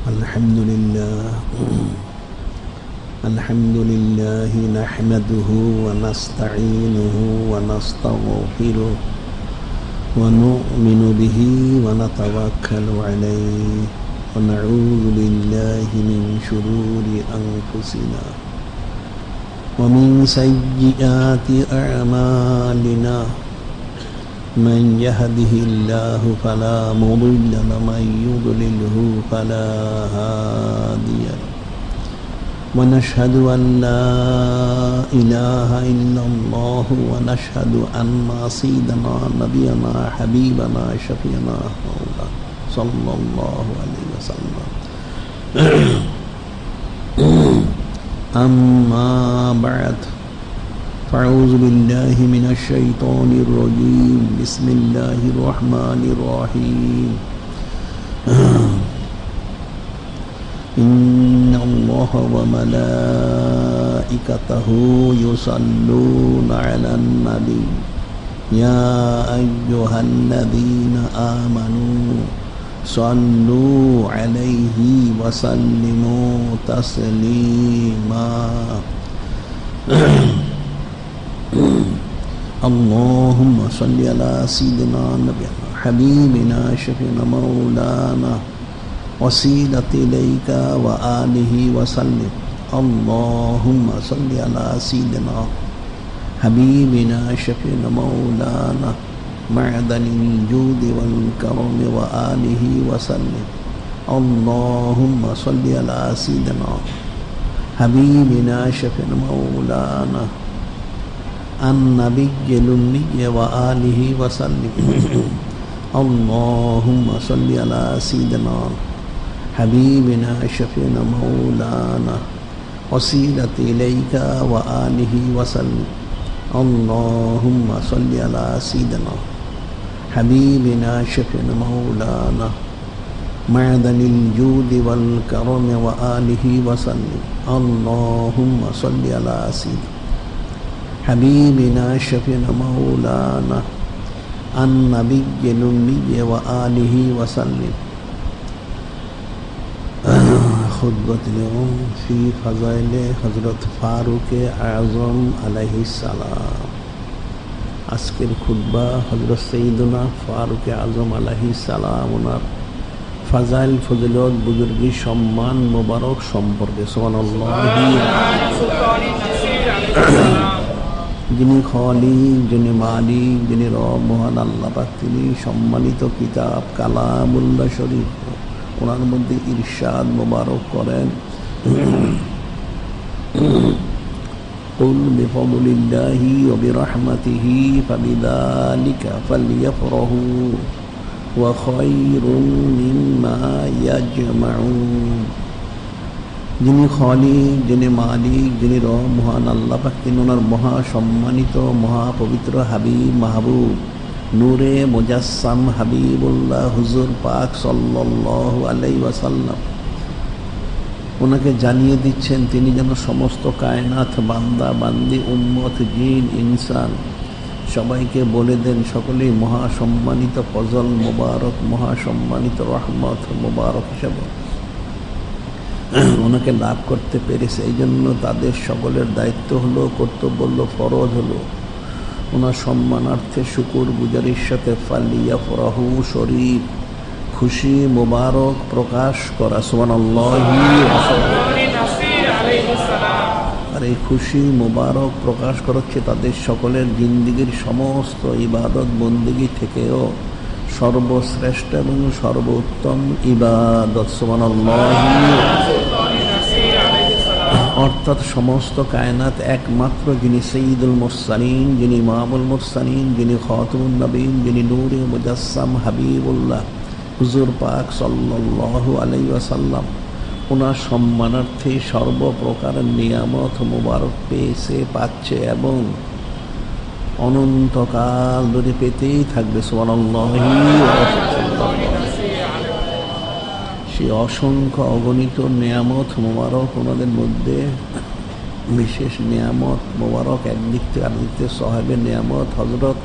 الحمد لله نحمده ونستعينه ونستغفره ونؤمن به ونتوكل عليه ونعوذ بالله من شرور أنفسنا ومن سيئات أعمالنا من يهده الله فلا مضل له ومن يضلله فلا هادي له ونشهد أن لا إله إلا الله ونشهد أن سيدنا نبينا حبيبنا شفيعنا مولانا صلى الله عليه وسلم أما بعد فأعوذ بالله من الشيطان الرجيم بسم الله الرحمن الرحيم إن الله وملائكته يصلون على النبي يا أيها الذين آمنوا صلوا عليه وسلموا تسليما اللهم صل على سيدنا نبينا حبيبنا شفيعنا مولانا وسيلة إليك وآله وسلم اللهم صل على سيدنا حبيبنا شفيعنا مولانا معدن الجود والكرم وآله وسلم اللهم صل على سيدنا حبيبنا شفيعنا مولانا النبي الأمي وآله وسلم اللهم صل على سيدنا حبيبنا شفيعنا مولانا وسيلة إليك وآله وسلم اللهم صل على سيدنا حبيبنا شفيعنا مولانا معدن الجود والكرم وآله وسلم اللهم صل على سيدنا حبيبنا شفيعنا مولانا النبي الأمي وآله وسلم खुतबत फी फ़ज़ाइल हज़रत फ़ारूक आज़म अलैहिस्सलाम আজকের খুতবা হযরত সাইয়্যিদুনা ফারুক আযম আলাইহিসসালাম ওনার ফাজাইল ফজিলত বুজুর্গি সম্মান মোবারক সম্পর্কে সুবহানাল্লাহ যিনি খালিক যিনি মালিক যিনি রব মহান আল্লাহ পাক তিনি সম্মানিত কিতাব কালামুল্লাহ শরীফ ওনার মধ্যে ইরশাদ মোবারক করেন قل بفضل الله وبرحمته فبذلك فليفرحوا وخير مما يجمعون যিনি খালিক যিনি মালিক যিনি রব মহান আল্লাহ পাক তিনি ওনার মহা সম্মানিত মহা পবিত্র হাবিব মাহবুব নূরে মুজাসসাম হাবিবুল্লাহ হুজুর পাক সাল্লাল্লাহু আলাইহি ওয়াসাল্লাম ওনাকে জানিয়ে দিচ্ছেন তিনি যেন সমস্ত কায়নাত বান্দা বান্দি উম্মত জিন ইনসান সবাইকে বলে দেন সকলেই মহা সম্মানিত ফজল মোবারক মহা সম্মানিত রহমত মোবারক হিসেবে ওনাকে লাভ করতে পেরেছে এই জন্য তাদের সকলের দায়িত্ব হলো কর্তব্য হলো ফরজ হলো ওনার সম্মানার্থে শুকুর গুজারির সাথে ফালিয়াফরাহু শরীফ খুশি মোবারক প্রকাশ করা সুবহানাল্লাহ আর এই খুশি মোবারক প্রকাশ করাচ্ছে তাদের সকলের জিন্দিগির সমস্ত ইবাদত বন্দেগী থেকেও সর্বশ্রেষ্ঠ এবং সর্বোত্তম ইবাদত সুবহানাল্লাহ অর্থাৎ সমস্ত কায়নাত একমাত্র যিনি সৈয়দুল মুরসালিন যিনি ইমামুল মুরসালিন যিনি খাতামুন নবীন যিনি নূরে মুজাসসাম হাবিবুল্লাহ হুজুর পাক সাল্লাল্লাহু আলাইহি ওয়াসাল্লাম ওনার সম্মানার্থে সর্বপ্রকার নিয়ামত মোবারক পেয়েছে পাচ্ছে এবং অনন্তকাল ধরে পেতেই থাকবে সুবহানাল্লাহ সেই অসংখ্য অগণিত নিয়ামত মোবারক ওনাদের মধ্যে বিশেষ নিয়ামত মোবারক একদিক থেকে আরেক দিক থেকে সাহাবের নিয়ামত হযরত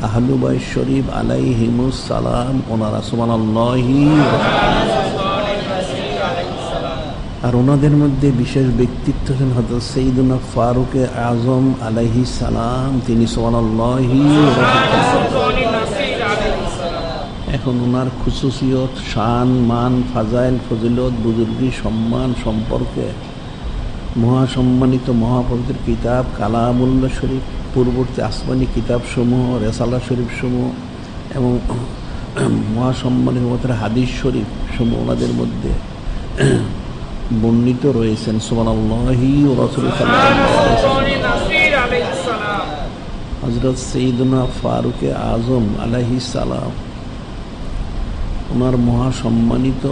আহলু বাইত শরীফ আলাইহিমুস সালাম ওনারা সুবহানাল্লাহি আর ওনাদের মধ্যে বিশেষ ব্যক্তিত্ব হলেন হযরত সাইয়্যিদুনা ফারুক আযম আলাইহিস সালাম, তিনি সুবহানাল্লাহি। এখন ওনার খুসুসিয়ত, শান, মান, ফাজাইল, ফজিলত, বুজুর্গি, সম্মান সম্পর্কে মহাসম্মানিত মহাপবিত্র কিতাব কালামুল্লাহ শরীফ, পূর্ববর্তী আসমানি কিতাবসমূহ, রেসালা শরীফ সমূহ এবং মহাসম্মানিত হাদিস শরীফ সমূহ ওনাদের মধ্যে বর্ণিত রয়েছেন। সুবহানাল্লাহি ওয়া রাসূলুহু হযরত সাইয়্যিদুনা ফারুক আযম আলাইহিস সালাম, ওনার মহাসম্মানিত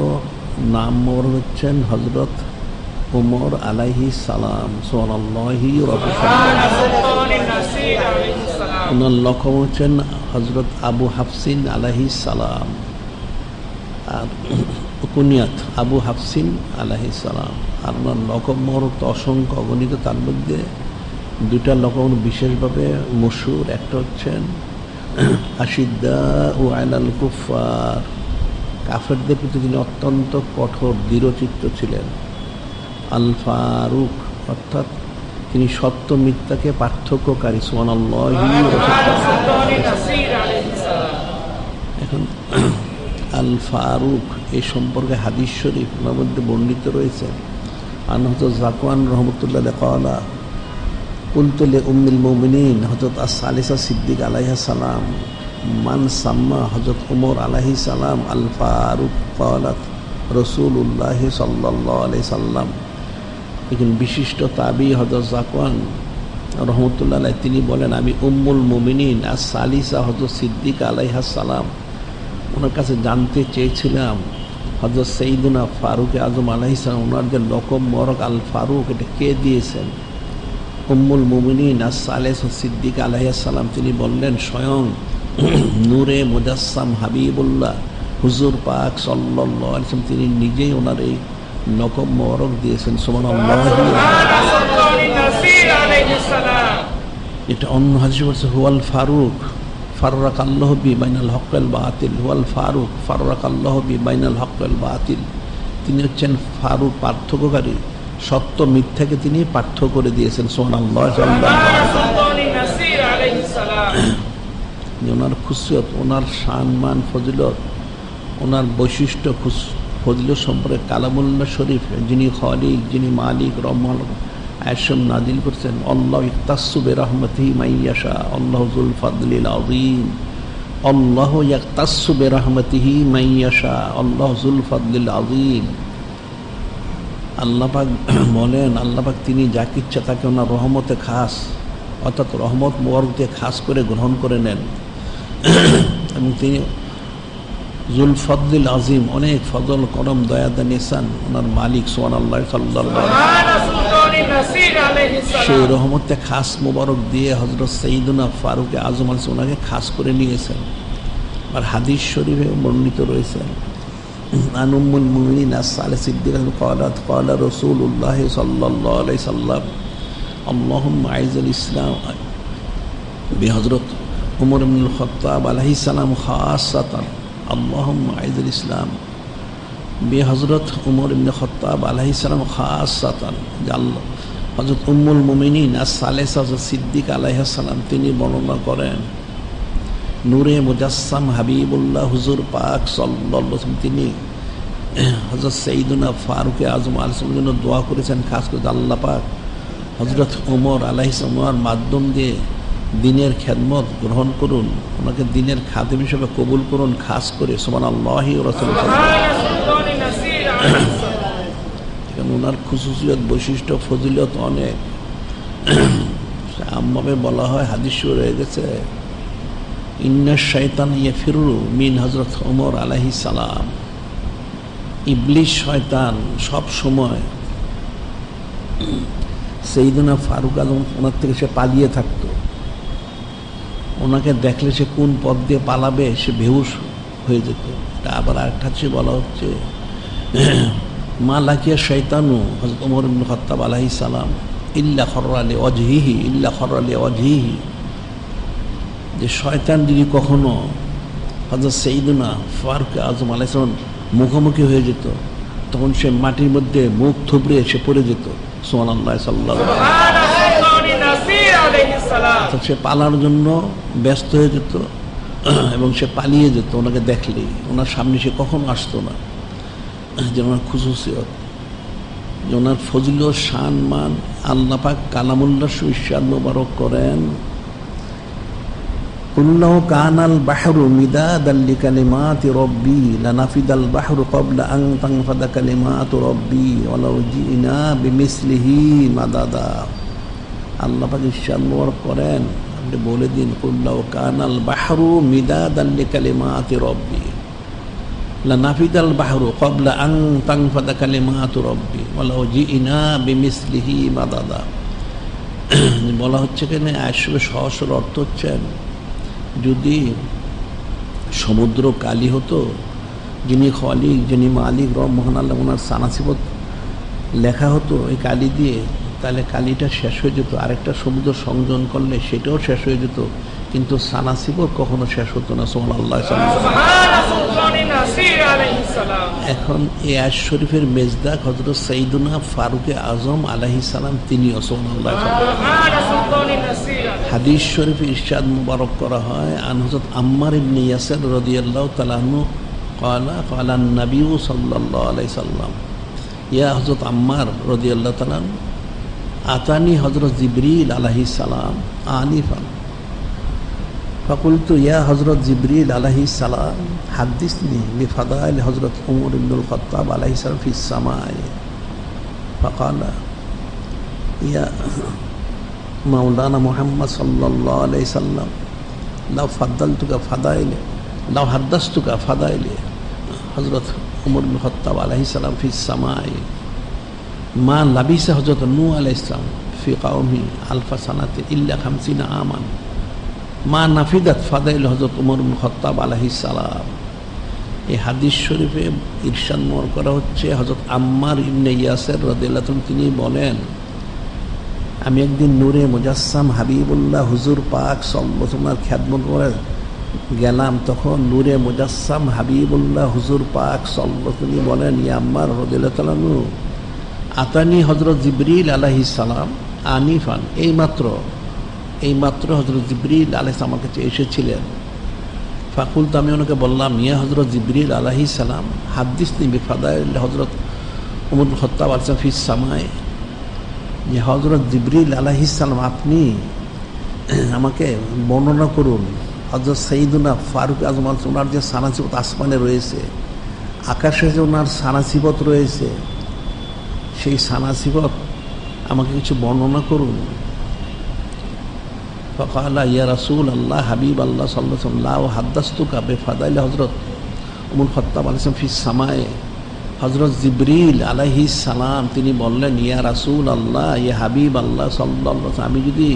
নাম হচ্ছেন হযরত ওমর আলাইহিস সালাম। সুবহানাল্লাহি ওয়া রাসূলুহু। ওনার লকব হচ্ছেন হযরত আবু হাফসিন আলাইহিস সালাম, আর কুনিয়াত আবু হাফসিন আলাইহিস সালাম। আর ওনার লকব মহরত অসংখ্য অগণিত, তার মধ্যে দুইটা লকব বিশেষভাবে মশহুর। একটা হচ্ছেন আশিদ্দাউ আলাল কুফার, কাফেরদের প্রতি তিনি অত্যন্ত কঠোর দৃঢ়চিত্ত ছিলেন। আল ফারুক, অর্থাৎ তিনি সত্য মিথ্যাকে পার্থক্যকারী। সুবহানাল্লাহি। এখন আল ফারুক এই সম্পর্কে হাদিস শরীফ ওনার মধ্যে বর্ণিত রয়েছে। হযরত যাকওয়ান রাহমাতুল্লাহ আলাইহি ক্বালা কুলতু লি উম্মিল মুমিনিন হযরত আস-সালিসা সিদ্দিক আলাইহিস সালাম মান সাম্মা হযরত ওমর আলাইহিস সালাম আল ফারুক ক্বালাত রাসূলুল্লাহ সাল্লাল্লাহু আলাইহি সাল্লাম। একজন বিশিষ্ট তাবী হযরত যাকওয়ান রাহমাতুল্লাহ আলাইহি, তিনি বলেন, আমি উম্মুল মুমিনিন আস-সালিসা হযরত সিদ্দিক আলাইহিস সালাম ওনার কাছে জানতে চেয়েছিলাম হযরত সাইয়্যিদুনা ফারুক আযম আলাইহিস সালাম, ওনার যে লকব মরক আল ফারুক, এটা কে দিয়েছেন? উম্মুল মুমিনিন আস-সালিসা সিদ্দিক আলাইহিস সালাম তিনি বললেন, স্বয়ং নূরে মুজাসসাম হাবিবুল্লাহ হুজুর পাক সাল্লাল্লাহু আলাইহি ওয়াসাল্লাম তিনি নিজেই ওনার এই লকব মোবারক দিয়েছেন। সুবহানাল্লাহি। এটা অন্য হাদিসে বলছে হুয়াল ফারুক ফাররাকাল্লাহু বি বাইনাল হক ওয়াল বাতিল, হুয়াল ফারুক ফাররাকাল্লাহু বি বাইনাল হক ওয়াল বাতিল। তিনি হচ্ছেন ফারুক, পার্থক্যকারী, সত্য মিথ্যাকে তিনি পার্থক্য করে দিয়েছেন। সুবহানাল্লাহ। ওনার খুশিয়ত, ওনার সম্মান, ফজিলত, ওনার বৈশিষ্ট্য ফজিলত সম্পর্কে কালামুল্লাহ শরীফ, যিনি খালিক, যিনি মালিক, রহমান আয়াম নাজিল করছেন, আল্লাহ ইখতাসসু বিরহমাতিহি মাইয়াশা, আল্লাহু যুল ফাদলিল আযীম, আল্লাহু ইখতাসসু বিরহমাতিহি মাইয়াশা, আল্লাহু যুল ফাদলিল আযীম। আল্লাহ পাক বলেন, আল্লাহ পাক তিনি যাকে ইচ্ছা তাকে ওনার রহমতে খাস, অর্থাৎ রহমত মোবারক দিয়ে খাস করে গ্রহণ করে নেন। এবং তিনি জুল ফদলিল আজিম, অনেক ফজল করম দয়া দান ইহসান ওনার মালিক। সুবহানাল্লাহ। সেই রহমতে খাস মোবারক দিয়ে হযরত সাইয়্যিদুনা ফারুক আযম আলাইহিস ওনাকে খাস করে নিয়েছেন। আর হাদিস শরীফে বর্ণিত রয়েছে, আন উম্মুল মুমিনিন আস-সালিসা সিদ্দিকা ক্বালাত ক্বালা রাসূলুল্লাহ সাল্লাল্লাহু আলাইহি সাল্লাম আল্লাহুম্মা আইজিল ইসলাম বিহযরত ওমর ইবনুল খাত্তাব আলাইহিস সালাম খাসাতান, আল্লাহুম্মা আইজিল ইসলাম বিহযরত ওমর ইবনুল খাত্তাব আলাইহিস সালাম খাসাতান। আল্লাহ হযরত উম্মুল মুমিনিন আস-সালিসা সিদ্দিক আলাইহিস সালাম তিনি বর্ণনা করেন, নূরে মুজাসসাম হাবিবুল্লাহ হুজুর পাক সাল্লাল্লাহু আলাইহি ওয়াসাল্লাম তিনি হযরত সাইয়্যিদুনা ফারুক আযম আলাইহিস সালামের জন্য দোয়া করেছেন, খাস করে আল্লাহ পাক হযরত ওমর আলাইহিস সালামের মাধ্যম দিয়ে দিনের খেদমত গ্রহণ করুন, ওনাকে দিনের খাদেম হিসেবে কবুল করুন খাস করে। সুবহানাল্লাহি ওয়া রাসূলুহু। ওনার খুশুসিয়ত, বৈশিষ্ট্য, ফজিলত অনেক। আমভাবে বলা হয়, হাদিস রয়ে গেছে, ইন্না শাইতান ইয়াফিরু মিন হযরত ওমর আলাইহিস সালাম, ইবলিস শয়তান সব সময় সাইয়্যিদুনা ফারুক আযম ওনার থেকে সে পালিয়ে থাকতো। ওনাকে দেখলে সে কোন পথ দিয়ে পালাবে সে বেহুশ হয়ে যেত। এটা আবার আরেকটা সে বলা হচ্ছে, মা লাকিয়া শয়তানু হযরত ওমর ইবনে খাত্তাব আলাইহিস সালাম ইল্লা খররা লিওয়াজহিহি, ইল্লা খররা লিওয়াজহিহি, যে শয়তান যদি কখনো হযরত সাইয়্যিদুনা ফারুক আযম আলাইহিস সালাম মুখোমুখি হয়ে যেত, তখন সে মাটির মধ্যে মুখ থুবড়ে এসে পড়ে যেত। সুবহানাল্লাহ সাল্লাল্লাহু আলাইহি। সে পালার জন্য ব্যস্ত হয়ে যেত এবং সে পালিয়ে যেত ওনাকে দেখলেই। ওনার সামনে সে কখনো আসতো না। যে ওনার খুশুসিয়ত, যে ওনার ফজিলত, শান, মান আল্লাহ পাক কালামুল্লাহ ইরশাদ মোবারক করেন, কুল্লাহু কানাল বাহরু মিদাদাল লিকালিমাতি রাব্বি লানাফিদাল বাহরু ক্বাবলা আন তানফাদা কালিমাতু রাব্বি ওয়ালাউ জিনা বিমিসলিহি মাদাদা। আল্লাহ পাক ইরশাদ মোবারক করেন, আপনি বলে দিন, কুল্লাহু কানাল বাহরু মিদাদাল লিকালিমাতি রাব্বি লানাফিদাল বাহরু ক্বাবলা আন তানফাদা কালিমাতু রাব্বি ওয়ালাউ জিনা বিমিসলিহি মাদাদা। বলা হচ্ছে কেন আসলে সহজ অর্থ হচ্ছেন, যদি সমুদ্র কালি হতো, যিনি খালিক, যিনি মালিক রব মহান আল্লাহ, ওনার সানাসিবত লেখা হতো এই কালি দিয়ে, তাহলে কালিটা শেষ হয়ে যেত। আরেকটা সমুদ্র সংযোজন করলে সেটাও শেষ হয়ে যেত, কিন্তু সানাসিবত কখনো শেষ হতো না। সুবহানাল্লাহ। এখন এই আয়াত শরীফের মেজদাক হযরত সাইয়্যিদুনা ফারুকে আজম আলাইহিস সালাম, তিনিও। সুবহানাল্লাহ। হাদিস শরীফে ইরশাদ মুবারক করা হয়, আন হযরত আম্মার ইবনে ইয়াসির রাদিয়াল্লাহু তাআলা আনহু ক্বালা ক্বালা an-নবী সাল্লাল্লাহু আলাইহি সাল্লাম, ইয়া হযরত আম্মার রাদিয়াল্লাহু তাআলা আতানি হযরত জিবরিল আলাইহিস সালাম আনিফান ফাকুলতু ইয়া হযরত জিবরিল আলাইহিস সালাম হাদিসনি বিফাদাইল হযরত উমর ইবনুল খাত্তাব আলাইহিস সালাম ফিস সামাই ফাকালা ইয়া মাওলানা মুহাম্মদ সাল্লাল্লাহু আলাইহি সাল্লাম লাউ ফাদ্দালতুকা ফাদাইলে লাউ হাদাসতুকা ফাদাইলে হযরত উমর ইবনুল খাত্তাব আলাইহিস সালাম ফিস সামাই মা লাবিসা হযরত নূহ আলাইহিস সালাম ফি কওমি আলফা সানাতি ইল্লা 50 আমান মা নাফিদাত ফাদাইল হযরত উমর ইবনুল খাত্তাব আলাইহিস সালাম। এই হাদিস শরীফে ইরশাদ মোর করা হচ্ছে, হযরত আম্মার ইবনে ইয়াসির রাদিয়াল্লাহু তাআলা তিনি বলেন, আমি একদিন নূরে মুজাসসাম হাবিবুল্লাহ হুজুর পাক সাল্লাল্লাহু আলাইহি ওয়াসাল্লামের খিদমত করে গেলাম। তখন নূরে মুজাসসাম হাবিবুল্লাহ হুজুর পাক সাল্লাল্লাহু আলাইহি তিনি বলেন, ইয়া আম্মার রাদিয়াল্লাহু তাআলা আতানি হযরত জিবরিল আলাইহিস সালাম আনিফান, এইমাত্র হযরত জিবরিল আলাইহিস সালাম আমার কাছে এসেছিলেন। ফাকুল, তো আমি ওনাকে বললাম, ইয়া হযরত জিবরিল আলাইহিস সালাম হাদিসনি বিফাদাইল হযরত উমর ইবনুল খাত্তাব আলাইহিস সালাম ফিস সামাই, যে হযরত জিবরিল আলাইহিস সালাম আপনি আমাকে বর্ণনা করুন হযরত সাইয়্যিদুনা ফারুক আজম ওনার যে সানাসিবত আসমানে রয়েছে, আকাশে যে ওনার সানাসিবত রয়েছে, সেই সানাসিবত আমাকে কিছু বর্ণনা করুন। ফাকালা ইয়া রাসূল আল্লাহ হাবিব আল্লাহ সাল্লাল্লাহু আলাইহি ওয়াসাল্লাম লা হাদাসতুকা বিফাদাইল হযরত উমর খাত্তাব আলাইহিস সালাম ফিস সামাই। হযরত জিবরিল আলাইহিস সালাম তিনি বললেন, ইয়া রাসূল আল্লাহ, ইয়া হাবিব আল্লাহ সাল্লাল্লাহু আলাইহি ওয়াসাল্লাম, আমি যদি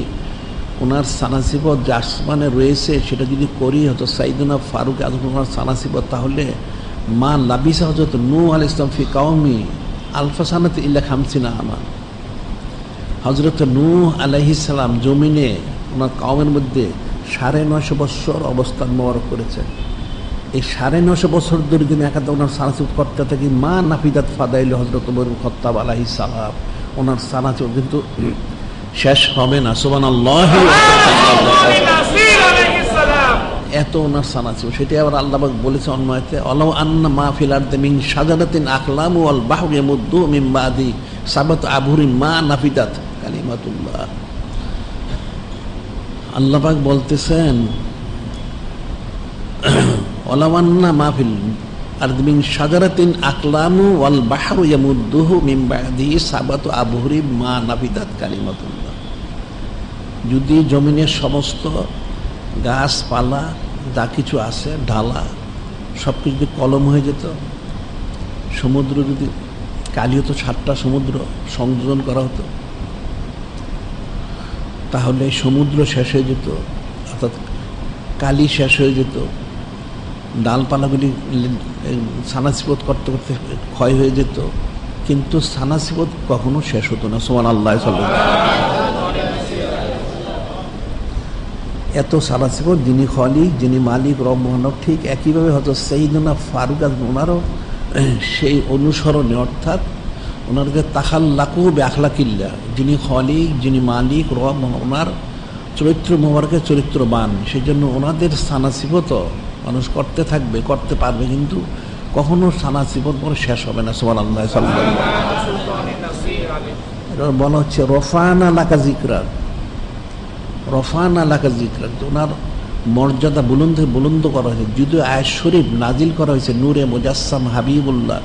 ওনার সানাসিবত যে আসমানে রয়েছে সেটা যদি করি হযরত সাইয়্যিদুনা ফারুক আযম ওনার সানাসিবত, তাহলে মা লাবিসা হযরত নূহ আলাইহিস সালাম ফি কওমি আলফা সানাতি ইল্লা 50 আমান। হযরত নূহ আলাইহিস সালাম জমিনে ওনার কওমের মধ্যে 950 বছর অবস্থান মোবারক করেছেন। এই 950 বছর ধরে তিনি একান্ত ওনার সানাসিবত করতে থাকি। মা নাফিদাত ফাদাইল হযরত উমর ইবনুল খাত্তাব আলাইহিস সালাম, ওনার সানাসিবত কিন্তু শেষ হবে না। সুবহানাল্লাহ। এত ওনার সানাসিবত, সেটা আবার আল্লাহ পাক বলেছে অন্য আয়াতে, আলাউ আন্না মা ফিল আরদি মিন শাজারাতিন আকলামু ওয়াল বাহরু ইয়ামুদ্দু মিন বাদি সাবাত আবহুরিন মা নাফিদাত কালিমাতুল্লাহ। আল্লাহ পাক বলতেছেন, আলাউ আন্না মা ফিল আরদি মিন শাজারাতিন আকলামু ওয়াল বাহরু ইয়ামুদ্দুহু মিন বাদি সাবাত আবহুরিন মা নাফিদাত কালিমাতুল্লাহ। যদি জমিনের সমস্ত গাছপালা যা কিছু আছে, ঢালা, সব কিছু যদি কলম হয়ে যেত, সমুদ্র যদি কালি হতো, 7টা সমুদ্র সংযোজন করা হতো, তাহলে সমুদ্র শেষ হয়ে যেত, অর্থাৎ কালি শেষ হয়ে যেত, ডালপালাগুলি সানাসিবত করতে করতে ক্ষয় হয়ে যেত, কিন্তু সানাসিবত কখনো শেষ হতো না। সুবহানাল্লাহ। এত সানাসিবত যিনি খালিক, যিনি মালিক রব মহানব, ঠিক একইভাবে হয়তো সাইয়্যিদুনা ফারুক আজম ওনারও সেই অনুসরণে, অর্থাৎ ওনারকে তাখাল্লাকু বিআখলাকিল্লাহ, যিনি খলিক, যিনি মালিক, রব, ওনার চরিত্র মোবারকের চরিত্রবান, সেই জন্য ওনাদের স্থানাসিবত মানুষ করতে থাকবে, করতে পারবে, কিন্তু কখনো স্থানাসিবত পরে শেষ হবে না। সুবহানাল্লাহ, সাল্লাল্লাহু এটা বলা হচ্ছে রফানা লাকা যিকরাক, রফানা লাকা যিকরাক, ওনার মর্যাদা বুলন্দ করা হয়েছে। যদিও আয়াত শরীফ নাজিল করা হয়েছে নূরে মুজাসসাম হাবিবুল্লাহ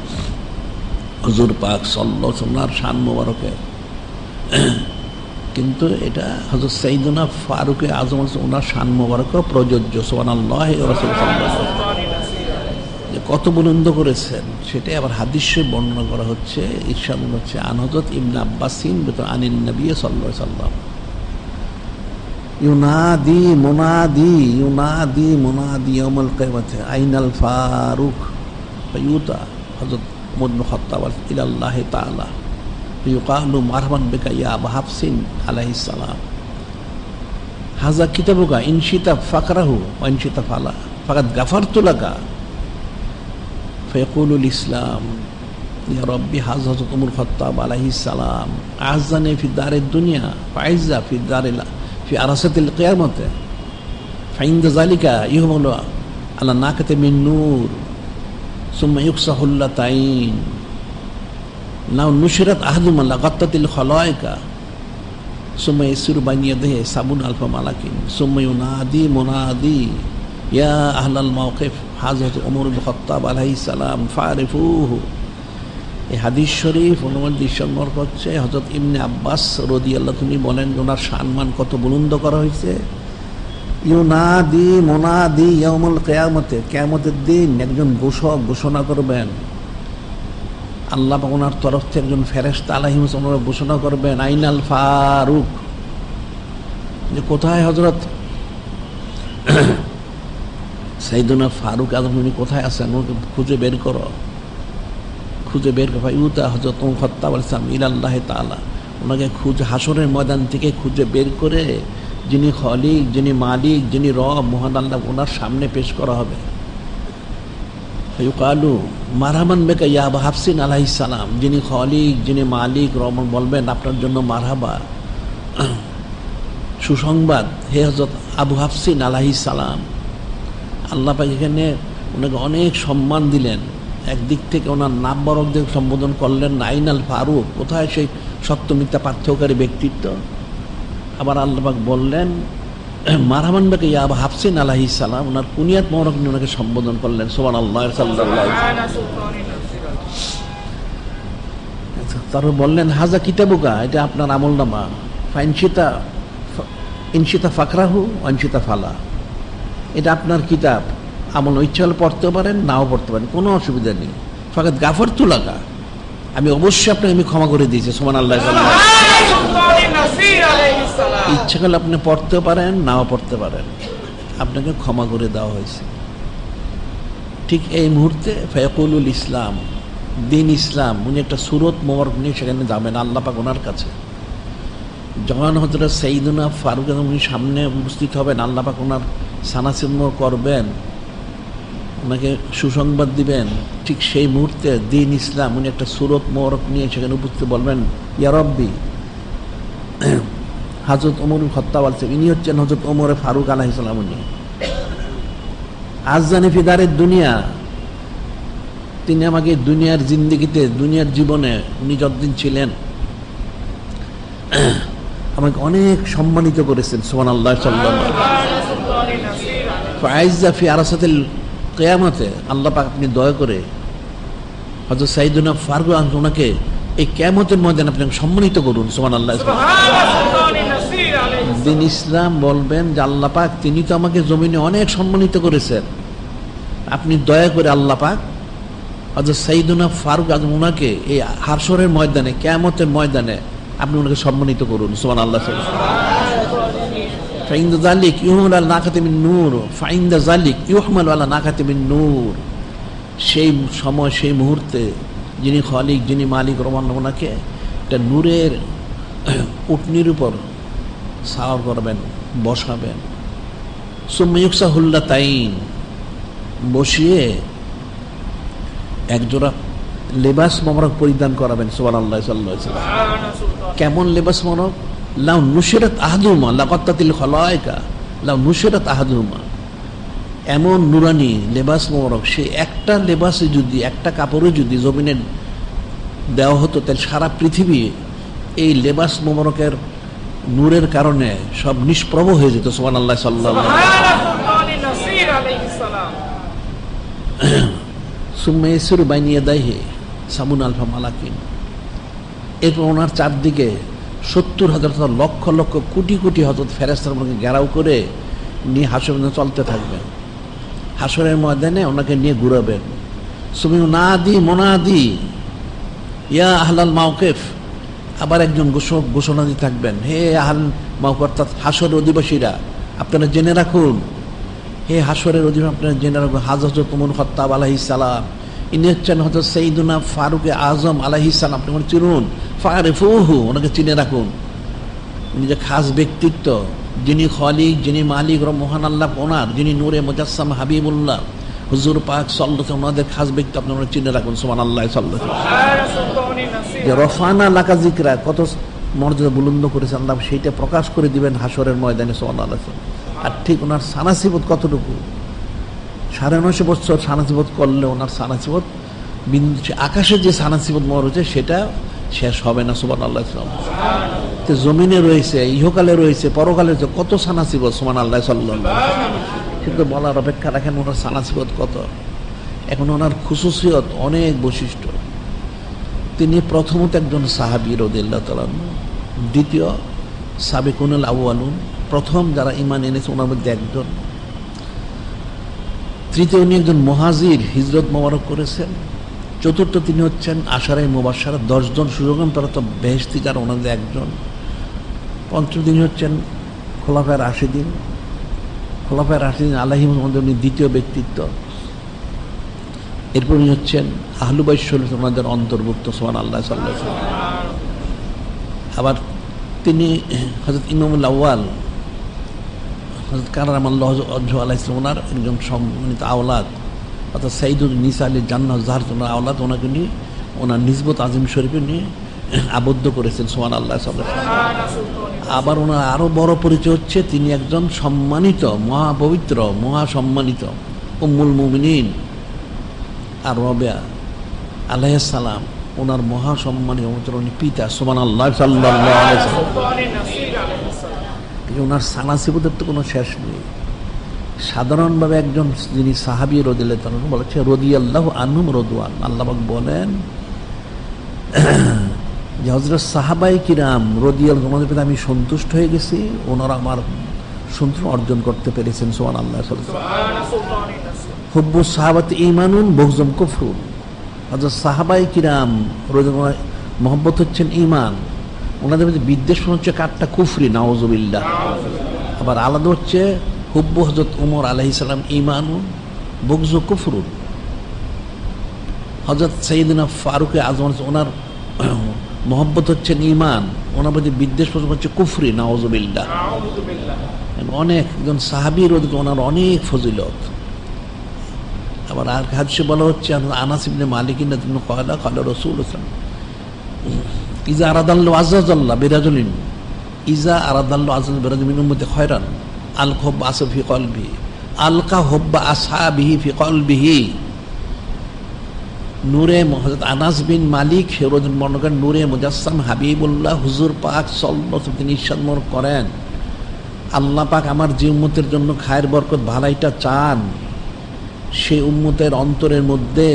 হুজুর পাক সাল্লাল্লাহু আলাইহি ওয়াসাল্লাম শান মোবারকের, কিন্তু এটা হযরত সাইয়েদুনা ফারুক আযম ওনার শান মোবারকও প্রযোজ্য। সুবহানাল্লাহ, রাসূল সাল্লাল্লাহু আলাইহি ওয়াসাল্লাম যে কত বুলন্দ করেছেন সেটাই আবার হাদিসে বর্ণনা করা হচ্ছে। ইরশাদ হচ্ছে আন হযরত ইবনে আব্বাসিন আনিন নবী সাল্লাল্লাহু আলাইহি ওয়াসাল্লাম ইউনাদি মুনাদি ইয়াউমাল কিয়ামাতি আইনাল ফারুক ফায়ুতা হযরত ওমর ইবনে খাত্তাব ইলাল্লাহি তাআলা ইউকালু মারহাবান বিকা ইয়া আবু হাফসিন আলাইহিস সালাম হাযা কিতাবুকা ইন শিতা ফাকরাহু ওয়া ইন শিতা ফালা ফাকাদ গাফারতু লাকা ফায়াকুলুল ইসলাম ইয়া রাব্বি হাযা হযরত ওমর খাত্তাব আলাইহিস সালাম আযানি ফি দারিদ দুনিয়া ফাইজা ফি দারিল في عرصة القيامة فعند ذلك يهمل على ناقة من نور ثم يكسح اللتين لو نشرت أحدهما لغطت الخلائق ثم يسير بين يديه 70,000 ملك ثم ينادي منادي يا أهل الموقف حضرة عمر بن الخطاب عليه السلام فاعرفوه। এই হাদিস শরীফ অনুমান দৃশ্যমান করছে হযরত ইবনে আব্বাস রাদিয়াল্লাহু তিনি বলেন ওনার সম্মান কত বুলন্দ করা হয়েছে। ইউনাদি মুনাদি ইয়াউমুল কিয়ামতে, কিয়ামতের দিন একজন ঘোষক ঘোষণা করবেন, আল্লাহ পাক ওনার তরফ থেকে একজন ফেরেশতা আলাইহিস সালাম ঘোষণা করবেন আইনাল ফারুক, যে কোথায় হযরত সাইয়েদুনা ফারুক আযম উনি কোথায় আছেন, ওকে খুঁজে বের করো, খুঁজে বের করা। ইউতা হযরত ওমর খাত্তাব আলাইহিস সালাম ইলাল্লাহি তাআলা, ওনাকে খুঁজে হাসরের ময়দান থেকে খুঁজে বের করে যিনি খলিক, যিনি মালিক, যিনি রব মহান আল্লাহ, ওনার সামনে পেশ করা হবে। ইউকালু মারহাবান বিকা ইয়া আবু হাফসিন আলাইহিস সালাম, যিনি খলিক, যিনি মালিক, রব বলবেন আপনার জন্য মারহাবা, সুসংবাদ হে হযরত আবু হাফসিন আলাইহিস সালাম। আল্লাহ পাক এখানে ওনাকে অনেক সম্মান দিলেন। একদিক থেকে ওনার নাম বরকদের সম্বোধন করলেন আইনাল ফারুক, কোথায় সেই সত্য মিথ্যা পার্থক্যকারী ব্যক্তিত্ব। আবার আল্লাহ পাক বললেন মারহাবান বিকা ইয়া আবু হাফসিন আলাইহিস সালাম, ওনার কুনিয়াত মোবারক নিয়ে ওনাকে সম্বোধন করলেন। সুবহানাল্লাহ, সাল্লাল্লাহু আলাইহি ওয়াসাল্লাম। তারপর বললেন হাজা কিতাবুকা, এটা আপনার আমলনামা, ইনশিতা ফাকরাহু ওয়ানশিতা ফালা, এটা আপনার কিতাব, আমল ইচ্ছা হলে পড়তেও পারেন, নাও পড়তে পারেন, কোনো অসুবিধা নেই। ফাকাত গাফারতু লাকা, আমি অবশ্যই আপনাকে আমি ক্ষমা করে দিয়েছি। সুবহানাল্লাহ, ইচ্ছা করলে আপনি পড়তেও পারেন, নাও পড়তে পারেন, আপনাকে ক্ষমা করে দেওয়া হয়েছে। ঠিক এই মুহূর্তে ফায়াকুলুল ইসলাম, দিন ইসলাম, উনি একটা সুরত মোবারক নিয়ে সেখানে যাবেন আল্লাহ পাক ওনার কাছে। যখন হযরত সাইয়েদুনা ফারুক উনি সামনে উপস্থিত হবেন, আল্লাহ পাক ওনার সানাসিম করবেন, ওনাকে সুসংবাদ দিবেন। ঠিক সেই মুহূর্তে দিন ইসলাম উনি একটা সুরত মোবারক নিয়ে সেখানে উপস্থিত বলবেন ইয়া রব্বি হযরত ওমর ইবনে খাত্তাব আলাইহিস সালাম, ইনি হচ্ছেন হযরত ওমর ফারুক আলাইহিস সালাম। উনি আযানি ফি দারিদ দুনিয়া, তিনি আমাকে দুনিয়ার জিন্দেগিতে, দুনিয়ার জীবনে উনি যতদিন ছিলেন আমাকে অনেক সম্মানিত করেছেন। সুবহানাল্লাহ, সাল্লাল্লাহু আলাইহি ওয়াসাল্লাম। ফাইজা ফি আরাসাতিল কিয়ামতে, আল্লাহ পাক আপনি দয়া করে হযরত সাইয়েদুনা ফারুক ওনাকে এই কিয়ামতের ময়দানে আপনি সম্মানিত করুন। সুবহানাল্লাহ। দিন ইসলাম বলবেন যে আল্লাহ পাক তিনি তো আমাকে জমিনে অনেক সম্মানিত করেছেন, আপনি দয়া করে আল্লাহ পাক হযরত সাইয়েদুনা ফারুক আযম ওনাকে এই হাশরের ময়দানে, কিয়ামতের ময়দানে আপনি ওনাকে সম্মানিত করুন। সুবহানাল্লাহ। ফাইন্দা যালিক ইউহমালু আলা নাকাতি মিন নূর, ফাইন্দা যালিক ইউহমালু আলা নাকাতি মিন নূর, সেই সময় সেই মুহূর্তে যিনি খালিক, যিনি মালিক রহমান, ওনাকে একটা নূরের উটনির উপর সাওয়ার করবেন, বসাবেন। সুম্মা ইউকসাহুল্লাতাইন, বসিয়ে একজোড়া লেবাস মোবারক পরিধান করাবেন সুবহানাল্লাহ সাল্লাল্লাহু আলাইহি ওয়াসাল্লাম। কেমন লেবাস মোবারক? লাউ নুশিরাত আহাদুহুমা লাকাত্তাতিল খালায়েকা লাউ নুশিরাত আহাদুহুমা, এমন নুরানি লেবাস মোবারক, সে একটা লেবাসে যদি, একটা কাপড়ে যদি জমিনে দেওয়া হতো, তাহলে সারা পৃথিবী এই লেবাস মোবারকের নূরের কারণে সব নিষ্প্রভ হয়ে যেত। সুবহানাল্লাহ সাল্লাল্লাহু আলাইহি ওয়াসাল্লাম। সুম্মা ইয়াসিরু বাইনা ইয়াদাইহি সাবুনা আলফা মালাকিন, এরপর ওনার চারদিকে 70,000 লক্ষ লক্ষ কোটি কোটি হযরত ফেরেশতার মধ্যে ঘেরাও করে নিয়ে হাসর চলতে থাকবেন। হাসরের ময়দানে ওনাকে নিয়ে ঘুরাবেন। সুমিউ নাদি মোনাদি ইয়া আহলাল মাওকিফ, আবার একজন ঘোষণা দিয়ে থাকবেন, হে আহল মাওকিফ, অর্থাৎ হাসরের অধিবাসীরা, আপনারা জেনে রাখুন, হে হাসরের অধিবাসী, আপনারা জেনে রাখুন, হযরত ওমর খাত্তাব আলাইহিস সালাম, ইনি হচ্ছেন হযরত সাইয়্যিদুনা ফারুক আযম আলাইহিস সালাম, আপনি ওনাকে চিনুন, ফারিফুহু, ওনাকে চিনে রাখুন। উনি যে খাস ব্যক্তিত্ব, যিনি খালিক, যিনি মালিক মহান আল্লাহ ওনার, যিনি নূরে মুজাসসাম হাবিবুল্লাহ হুজুর পাক সাল্লাল্লাহু আলাইহি ওয়াসাল্লাম, ওনাদের খাস ব্যক্তি, আপনি ওনাকে চিনে রাখুন। সুবহানাল্লাহ সাল্লাল্লাহু আলাইহি ওয়াসাল্লাম। যে রফানা লাকা যিকরা, কত মর্যাদা বুলন্দ করেছেন আল্লাহ, সেইটা প্রকাশ করে দিবেন হাসরের ময়দানে। সুবহানাল্লাহ। আর ঠিক ওনার সানাসিবত কতটুকু, 9.5 বছর সানাসিবত করলে ওনার সানাসিবত আকাশে যে সানাসিবত মর হচ্ছে সেটা শেষ হবে না। সুবহানাল্লাহ। জমিনে রয়েছে, ইহকালে রয়েছে, পরকালে রয়েছে, কত সানাসিবত। সুবহানাল্লাহ সাল্লাল্লাহু আলাইহি ওয়াসাল্লাম। কিন্তু বলার অপেক্ষা রাখেন ওনার সানাসিবত কত। এখন ওনার খুসুসিয়ত অনেক বৈশিষ্ট্য। তিনি প্রথমত একজন সাহাবী রাদিয়াল্লাহু তাআলা, দ্বিতীয় সাবিকুনুল আউয়ালুন, প্রথম যারা ঈমান এনেছে ওনার মধ্যে একজন, তৃতীয় উনি একজন মুহাজির, হিজরত মোবারক করেছেন, চতুর্থ তিনি হচ্ছেন আশারায়ে মুবাশশারা, 10 জন সুযোগপ্রাপ্ত বেহেশতি যারা ওনাদের একজন, পঞ্চম তিনি হচ্ছেন খোলাফায়ে রাশিদিন, খোলাফায়ে রাশিদিন আলাইহিম উনি দ্বিতীয় ব্যক্তিত্ব, এরপর উনি হচ্ছেন আহলু বাইত ওনাদের অন্তর্ভুক্ত। সুবহানাল্লাহ সাল্লাল্লাহু আলাইহি ওয়াসাল্লাম। আবার তিনি হযরত ইমামুল আউয়াল হযরত কারামাল্লাহু ওয়াজহু আলাইহিস সালাম, ওনার একজন সম্মানিত আওলাদ, অর্থাৎ সাইয়্যিদুন নিসা আল জান্নাহ জাহরাত, ওনার আওলাদ, ওনাকে নিয়ে ওনার নিসবত আজিম শরীফে নিয়ে আবদ্ধ করেছেন। সুবহানাল্লাহ সাল্লাল্লাহু আলাইহি ওয়াসাল্লাম। আবার ওনার আরো বড় পরিচয় হচ্ছে তিনি একজন সম্মানিত, মহাপবিত্র, মহাসম্মানিত উম্মুল মুমিনিন আর রবিয়া আলাইহিস সালাম, ওনার মহাসম্মানীয় পিতা। সুবহানাল্লাহ সাল্লাল্লাহু আলাইহি ওয়াসাল্লাম। ওনার সানাসিবতের তো কোনো শেষ নেই। সাধারণভাবে একজন যিনি সাহাবী রাদিয়াল্লাহু তাআলা বলেছে রাদিয়াল্লাহু আনহুম রাদওয়ান, আল্লাহ পাক বলেন যে হযরত সাহাবায়ে কিরাম রাদিয়াল্লাহু আনহুম প্রতি আমি সন্তুষ্ট হয়ে গেছি, ওনারা আমার সন্তুষ্টি অর্জন করতে পেরেছেন। সুবহানাল্লাহ সাল্লাল্লাহু আলাইহি ওয়াসাল্লাম। হুব্বু সাহাবাতি ঈমানুন বুগযুম কুফরুন, হযরত সাহাবায়ে কিরাম রাদিয়াল্লাহু মহব্বত হচ্ছেন ঈমান, ওনাদের মধ্যে বিদ্বেষ হচ্ছে কাটটা কুফরি, নাউযুবিল্লাহ। আবার আলাদা হচ্ছে হুব্বু হযরত ওমর আলাইহিস সালাম ঈমানুন বুগযু কুফরুন, হযরত সাইয়্যিদুনা ফারুক আযম ওনার মহব্বত হচ্ছেন ঈমান, ওনার মধ্যে বিদ্বেষ হচ্ছে কুফরি, নাউযুবিল্লাহ। অনেক একজন সাহাবী রাদিয়াল্লাহু ওনার অনেক ফজিলত। আবার আর হাদিসে বলা হচ্ছে আনাস ইবনে মালিক রাদিয়াল্লাহু ক্বালা ক্বালা রাসূলুল্লাহ ইজা আরাদাল্লাহু আযজা ওয়াজাল্লা বিরাজুলিন, ইজা আরাদাল্লাহু আযজা ওয়াজাল্লা বিরাজুলিন মিন উম্মতি খায়রান আলকা হুব্বা আসফি ফি কলবিহি, আলকা হুব্বা আসহাবিহি ফি কলবিহি। নূরে হযরত আনাস বিন মালিক রাদিয়াল্লাহু বর্ণনা করেন, নূরে মুজাসসাম হাবিবুল্লাহ হুজুর পাক সাল্লাল্লাহু আলাইহি ওয়াসাল্লাম তিনি ইরশাদ করেন, আল্লাহ পাক আমার যে উম্মতের জন্য খায়ের বরকত ভালাইটা চান, সেই উম্মতের অন্তরের মধ্যে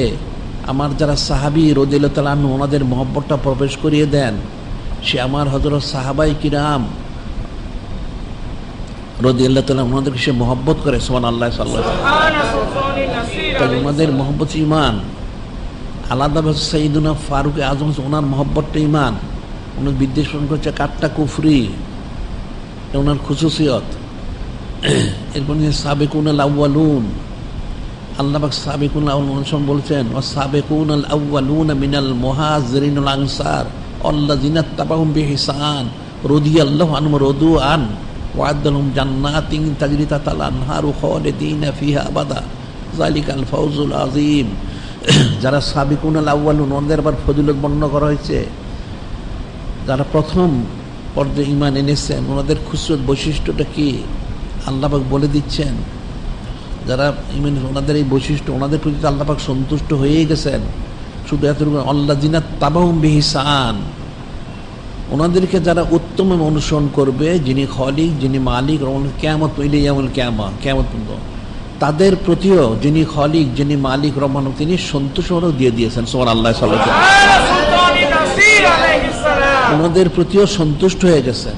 আমার যারা সাহাবী রাদিয়াল্লাহু তাআলা আনহু ওনাদের মহব্বতটা প্রবেশ করিয়ে দেন। সে আমার হযরত সাহাবায়ে কিরাম রাদিয়াল্লাহু তাআলা ওনাদেরকে সে মহব্বত করে। সুবহানাল্লাহ সাল্লাল্লাহু আলাইহি ওয়াসাল্লাম। ওনাদের মহব্বত ঈমান। আলাদাভাবে সাইয়্যিদুনা ফারুক আযম ওনার মহব্বতটা ঈমান, ওনার বিদ্বেষ করছে কাটটা কুফরি, ওনার খুসুসিয়ত। এরপর সাবিকুনাল আউয়ালুন, আল্লাহ পাক সাবিকুনাল আউয়ালুন বলছেন, ওয়াসাবিকুনাল আউয়ালুনা মিনাল মুহাজিরিন ওয়াল আনসার আল্লাযিনা তাবাউহুম বিইহসান রাদিয়াল্লাহু আনহুম রাদু আন ওয়া'আদ্দা লাহুম জান্নাতিন তাজরি তাহতাল আনহারু খালিদিনা ফিহা আবাদা যালিকাল ফাওজুল আযীম। যারা সাবিকুন আল আউয়ালুন, ওনাদের আবার ফজিলত বর্ণনা করা হয়েছে। যারা প্রথম পর্যায়ে ঈমান এনেছেন ওনাদের খুসরত বৈশিষ্ট্যটা কি আল্লাহ পাক বলে দিচ্ছেন। যারা ঈমান ওনাদের এই বৈশিষ্ট্য, ওনাদের প্রতি আল্লাহ পাক সন্তুষ্ট হয়েই গেছেন। শুধু এতটুকু, আল্লাযিনা তাবাউহুম বিইহসান, ওনাদেরকে যারা উত্তম অনুসরণ করবে, যিনি খালিক, যিনি মালিক, কিয়ামত ইলা ইয়াউমুল কিয়ামত পর্যন্ত তাদের প্রতিও যিনি খালিক, যিনি মালিক রহমান, তিনি সন্তুষ্ট দিয়ে দিয়েছেন। সুবহানাল্লাহ, সাল্লাল্লাহু আলাইহি ওয়াসাল্লাম ওনাদের প্রতিও সন্তুষ্ট হয়ে গেছেন।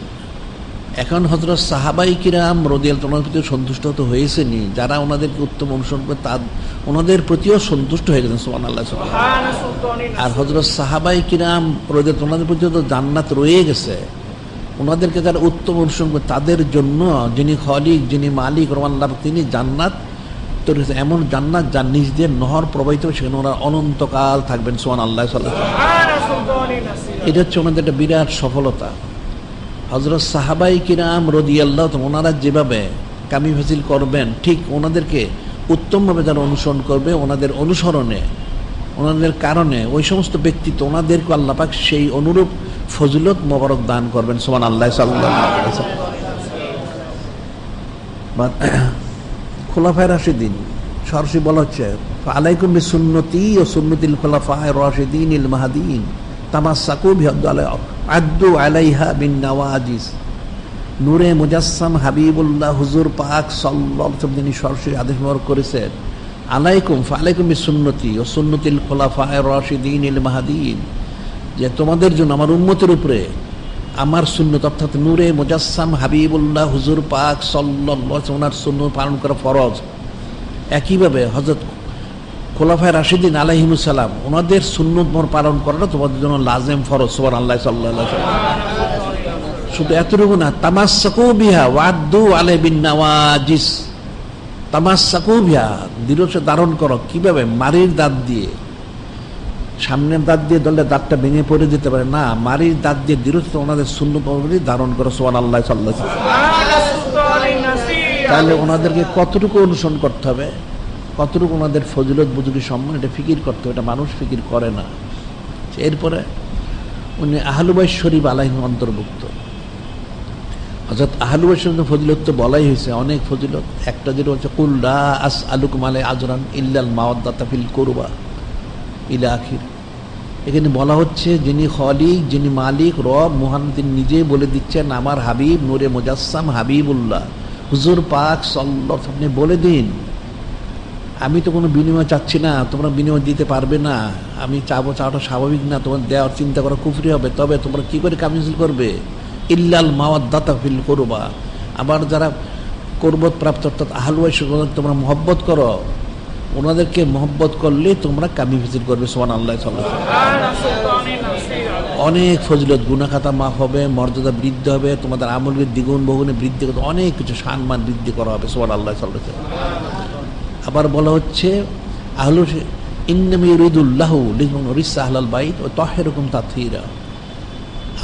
এখন হযরত সাহাবায়ে কিরাম রাদিয়াল্লাহু আনহুর প্রতি সন্তুষ্ট তো হয়েছেনই, যারা ওনাদেরকে উত্তম অনুসরণ করে তার ওনাদের প্রতিও সন্তুষ্ট হয়ে গেছেন। সুবহানাল্লাহ। আর হযরত সাহাবায়ে কিরাম রাদিয়াল্লাহু ওনাদের প্রতি তো জান্নাত রয়ে গেছে। ওনাদেরকে যারা উত্তম অনুসরণ করে তাদের জন্য যিনি খালিক, যিনি মালিক রহমান, তিনি জান্নাত তৈরি করেছেন, এমন জান্নাত যার নিচ দিয়ে নহর প্রবাহিত, সেখানে ওনারা অনন্তকাল থাকবেন। সুবহানাল্লাহ। এটা হচ্ছে ওনাদের একটা বিরাট সফলতা। হযরত সাহাবায়ে কিরাম রাদিয়াল্লাহু তাআলা ওনারা যেভাবে কামিল হাসিল করবেন, ঠিক ওনাদেরকে উত্তমভাবে যারা অনুসরণ করবে, ওনাদের অনুসরণে, ওনাদের কারণে ওই সমস্ত ব্যক্তিত্ব ওনাদেরকে আল্লাহ পাক সেই অনুরূপ ফজিলত মোবারক দান করবেন। সুবহানাল্লাহ, সাল্লাল্লাহু আলাইহি ওয়াসাল্লাম। খুলাফায়ে রাশিদিন সরাসরি বলা হচ্ছে, আলাইকুম বিসুন্নতি ওয়া সুন্নাতিল খুলাফায়ে রাশিদিনিল মাহদিয়িন তামাসসাকু বিহা আদ্দু আলাইহা বিন নওয়াজিস। নূরে মুজাসসাম হাবিবুল্লাহ হুজুর পাক সাল্লাল্লাহু আলাইহি ওয়াসাল্লাম যিনি সরাসরি আদেশ মোবারক করেছেন, আলাইকুম ফালাইকুম বিসুন্নতি ওয়া সুন্নাতিল খুলাফায়ে রাশিদিনিল মাহদিয়িন, যে তোমাদের জন্য আমার উম্মতের উপরে আমার সুন্নত অর্থাৎ নূরে মুজাসসাম হাবিবুল্লাহ হুজুর পাক সাল্লাল্লাহু আলাইহি ওয়াসাল্লাম ওনার সুন্নত পালন করা ফরজ। একইভাবে হযরত খোলাফায়ে রাশিদিন আলাইহিমুস সালাম ওনাদের সুন্নত পালন করাটা তোমাদের জন্য লাজেম ফরজ। সুবহানাল্লাহ, সাল্লাল্লাহু আলাইহি ওয়াসাল্লাম। শুধু এতটুকু না, তামাসসাকু বিহা ওয়াদ্দু আলাইহি বিন নওয়াজিস। তামাসসাকু বিহা, দৃঢ় ধারণ করো। কিভাবে? মারির দাঁত দিয়ে। সামনের দাঁত দিয়ে ধরলে দাঁতটা ভেঙে পড়ে যেতে পারে না, মারির দাঁত দিয়ে দৃঢ়তা ওনাদের সুন্নত ধারণ করো। সুবহানাল্লাহ, সাল্লাল্লাহু আলাইহি ওয়াসাল্লাম। তাহলে ওনাদেরকে কতটুকু অনুসরণ করতে হবে, কতটুকু ওনাদের ফজিলত বুজুর্গি সম্মান, এটা ফিকির করতে হবে। এটা মানুষ ফিকির করে না। এরপরে উনি আহলু বাইত শরীফ আলাইহিম অন্তর্ভুক্ত। অর্থাৎ আহলু বাইত শরীফের ফজিলত তো বলাই হয়েছে, অনেক ফজিলত। একটা যেটা হচ্ছে কুল লা আসআলুকুম আলাইহি আজরান ইল্লাল মাওয়াদ্দাতা ফিল কুরবা ইলা আখির। এখানে বলা হচ্ছে যিনি খালিক, যিনি মালিক রব মহান, তিনি নিজেই বলে দিচ্ছেন, আমার হাবিব নূরে মুজাসসাম হাবিবুল্লাহ হুজুর পাক সাল্লাল্লাহু আলাইহি ওয়াসাল্লাম বলে দিন, আমি তো কোনো বিনিময় চাচ্ছি না, তোমরা বিনিময় দিতে পারবে না, আমি চাবো, চাওয়াটা স্বাভাবিক না, তোমার দেওয়ার চিন্তা করা কুফরি হবে, তবে তোমরা কি করে কামিল করবে? ইল্লাল মাওয়াদ্দাতা ফিল কুরবা, আবার যারা কুরবত প্রাপ্ত অর্থাৎ আহলু বাইত তোমরা মহব্বত করো, ওনাদেরকে মহব্বত করলে তোমরা কামিল হাসিল করবে। সুবহানাল্লাহ, সাল্লাল্লাহু আলাইহি ওয়াসাল্লাম। অনেক ফজিলত, গুনাহ খাতা মাফ হবে, মর্যাদা বৃদ্ধি হবে, তোমাদের আমলের দ্বিগুণ বহুগুণে বৃদ্ধি করতে, অনেক কিছু সম্মান বৃদ্ধি করা হবে। সুবহানাল্লাহ, সাল্লাল্লাহু আলাইহি ওয়াসাল্লাম। আবার বলা হচ্ছে আহলু ইন্নামা ইউরিদুল্লাহু লিইউরিসা আহলাল বাইত ওয়া তাহহিরুকুম তাতহীরা।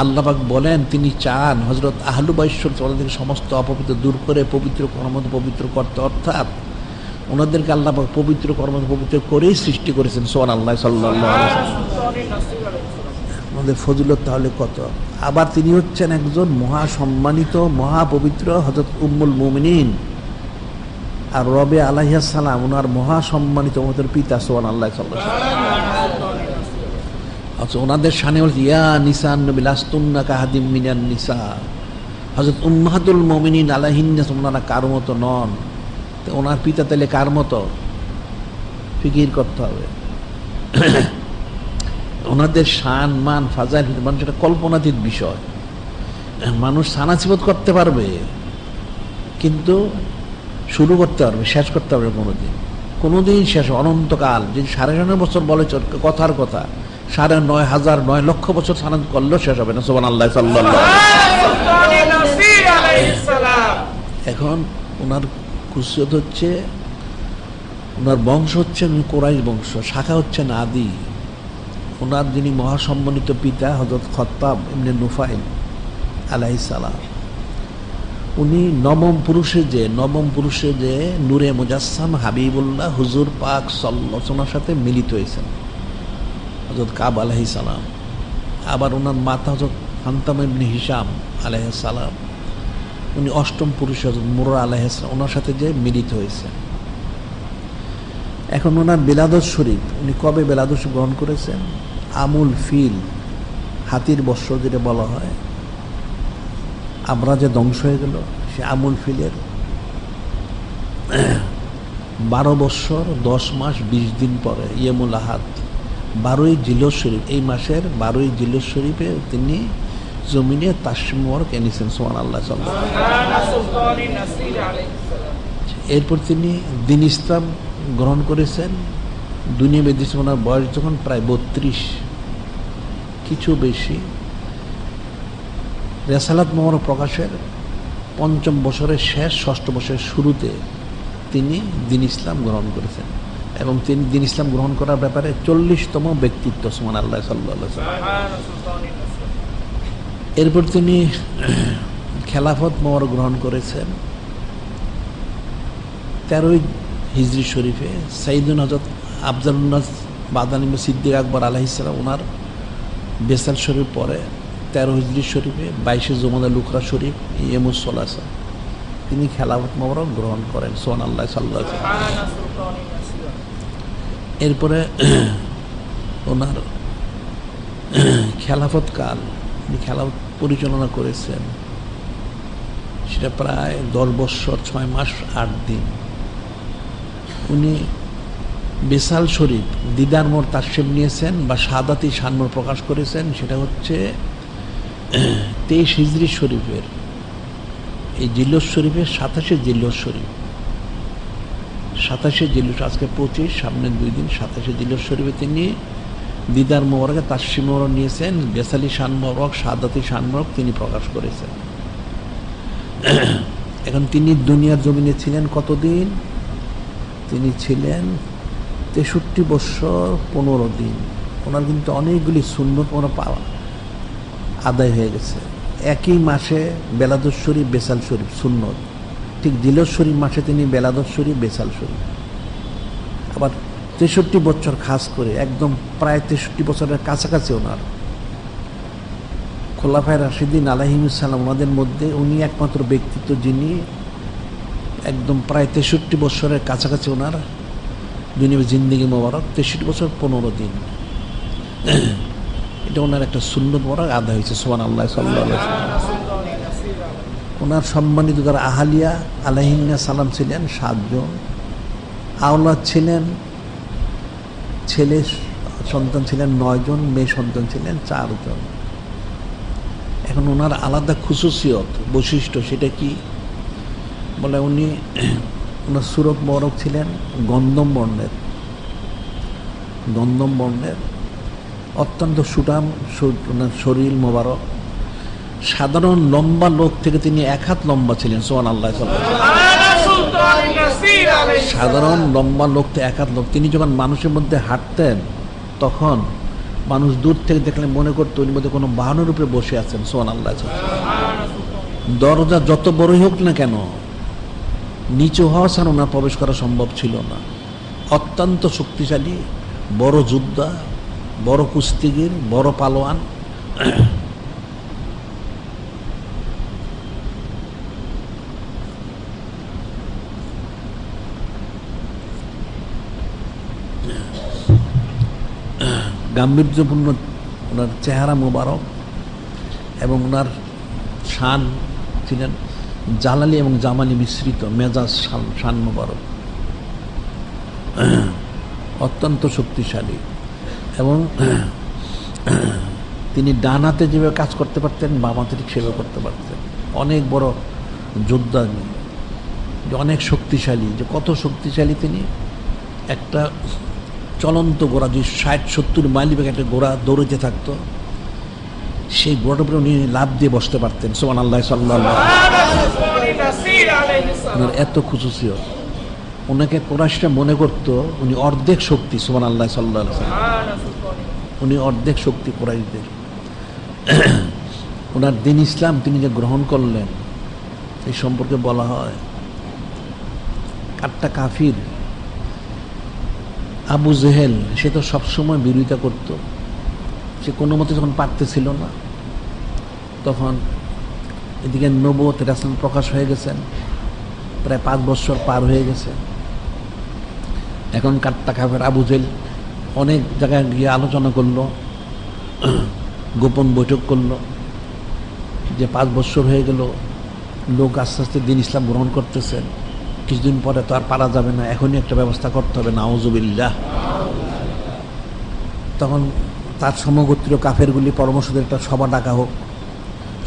আল্লাহ পাক বলেন, তিনি চান হযরত আহলু বাইত ওনাদের সমস্ত অপবিত্র দূর করে পবিত্র কর্মত পবিত্র করতে, অর্থাৎ ওনাদেরকে আল্লাহ পাক পবিত্র কর্মত পবিত্র করেই সৃষ্টি করেছেন। সুবহানাল্লাহ, সাল্লাল্লাহু আলাইহি ওয়াসাল্লাম। আমাদের ফজিলত তাহলে কত! আবার তিনি হচ্ছেন একজন মহাসম্মানিত মহাপবিত্র হযরত উম্মুল মুমিনিন, আর রবে আলাইহিস সালাম ওনার মহাসম্মানিত ওদের পিতা। সুবহানাল্লাহ, সাল্লাল্লাহু আলাইহি ওয়াসাল্লাম। আচ্ছা, ওনাদের শানে বলছে ইয়া নিসান নবী লাস্তুন্না কাহাদিম মিনান নিসা। হযরত উম্মাহাতুল মুমিনিন আলাইহিন্না, ওনারা কার মতো নন। ওনার পিতা তাহলে কার মতো? ফিকির করতে হবে। ওনাদের শান মান ফাজাইল মানুষ এটা কল্পনাতীত বিষয়। মানুষ সানাসিবত করতে পারবে, কিন্তু শুরু করতে পারবে, শেষ করতে পারবে কোনোদিন শেষ অনন্তকাল। যদি 9.5 বছর বলে কথার কথা, 9,500 9 লক্ষ বছর সানাত করলেও শেষ হবে না। সুবহানাল্লাহ, সাল্লাল্লাহু আলাইহি ওয়াসাল্লাম। এখন ওনার খুশিয়ত হচ্ছে, ওনার বংশ হচ্ছে কুরাইশ বংশ, শাখা হচ্ছে আদি। ওনার যিনি মহাসম্মানিত পিতা হযরত খাত্তাব ইবনে নুফাইল আলাইহিস সালাম, উনি নবম পুরুষে যে নূরে মুজাসসাম হাবিবুল্লাহ হুজুর পাক সাল্লাল্লাহু আলাইহি ওয়াসাল্লামের সাথে মিলিত হয়েছেন হযরত কাব আলাইহিস সালাম। আবার ওনার মাতা হযরত হানতাম ইবনে হিশাম আলাইহিস সালাম, উনি অষ্টম পুরুষ হযরত মুররা আলাইহিস সালাম, ওনার সাথে যে মিলিত হয়েছেন। এখন ওনার বেলাদত শরীফ, উনি কবে বেলাদত গ্রহণ করেছেন? আমুল ফিল, হাতির বৎসর যেটা বলা হয়, আমরা যে ধ্বংস হয়ে গেল, সে আমুল ফিলের 12 বৎসর 10 মাস 20 দিন পরে ইয়েমুল আহাদ 12ই জিলহজ শরীফ, এই মাসের 12ই জিলহজ শরীফে তিনি জমিনে তাসরিফ মুবারক এনেছেন। সুবহানাল্লাহ। এরপর তিনি দ্বীন ইসলাম গ্রহণ করেছেন। দুনিয়া বেদিস ওনার বয়স যখন প্রায় 32, কিছু বেশি। রেসালাত মোবারক প্রকাশের 5ম বছরের শেষ 6ষ্ঠ বছরের শুরুতে তিনি দ্বীন ইসলাম গ্রহণ করেছেন এবং তিনি দ্বীন ইসলাম গ্রহণ করার ব্যাপারে 40তম ব্যক্তিত্ব। সুবহানাল্লাহ সাল্লাল্লাহু আলাইহি ওয়াসাল্লাম। এরপর তিনি খেলাফত মোবারক গ্রহণ করেছেন 13ই হিজরি শরীফে। সাইয়্যিদুনা হযরত আফজালুন নাস বাদানী সিদ্দিক আকবর আলাইহিস সালাম ওনার বেসাল শরীফ পরে 13 হিজরি শরীফে 22শে জুমাদা লুখরা শরীফ ইয়েমুস সলাসা তিনি খেলাফত মোবারক গ্রহণ করেন। সুবহানাল্লাহ সাল্লাল্লাহু আলাইহি ওয়াসাল্লাম। এরপরে ওনার খেলাফত কাল, উনি খেলাফত পরিচালনা করেছেন, সেটা প্রায় 10 বৎসর 6 মাস 8 দিন। উনি বেসাল শরীফ দিদার মোড় তাশরিফ নিয়েছেন বা শাহাদাতি শানমোর প্রকাশ করেছেন, সেটা হচ্ছে 23 হিজরি শরীফের এই জিলহজ শরীফের 27শে জিলহজ শরীফ, 27শে জিলহজ, আজকে 25, সামনের 2 দিন 27শে জিলহজ শরীফে তিনি দিদার মোবারকে তাশরিফ মোবারক নিয়েছেন। বেসালি শান মোবারক, শাহাদাতি শান মোবারক তিনি প্রকাশ করেছেন। এখন তিনি দুনিয়ার জমিনে ছিলেন কতদিন? তিনি ছিলেন 63 বৎসর 15 দিন। ওনার কিন্তু অনেকগুলি সুন্নত ওনার পাওয়া আদায় হয়ে গেছে। একই মাসে বেলাদত শরীফ, বেসাল শরীফ সুন্নত, ঠিক জিলহজ শরীফ মাসে তিনি বেলাদত শরীফ, বেসাল শরীফ। আবার 63 বছর খাস করে একদম প্রায় 63 বছরের কাছাকাছি ওনার খোলাফায়ে রাশিদিন আলাইহিমুস সালাম, ওনাদের মধ্যে উনি একমাত্র ব্যক্তিত্ব যিনি একদম প্রায় 63 বছরের কাছাকাছি ওনার দুনিয়ার জিন্দেগি মোবারক 63 বছর 15 দিন। এটা ওনার একটা সুন্নত মোবারক আদায় হয়েছে। সুবহানাল্লাহ সাল্লাল্লাহু আলাইহি ওয়াসাল্লাম। ওনার সম্মানিত যারা আহালিয়া আলাইহিন্না সালাম ছিলেন 7 জন, আওলাদ ছিলেন, ছেলে সন্তান ছিলেন 9 জন, মেয়ে সন্তান ছিলেন 4 জন। এখন ওনার আলাদা খুসুসিয়ত বৈশিষ্ট্য, সেটা কি বলে, উনি ওনার সুরত মোবারক ছিলেন গন্ধম বর্ণের, অত্যন্ত সুঠাম ওনার শরীর মোবারক। সাধারণ লম্বা লোক থেকে তিনি 1 হাত লম্বা ছিলেন। সুবহানাল্লাহ। সাধারণ লম্বা লোক থেকে 1 হাত লোক। তিনি যখন মানুষের মধ্যে হাঁটতেন তখন মানুষ দূর থেকে দেখলে মনে করতো ওর মধ্যে কোনো বাহনের উপরে বসে আছেন। সুবহানাল্লাহ। দরজা যত বড়ই হোক না কেন নিচু হওয়া ছাড়া ওনার প্রবেশ করা সম্ভব ছিল না। অত্যন্ত শক্তিশালী, বড় যোদ্ধা, বড় কুস্তিগির, বড় পালোয়ান। গাম্ভীর্যপূর্ণ ওনার চেহারা মোবারক এবং ওনার শান ছিলেন জালালি এবং জামালি মিশ্রিত মেজাজ শান মোবারক, অত্যন্ত শক্তিশালী। এবং তিনি ডান হাতে যেভাবে কাজ করতে পারতেন বাম হাতে ঠিক সেভাবে করতে পারতেন। অনেক বড় যোদ্ধা, অনেক শক্তিশালী। যে কত শক্তিশালী তিনি, একটা চলন্ত ঘোড়া, যে 60-70 মাইল বেগে একটা ঘোড়া দৌড়িতে থাকতো, সেই ঘোড়াটার উপরে উনি লাফ দিয়ে বসতে পারতেন। সুবহানাল্লাহ সাল্লাল্লাহু আলাইহি ওয়াসাল্লাম। এত খুশুসিয়ত। ওনাকে কুরাইশরা মনে করতো উনি অর্ধেক শক্তি। সুবহানাল্লাহ সাল্লাল্লাহু আলাইহি ওয়াসাল্লাম। উনি অর্ধেক শক্তি কুরাইশদের। ওনার দ্বীন ইসলাম তিনি যে গ্রহণ করলেন, এই সম্পর্কে বলা হয় কাট্টা কাফির আবু জেহেল, সে তো সবসময় বিরোধিতা করত। সে কোনো মতে যখন পারতেছিল না, তখন এদিকে নবুয়ত রাসূল প্রকাশ হয়ে গেছেন, প্রায় 5 বছর পার হয়ে গেছে। এখন কাট্টা কাফের আবু জেহেল অনেক জায়গায় গিয়ে আলোচনা করলো, গোপন বৈঠক করলো যে 5 বছর হয়ে গেল, লোক আস্তে আস্তে দিন ইসলাম গ্রহণ করতেছেন, কিছুদিন পরে তো আর পারা যাবে না, এখনই একটা ব্যবস্থা করতে হবে, নাউজুবিল্লাহ। তখন তার সমগোত্রীয় কাফেরগুলি পরামর্শ দিয়ে একটা সভা ডাকা হোক,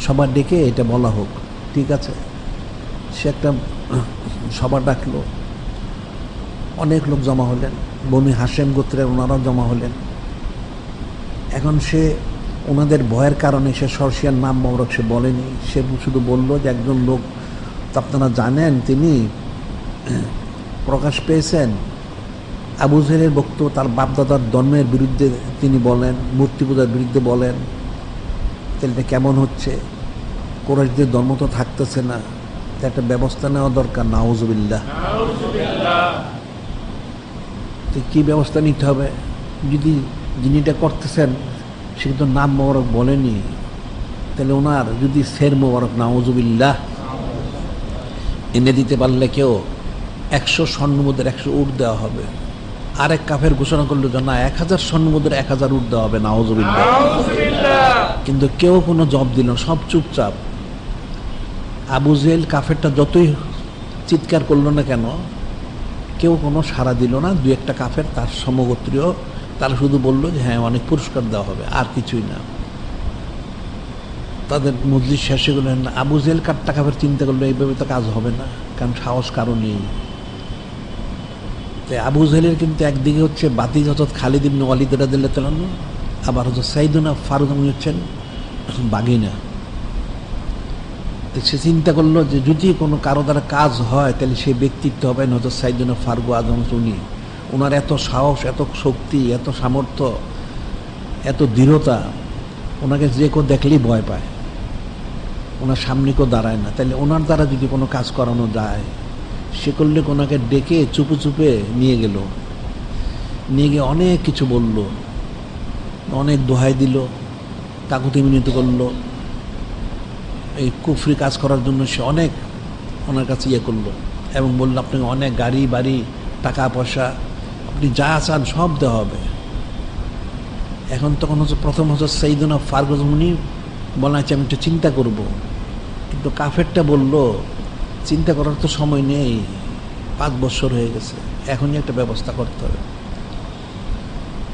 সভা ডেকে এটা বলা হোক। ঠিক আছে, সে একটা সভা ডাকলো, অনেক লোক জমা হলেন, বনি হাশেম গোত্রের ওনারাও জমা হলেন। এখন সে ওনাদের ভয়ের কারণে সে সরসিয়ার নাম মোবারক সে বলেনি, সে শুধু বলল যে একজন লোক তো আপনারা জানেন তিনি প্রকাশ পেয়েছেন, আবু জেহেলের বক্তব্য তার বাপদাদার ধর্মের বিরুদ্ধে তিনি বলেন, মূর্তি পূজার বিরুদ্ধে বলেন, তাহলে এটা কেমন হচ্ছে? কুরাইশদের ধর্ম তো থাকতেছে না, একটা ব্যবস্থা নেওয়া দরকার। নাউজুবিল্লাহ। তো কী ব্যবস্থা নিতে হবে? যদি যিনি এটা করতেছেন সে কিন্তু নাম মোবারক বলেনি, তাহলে ওনার যদি শের মোবারক নাউজুবিল্লাহ এনে দিতে পারলে কেউ 100 স্বর্ণমুদ্রার 100 উট দেওয়া হবে। আরেক কাফের ঘোষণা করলো যে না, 1000 স্বর্ণমুদ্রার 1000 উট দেওয়া হবে, নাউজুবিল্লাহ। কিন্তু কেউ কোনো জবাব দিল না, সব চুপচাপ। আবু জেহেল কাফেরটা যতই চিৎকার করলো না কেন, কেউ কোনো সাড়া দিল না। 2-1টা কাফের তার সমগোত্রীয়, তারা শুধু বলল যে হ্যাঁ অনেক পুরস্কার দেওয়া হবে, আর কিছুই না। তাদের মজলিস শেষে গেলেন, আবু জেহেল কাট্টা কাফের চিন্তা করলো এইভাবে তো কাজ হবে না, কারণ সাহস কারো নেই। তো আবু জেহেলের কিন্তু একদিকে হচ্ছে বাতিজ হযরত খালিদ ইবনে ওয়ালিদ রাদিয়াল্লাহু তাআলা, আবার হযরত সাইয়্যিদুনা ফারুক হচ্ছেন বাগিনা। তো সে চিন্তা করলো যে যদি কোনো কারো দ্বারা কাজ হয় তাহলে সে ব্যক্তিত্ব হবে হযরত সাইয়্যিদুনা ফারুক আযম, উনি ওনার এত সাহস, এত শক্তি, এত সামর্থ্য, এত দৃঢ়তা, ওনাকে যে কেউ দেখলেই ভয় পায়, ওনার সামনে কেউ দাঁড়ায় না। তাহলে ওনার দ্বারা যদি কোনো কাজ করানো যায়, সে করলে ওনাকে ডেকে চুপে চুপে নিয়ে গেল, নিয়ে গিয়ে অনেক কিছু বলল, অনেক দোহাই দিল, কাকুতি মিনতি করলো, এই কুফরি কাজ করার জন্য সে অনেক ওনার কাছে ইয়ে করলো, এবং বললো আপনাকে অনেক গাড়ি বাড়ি টাকা পয়সা আপনি যা চান সব দেওয়া হবে। এখন তখন হচ্ছে প্রথম হচ্ছে সাইয়্যিদুনা ফারুক উনি বলা আছে আমি একটু চিন্তা করব, কিন্তু কাফেরটা বলল চিন্তা করার তো সময় নেই, 5 বছর হয়ে গেছে, এখনই একটা ব্যবস্থা করতে হবে।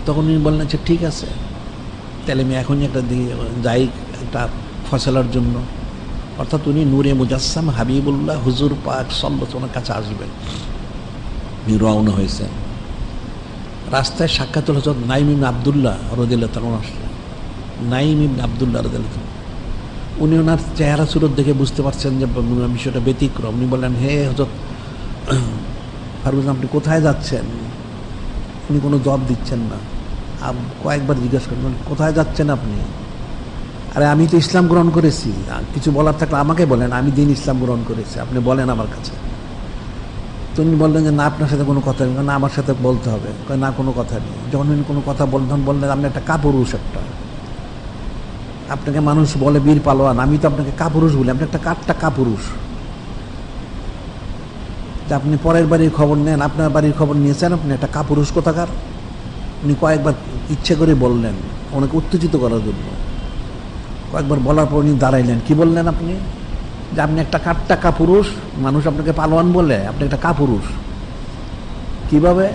তখন উনি বললেন আচ্ছা ঠিক আছে, তাহলে আমি এখনই একটা যাই একটা ফয়সালার জন্য। অর্থাৎ উনি নূরে মুজাসসাম হাবিবুল্লাহ হুজুর পাক সাল্লাল্লাহু ওনার কাছে আসবেন, রওনা হয়েছেন। রাস্তায় সাক্ষাৎ হল হযরত নাঈম ইবনে আব্দুল্লাহ রাদিয়াল্লাহু তাআলা আসলেন। নাঈম ইবনে আব্দুল্লাহ রাদিয়াল্লাহু তাআলা, উনি ওনার চেহারা সুরত দেখে বুঝতে পারছেন যে বিষয়টা ব্যতিক্রম। উনি বললেন হে হযরত ফারুক, আপনি কোথায় যাচ্ছেন? উনি কোনো জবাব দিচ্ছেন না। কয়েকবার জিজ্ঞাসা করলেন কোথায় যাচ্ছেন আপনি? আরে আমি তো ইসলাম গ্রহণ করেছি, কিছু বলার থাকলে আমাকে বলেন, আমি দিন ইসলাম গ্রহণ করেছি, আপনি বলেন আমার কাছে। তো উনি বললেন যে না আপনার সাথে কোনো কথা নেই। না আমার সাথে বলতে হবে। না কোনো কথা নেই। যখন উনি কোনো কথা বললেন আপনি একটা কাপুরুষ, একটা আপনাকে মানুষ বলে বীর পালোয়ান, আমি তো আপনাকে কাপুরুষ বলি, আপনি একটা কাপুরুষ। আপনি পরের বাড়ির খবর নেন, আপনার বাড়ির খবর নিয়েছেন, আপনি একটা কাপুরুষ কোথাকার। উনি কয়েকবার ইচ্ছে করে বললেন ওনাকে উত্তেজিত করার জন্য। কয়েকবার বলার পর উনি দাঁড়াইলেন। কি বললেন আপনি? যে আপনি একটা কাপুরুষ, মানুষ আপনাকে পালোয়ান বলে, আপনি একটা কাপুরুষ। কিভাবে?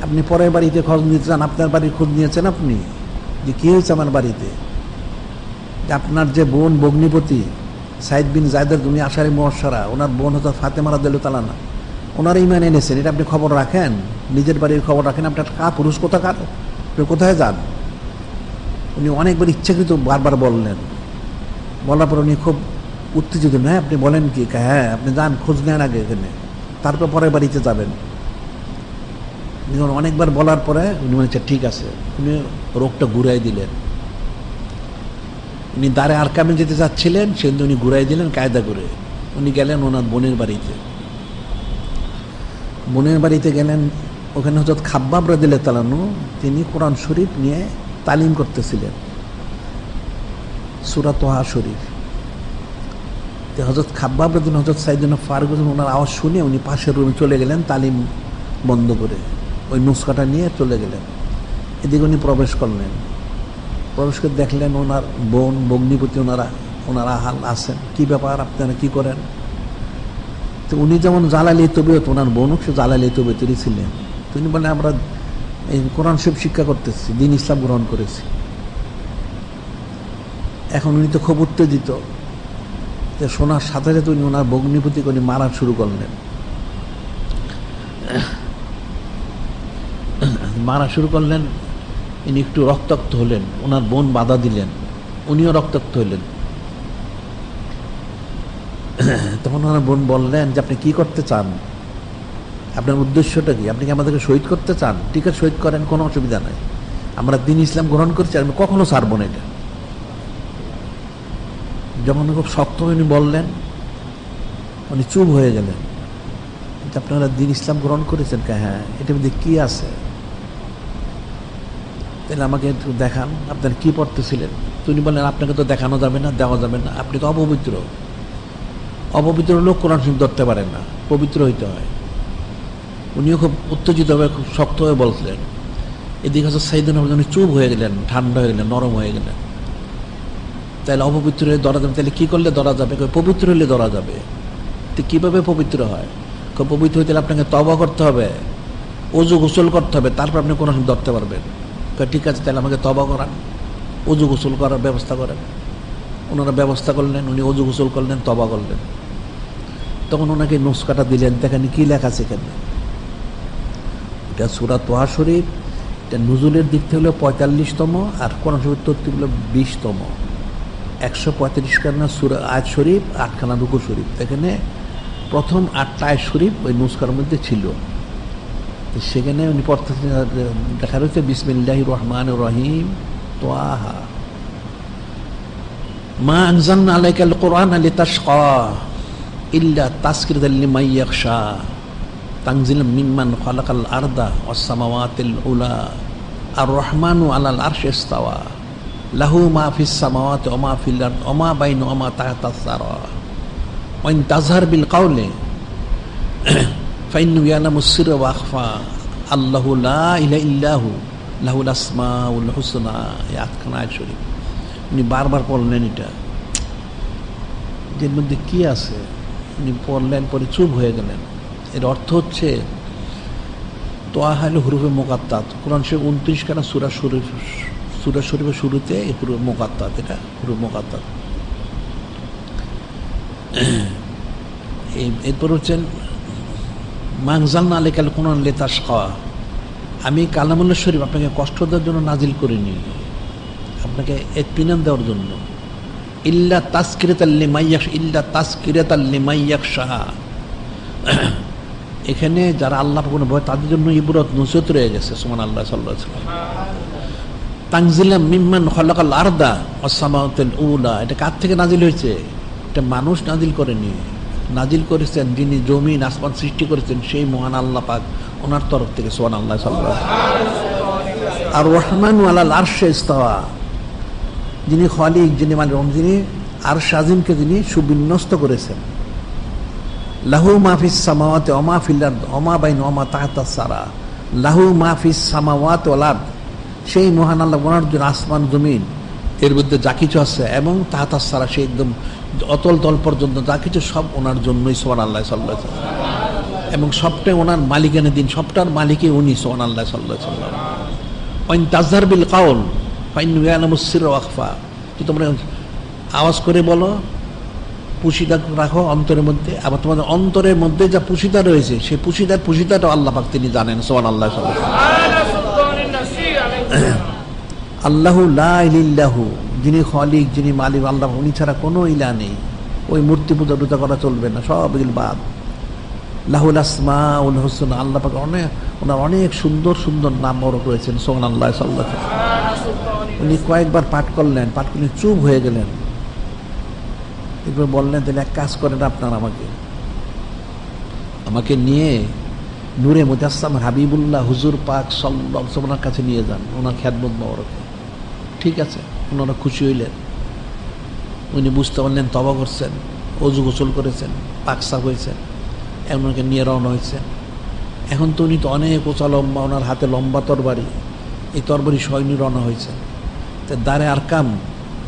আপনি পরের বাড়িতে খোঁজ নিতে চান, আপনার বাড়ির খোঁজ নিয়েছেন আপনি যে কী হয়েছে আমার বাড়িতে, যে আপনার যে বোন ভগ্নিপতি সাইদ বিন জায়দের, উনি আশারি মুআশশারা, ওনার বোন হতো ফাতেমা রাদিয়াল্লাহু তাআলা আনহা, ওনার ঈমান এনেছেন, এটা আপনি খবর রাখেন, নিজের বাড়ির খবর রাখেন, আপনি একটা কাপুরুষ কোথাকার, আপনি কোথায় যান? উনি অনেকবার ইচ্ছাকৃত বারবার বললেন। বলার পর উনি খুব উত্তেজিত, হ্যাঁ আপনি বলেন কি? হ্যাঁ আপনি যান, খোঁজ নেন আগে এখানে, তারপর পরের বাড়িতে যাবেন। অনেকবার বলার পরে উনি বলছেন ঠিক আছে। উনি রোগটা ঘুরাই দিলেন। উনি দাঁড়ে আরকামে যেতে চাচ্ছিলেন, সেদিন উনি ঘুরাই দিলেন কায়দা করে। উনি গেলেন ওনার বোনের বাড়িতে। বোনের বাড়িতে গেলেন, ওখানে হযরত খাব্বাব রাদিয়াল্লাহু তাআলা আনহু তিনি কোরআন শরীফ নিয়ে তালিম করতেছিলেন, সূরা তোহা শরীফ। হযরত খাব্বাব রাদিয়াল্লাহু হযরত সাইয়েদনা ফারুক ওনার আওয়াজ শুনে উনি পাশের রুমে চলে গেলেন, তালিম বন্ধ করে ওই নুসখাটা নিয়ে চলে গেলেন। এদিকে উনি প্রবেশ করলেন, প্রবেশ করে দেখলেন ওনার বোন ভগ্নিপতি ওনারা হাল আছেন, কি ব্যাপার আপনারা কি করেন? তো উনি যেমন জালালি তবিয়ত, ওনার বোনও সে জালালি তবিয়তেরই ছিলেন। তিনি বলেন আমরা এই কোরআন শরীফ শিক্ষা করতেছি, দিন ইসলাম গ্রহণ করেছি। এখন উনি তো খুব উত্তেজিত, শোনার সাথে সাথে উনি ওনার ভগ্নিপতিকে উনি মারা শুরু করলেন। মারা শুরু করলেন, ইনি একটু রক্তাক্ত হলেন, ওনার বোন বাধা দিলেন, উনিও রক্তাক্ত হলেন। তখন ওনার বোন বললেন যে আপনি কি করতে চান, আপনার উদ্দেশ্যটা কি, আপনি কি আমাদেরকে শহীদ করতে চান? ঠিক আছে, শহীদ করেন, কোনো অসুবিধা নাই, আমরা দিন ইসলাম গ্রহণ করছি, আমি কখনো ছাড়ব না এটা। যখন খুব শক্ত উনি বললেন, উনি চুপ হয়ে গেলেন। আপনারা দিন ইসলাম গ্রহণ করেছেন? হ্যাঁ। এটার মধ্যে কি আছে তাহলে আমাকে একটু দেখান, আপনারা কি পড়তেছিলেন? তিনি বললেন আপনাকে তো দেখানো যাবে না, দেওয়া যাবে না, আপনি তো অপবিত্র। অপবিত্র লোক কোরআন শরীফ ধরতে পারেন না, পবিত্র হইতে হয়। উনিও খুব উত্তেজিত হয়ে খুব শক্ত হয়ে বলছিলেন। এদিকে হচ্ছে সাইয়েদনা উনি চুপ হয়ে গেলেন, ঠান্ডা হয়ে গেলেন, নরম হয়ে গেলেন। তাহলে অপবিত্র হলে ধরা যাবে, তাহলে কি করলে ধরা যাবে? পবিত্র হলে ধরা যাবে। তো কীভাবে পবিত্র হয়? পবিত্র হইতে আপনাকে তওবা করতে হবে, ওযু গোসল করতে হবে, তারপর আপনি কোরআন শরীফ ধরতে পারবেন। ঠিক আছে, তাহলে আমাকে তওবা করান, ওযু গোসল করার ব্যবস্থা করেন। ওনারা ব্যবস্থা করলেন, উনি ওযু গোসল করলেন, তওবা করলেন। তখন ওনাকে নুসখাটা দিলেন, দেখেন কি লেখা আছে এখানে। এটা সূরা তোহা শরীফ, এটা নুজুলের দিক থেকে হলো 45তম, আর কোরআন শরীফ তরতিব হলো 20তম। 135 খানা সূরা আয়াত শরীফ, 8খানা রুকু শরীফ। এখানে প্রথম 8টা আয়াত শরীফ ওই নুসখার মধ্যে ছিল। সেখানে উনি পড়তে দেখা রয়েছে বিসমিল্লাহির রহমানির রহিম, তোহা মা আনজালনা আলাইকাল কুরআনা লিতাশকা ইল্লা তাযকিরাতাল লিমান ইয়াখশা তানজিলাম মিম্মান খালাকাল আরদা ওয়াস সামাওয়াতিল উলা আর রহমানু আলাল আরশি ইস্তাওয়া লাহু মা ফিস সামাওয়াতি ওয়া মা ফিল আরদ ওয়া মা বাইনাহুমা তাহতাস সারা ওয়া ইন তাজহার বিল কাওলি ফাইন্নাহু ইয়ালামুস সিররা ওয়া আখফা আল্লাহু লা ইলাহা ইল্লাহু লাহুল আসমাউল হুসনা। এই 8খানা আয়াত শরীফ উনি বারবার পড়লেন। এটা এর মধ্যে কি আছে উনি পড়লেন, পরে চুপ হয়ে গেলেন। এর অর্থ হচ্ছে তোহা হলো হুরুফে মুকাত্তাত। কোরআন শরীফ 29খানা সূরা শরীফের শুরুতে এই হুরুফ মুকাত্তাত, এটা হুরুফ মুকাত্তাত। এরপর হচ্ছেন মা আনজালনা আলাইকাল কুরআনা লিতাশকা, আমি কালামুল্লাহ শরীফ আপনাকে কষ্ট দেওয়ার জন্য নাজিল করিনি, আপনাকে ইতমিনান দেওয়ার জন্য। ইল্লা তাযকিরাতাল লিমান ইয়াখশা, ইল্লা তাযকিরাতাল লিমান ইয়াখশা, এখানে যারা আল্লাহর কোনো ভয় তাদের জন্য ইবরত নসিহত রয়ে গেছে। সুবহানাল্লাহ, সাল্লাল্লাহু আলাইহি ওয়াসাল্লাম। তানজিলাম মিম্মান খালাকাল আরদা ওয়াস সামাওয়াতিল উলা, এটা কার থেকে নাজিল হয়েছে? এটা মানুষ নাজিল করেনি, নাজিল করেছেন যিনি জমিন আসমান সৃষ্টি করেছেন সেই মহান আল্লাহ পাক, ওনার তরফ থেকে। সুবহানাল্লাহ, সাল্লাল্লাহু আলাইহি ওয়াসাল্লাম। আর রহমানু আলাল আরশি ইস্তাওয়া, যিনি খালিক, যিনি মালিক, যিনি আরশ আজিমকে যিনি সুবিন্যস্ত করেছেন। লাহু মা ফিস সামাওয়াতি ওয়া মা ফিল আরদ ওয়া মা বাইনাহুমা তাহতাস সারা, লাহু মা ফিস সামাওয়াতি ওয়াল আরদ, সেই মহান আল্লাহ, ওনার জন্য আসমান জমিন এর মধ্যে যা কিছু আছে, এবং তাহতাস সারা, সেই একদম অতল তল পর্যন্ত যা কিছু সব ওনার জন্যই। সুবহানাল্লাহ, সাল্লাল্লাহু আলাইহি ওয়াসাল্লাম। এবং সবটাই ওনার মালিকানা দিন, সবটার মালিকই উনি। সুবহানাল্লাহ, সাল্লাল্লাহু আলাইহি ওয়াসাল্লাম। ওয়া ইন তাজহার বিল কাওল ফাইন্নাহু ইয়ালামুস সিররা ওয়া আখফা, কি তোমরা আওয়াজ করে বলো, পুশিদা রাখো অন্তরের মধ্যে, আবার তোমাদের অন্তরের মধ্যে যা পুশিদা রয়েছে সেই পুশিদাটাও আল্লাহ পাক তিনি জানেন। সুবহানাল্লাহ, সাল্লাল্লাহু আলাইহি ওয়াসাল্লাম। আল্লাহু লা ইলাহা ইল্লাহু, যিনি খালিক, যিনি মালিক, আল্লাহ, উনি ছাড়া কোনো ইলাহ নেই। ওই মূর্তি পূজা টুজা করা চলবে না, সব এগুলো বাদ। লাহুল আসমাউল হুসনা, আল্লাহ পাক ওনার অনেক সুন্দর সুন্দর নাম রয়েছেন। সুবহানাল্লাহ, সাল্লাল্লাহু আলাইহি ওয়াসাল্লাম। উনি কয়েকবার পাঠ করলেন, পাঠ করলে চুপ হয়ে গেলেন। এরপর বললেন, তাহলে এক কাজ করেন, আপনার আমাকে নিয়ে নূরে মুজাসসাম হাবিবুল্লাহ হুজুর পাক সাল্লাল্লাহু আলাইহি ওয়াসাল্লামের কাছে নিয়ে যান, ওনার খেদমত মোবারকে। ঠিক আছে, ওনারা খুশি হইলেন। উনি বুঝতে পারলেন তওবা করছেন, অজু গোসল করেছেন, পাক সাফ হয়েছেন, ওনাকে নিয়ে রওনা হয়েছে। এখন তো উনি তো অনেক উঁচা লম্বা, ওনার হাতে লম্বা তরবারি, এই তরবারি সৈন্য রওনা হয়েছে। তা দারে আরকাম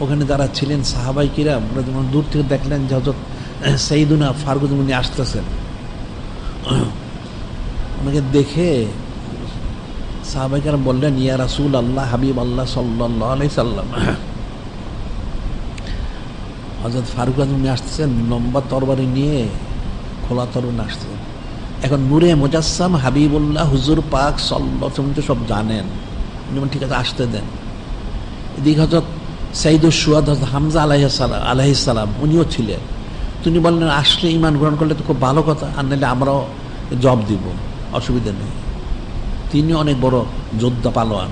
ওখানে যারা ছিলেন সাহাবাই কিরাম, দূর থেকে দেখলেন যে হযরত সাইয়্যিদুনা ফারুক উনি আসতেছেন। ওনাকে দেখে সাহাবাই কিরাম বললেন, ইয়া রাসূল আল্লাহ, হাবিব আল্লাহ সাল্লাল্লাহু আলাইহি সাল্লাম, হযরত ফারুক উনি আসতেছেন লম্বা তরবারি নিয়ে, খোলা তরবারি আসতেছেন। এখন নূরে মুজাসসাম হাবিবুল্লাহ হুজুর পাক সাল্লাল্লাহু আলাইহি ওয়াসাল্লাম সব জানেন। উনি ঠিক আছে, আসতে দেন। এদিকে হযরত সাইয়্যিদুশ শুহাদা হযরত হামজা আলাইহিস সালাম উনিও ছিলেন। তিনি বললেন, আসলে ঈমান গ্রহণ করলে তো খুব ভালো কথা, আর নাহলে আমরাও জব দিব, অসুবিধা নেই। তিনি অনেক বড় যোদ্ধা, পালোয়ান।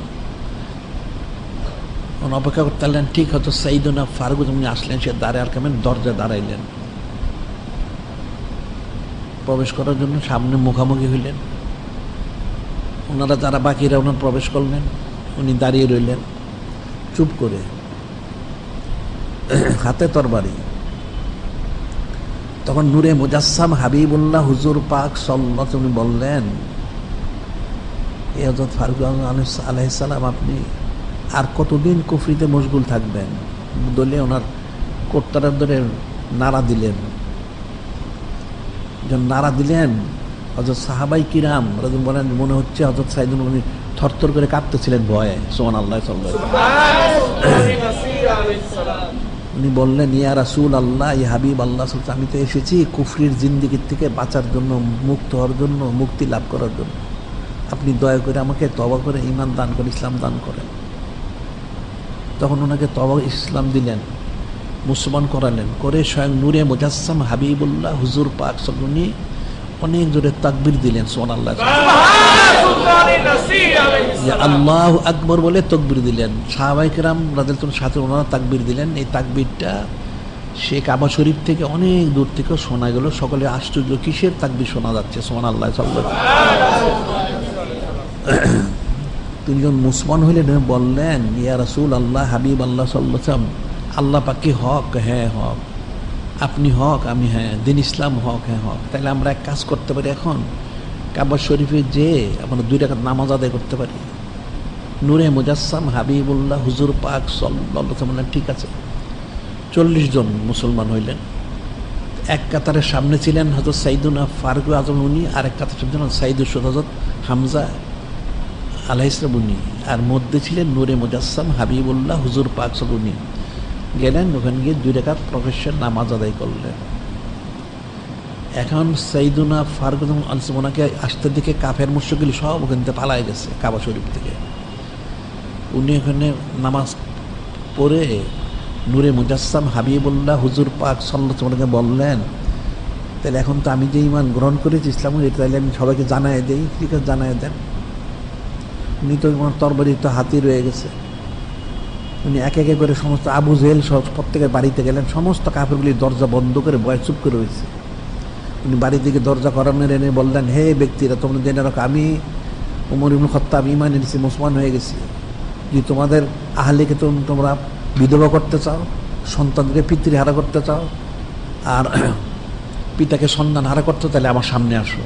অপেক্ষা করতে পারলেন। ঠিক হয়তো সাইয়্যিদুনা ফারুক উনি আসলেন, সে দাঁড়ে আর কেমন দরজায় দাঁড়াইলেন। প্রবেশ করার জন্য সামনে মুখামুখি হইলেন। ওনারা যারা বাকিরা ওনার প্রবেশ করলেন, উনি দাঁড়িয়ে রইলেন চুপ করে, হাতে তরবারি। তখন নূরে মুজাসসাম হাবিবুল্লাহ হুজুর পাক সাল্লাল্লাহু আলাইহি ওয়াসাল্লাম বললেন, হযরত ফারুক আলাইহিস সালাম, আপনি আর কতদিন কুফরিতে মশগুল থাকবেন? দলে ওনার কোট্টারার ধরে নাড়া দিলেন। যখন নাড়া দিলেন, হযরত সাহাবাই কিরাম বলেন, মনে হচ্ছে হযরত সাইয়্যিদুনা উনি থরথর করে কাঁপতেছিলেন ভয়ে। সুবহানাল্লাহ সাল্লাল্লাহু আলাইহি ওয়াসাল্লাম। উনি বললেন, ইয়া রাসূল আল্লাহ, ইয়া হাবিব আল্লাহ, আমি তো এসেছি কুফরির জিন্দেগি থেকে বাঁচার জন্য, মুক্ত হওয়ার জন্য, মুক্তি লাভ করার জন্য। আপনি দয়া করে আমাকে তওবা করে ঈমান দান করে, ইসলাম দান করেন। তখন ওনাকে তওবা ইসলাম দিলেন, মুসলমান করালেন। করে স্বয়ং নূরে মুজাসসাম হাবিবুল্লাহ হুজুর পাক উনি অনেক জোরে তাকবীর দিলেন। সুবহানাল্লাহ, আল্লাহু আকবার বলে তাকবীর দিলেন। সাহাবায়ে কেরাম রাদিয়াল্লাহু আনহুর সাথে ওনারা তাকবীর দিলেন। এই তাকবীরটা সে কাবা শরীফ থেকে অনেক দূর থেকে শোনা গেল। সকলে আশ্চর্য, কিসের তাকবীর শোনা যাচ্ছে? সুবহানাল্লাহ সাল্লাল্লাহু আলাইহি। তিনি যখন মুসলমান হইলেন, বললেন, ইয়া রাসূল আল্লাহ, হাবিব আল্লাহ সাল্লাল্লাহু আলাইহি ওয়াসাল্লাম, আল্লাহ পাক কি হক? হ্যাঁ হক। আপনি হক, আমি হ্যাঁ। দিন ইসলাম হক, হ্যাঁ হক। তাহলে আমরা এক কাজ করতে পারি, এখন কাবা শরীফে যে আমরা 2 রাকাত নামাজ আদায় করতে পারি। নূরে মুজাসসাম হাবিবুল্লাহ হুজুর পাক সাল্লাল্লাহু আলাইহি ওয়াসাল্লাম, ঠিক আছে। 40 জন মুসলমান হইলেন। এক কাতারের সামনে ছিলেন হযরত সাইয়্যিদুনা ফারুক আযম উনি, আর এক কাতারের সামনে ছিলেন সাইয়্যিদুশ শুহাদা হযরত হামজা আলাইহিস সালাম উনি, আর মধ্যে ছিলেন নূরে মুজাসসাম হাবিবুল্লাহ হুজুর পাক সাল্লাল্লাহু আলাইহি ওয়াসাল্লাম। গেলেন, ওখানে গিয়ে 2 রাকাত প্রফেশন নামাজ আদায় করলেন। এখন সাইয়্যিদুনা ফারুক ওনাকে আসতে দিকে কাফের মুশরিকগুলো সব ওখান থেকে পালায় গেছে কাবা শরীফ থেকে। উনি ওখানে নামাজ পড়ে নূরে মুজাসসাম হাবিবুল্লাহ হুজুর পাক সাল্লাল্লাহু আলাইহি ওয়াসাল্লামকে বললেন, তাহলে এখন তো আমি যে ঈমান গ্রহণ করেছি ইসলাম, এটা তাহলে আমি সবাইকে জানাই দেই। ঠিক আছে, জানাই দেন। উনি তো তরবারি তো হাতি রয়ে গেছে। উনি এক একে করে সমস্ত আবু জেহেল সহ প্রত্যেকের বাড়িতে গেলেন। সমস্ত কাফেরগুলি দরজা বন্ধ করে ভয়ে চুপ করে রয়েছে। উনি বাড়ি থেকে দরজা করানোর এনে বললেন, হে ব্যক্তিরা, তোমরা জেনে রাখো, আমি ওমর ইবনে খাত্তাব ঈমান এনেছি, মুসলমান হয়ে গেছি। যদি তোমাদের আহলিকে তোমরা বিধবা করতে চাও, সন্তানকে পিতৃহারা করতে চাও, আর পিতাকে সন্তান হারা করতে, তাহলে আমার সামনে আসো।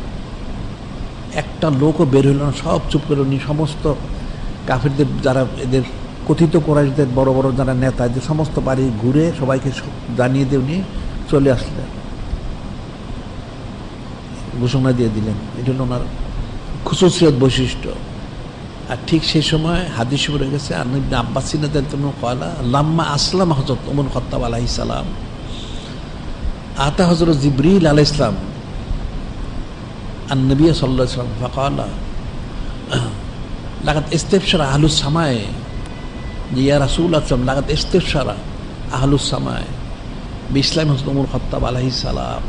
একটা লোকও বের হইল না, সব চুপ করে। উনি সমস্ত কাফেরদের, যারা এদের কথিত কুরাইশদের বড় বড় যারা নেতা, এদের সমস্ত বাড়ি ঘুরে সবাইকে জানিয়ে দিয়ে উনি চলে আসলেন, ঘোষণা দিয়ে দিলেন। এটা হলো ওনার খুসুসিয়ত বৈশিষ্ট্য। আর ঠিক সেই সময় হাদিস পড়ে গেছে, আর ইবনে আব্বাস রাদিয়াল্লাহু কয়লা লাম্মা আসলাম হযরত ওমর খাত্তাব আলাইহিস সালাম, আতা হযরত জিবরিল আলাইহিস সালাম النبي صلى الله عليه وسلم فقال لقد استبشر أهل السماء يا رسول الله لقد استبشر أهل السماء بإسلام حضرت عمر الخطاب عليه السلام।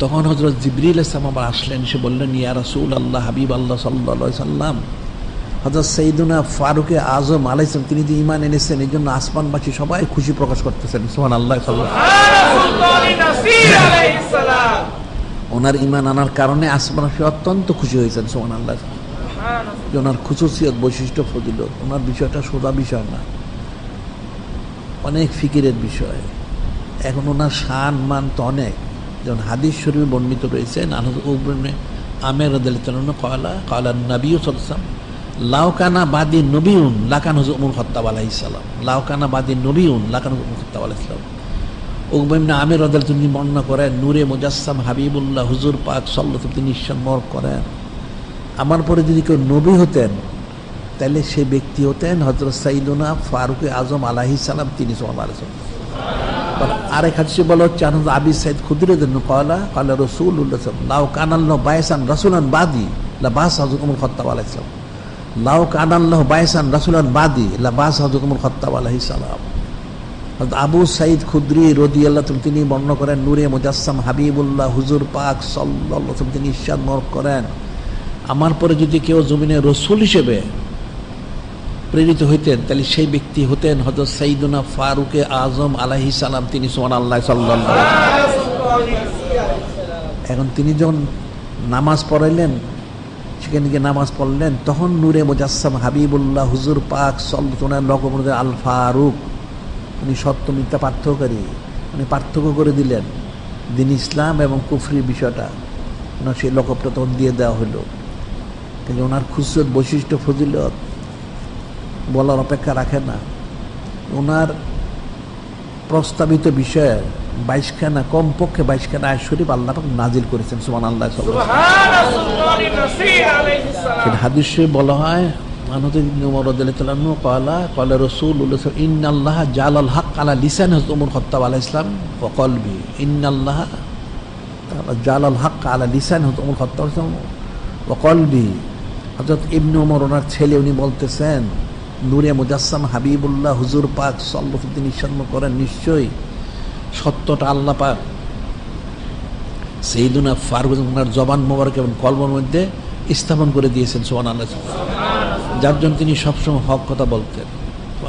তখন হযরত জিবরিল আলাইহিস সালাম আবার আসলেন, এসে বললেন, ইয়া রাসূল আল্লাহ, হাবিব আল্লাহ সাল্লাল্লাহু আলাইহি সাল্লাম, হযরত সাইয়্যিদুনা ফারুক আযম আলাইহিস সালাম তিনি যে ঈমান এনেছেন এই জন্য আসমানবাসী সবাই খুশি প্রকাশ করতেছেন সুবহানাল্লাহ। ওনার ঈমান আনার কারণে আসমানবাসী অত্যন্ত খুশি হয়েছেন সুবহানাল্লাহ। ওনার খুশুসিয়ত, বৈশিষ্ট্য, ফজিলত, ওনার বিষয়টা সোজা বিষয় না, অনেক ফিকিরের বিষয়। এখন ওনার শান মান তো অনেক, যেমন হাদিস শরীফে বর্ণিত রয়েছে আমের রাদিয়াল্লাহু কয়লা কয়লা নবী সাল্লাল্লাহু আলাইহি ওয়াসাল্লাম লাউকানা বাদি নবীউন লাকান হুজুর উমর খাত্তাব আলাইহিস সালাম, লাউকানা বাদি নবীউন লাকান উমর খাত্তাব আলাইহিস সালাম। উকবাইবনে আমের রাদিয়াল্লাহু তিনি বর্ণনা করেন নূরে মুজাসসাম হাবিবুল্লাহ হুজুর পাক সাল্লাল্লাহু আলাইহি ওয়াসাল্লাম তিনি ইরশাদ করেন আমার পরে যদি কেউ নবী হতেন তাহলে সেই ব্যক্তি হতেন হযরত সাইয়্যিদুনা ফারুক আযম আলাইহিস সালাম, তিনি সাল্লাল্লাহু আলাইহি ওয়াসাল্লাম। আরেক হাদিসে বলা হচ্ছে আবি সাইদ খুদরি রাদিয়াল্লাহু কয়লা কয়লা রাসূলুল্লাহ সাল্লাল্লাহু আলাইহি ওয়াসাল্লাম লাউ কানাল্লাহু বাইসান রাসূলান বাদি লা বাস হযরত উমর খাত্তাব আলাইহিস সালাম, লাউ কানাল্লাহু বাইসান রাসূলান বাদি লা বাস হযরত উমর খাত্তাব আলাইহিস সালাম। আবু সাইদ খুদরি রাদিয়াল্লাহু তাআলা তিনি বর্ণনা করেন নূরে মুজাসসাম হাবিবুল্লাহ হুজুর পাক সাল্লাল্লাহু আলাইহি ওয়াসাল্লাম তিনি ইরশাদ করেন আমার পরে যদি কেউ জমিনে রসুল হিসেবে প্রেরিত হইতেন তাহলে সেই ব্যক্তি হতেন হযরত সাইয়্যিদুনা ফারুক আযম আলাইহিস সালাম, তিনি সুবহানাল্লাহ সাল্লাল্লাহু আলাইহি ওয়াসাল্লাম। এখন তিনি যখন নামাজ পড়াইলেন, সেখানে গিয়ে নামাজ পড়লেন, তখন নূরে মুজাসসাম হাবিবুল্লাহ হুজুর পাক সাল্লাল্লাহু আলাইহি ওয়াসাল্লাম আল ফারুক, উনি সত্য মিথ্যা পার্থক্যকারী, উনি পার্থক্য করে দিলেন দিন ইসলাম এবং কুফরি বিষয়টা, ওনার সেই লকবটা তখন দিয়ে দেওয়া হলো। কিন্তু ওনার খুসরত, বৈশিষ্ট্য, ফজিলত বলার অপেক্ষা রাখে না। ওনার প্রস্তাবিত বিষয়ের 22খানা, কমপক্ষে 22খানা আয়াত শরীফ আল্লাহ পাক নাজিল করেছেন সুবহানাল্লাহ। সেটা হাদিস শরীফে বলা হয় হযরত ইবনে ওমর রাদিয়াল্লাহু তাআলা আনহু ক্বালা রাসূলুল্লাহ ইন্নাল্লাহা জালাল হক আলা লিসান হযরত ওমর খাত্তাব আলাইহিস সালাম ওয়া কলবি, ইন্নাল্লাহা জালাল হক আলা লিসান হযরত ওমর খাত্তাব আলাইহিস সালাম ওয়া কলবি। হযরত ইবনে ওমর ওনার ছেলে, উনি বলতেছেন নূরে মুজাসসাম হাবিবুল্লাহ হুজুর পাক সাল্লাল্লাহু আলাইহি ওয়াসাল্লাম তিনি ইরশাদ করেন নিশ্চয়ই সত্যটা আল্লাহ পাক সাইয়্যিদুনা ফারুক ওনার জবান মোবারক এবং কলবের মধ্যে স্থাপন করে দিয়েছেন সুবহানাল্লাহ, যার জন্য তিনি সবসময় হক কথা বলতেন।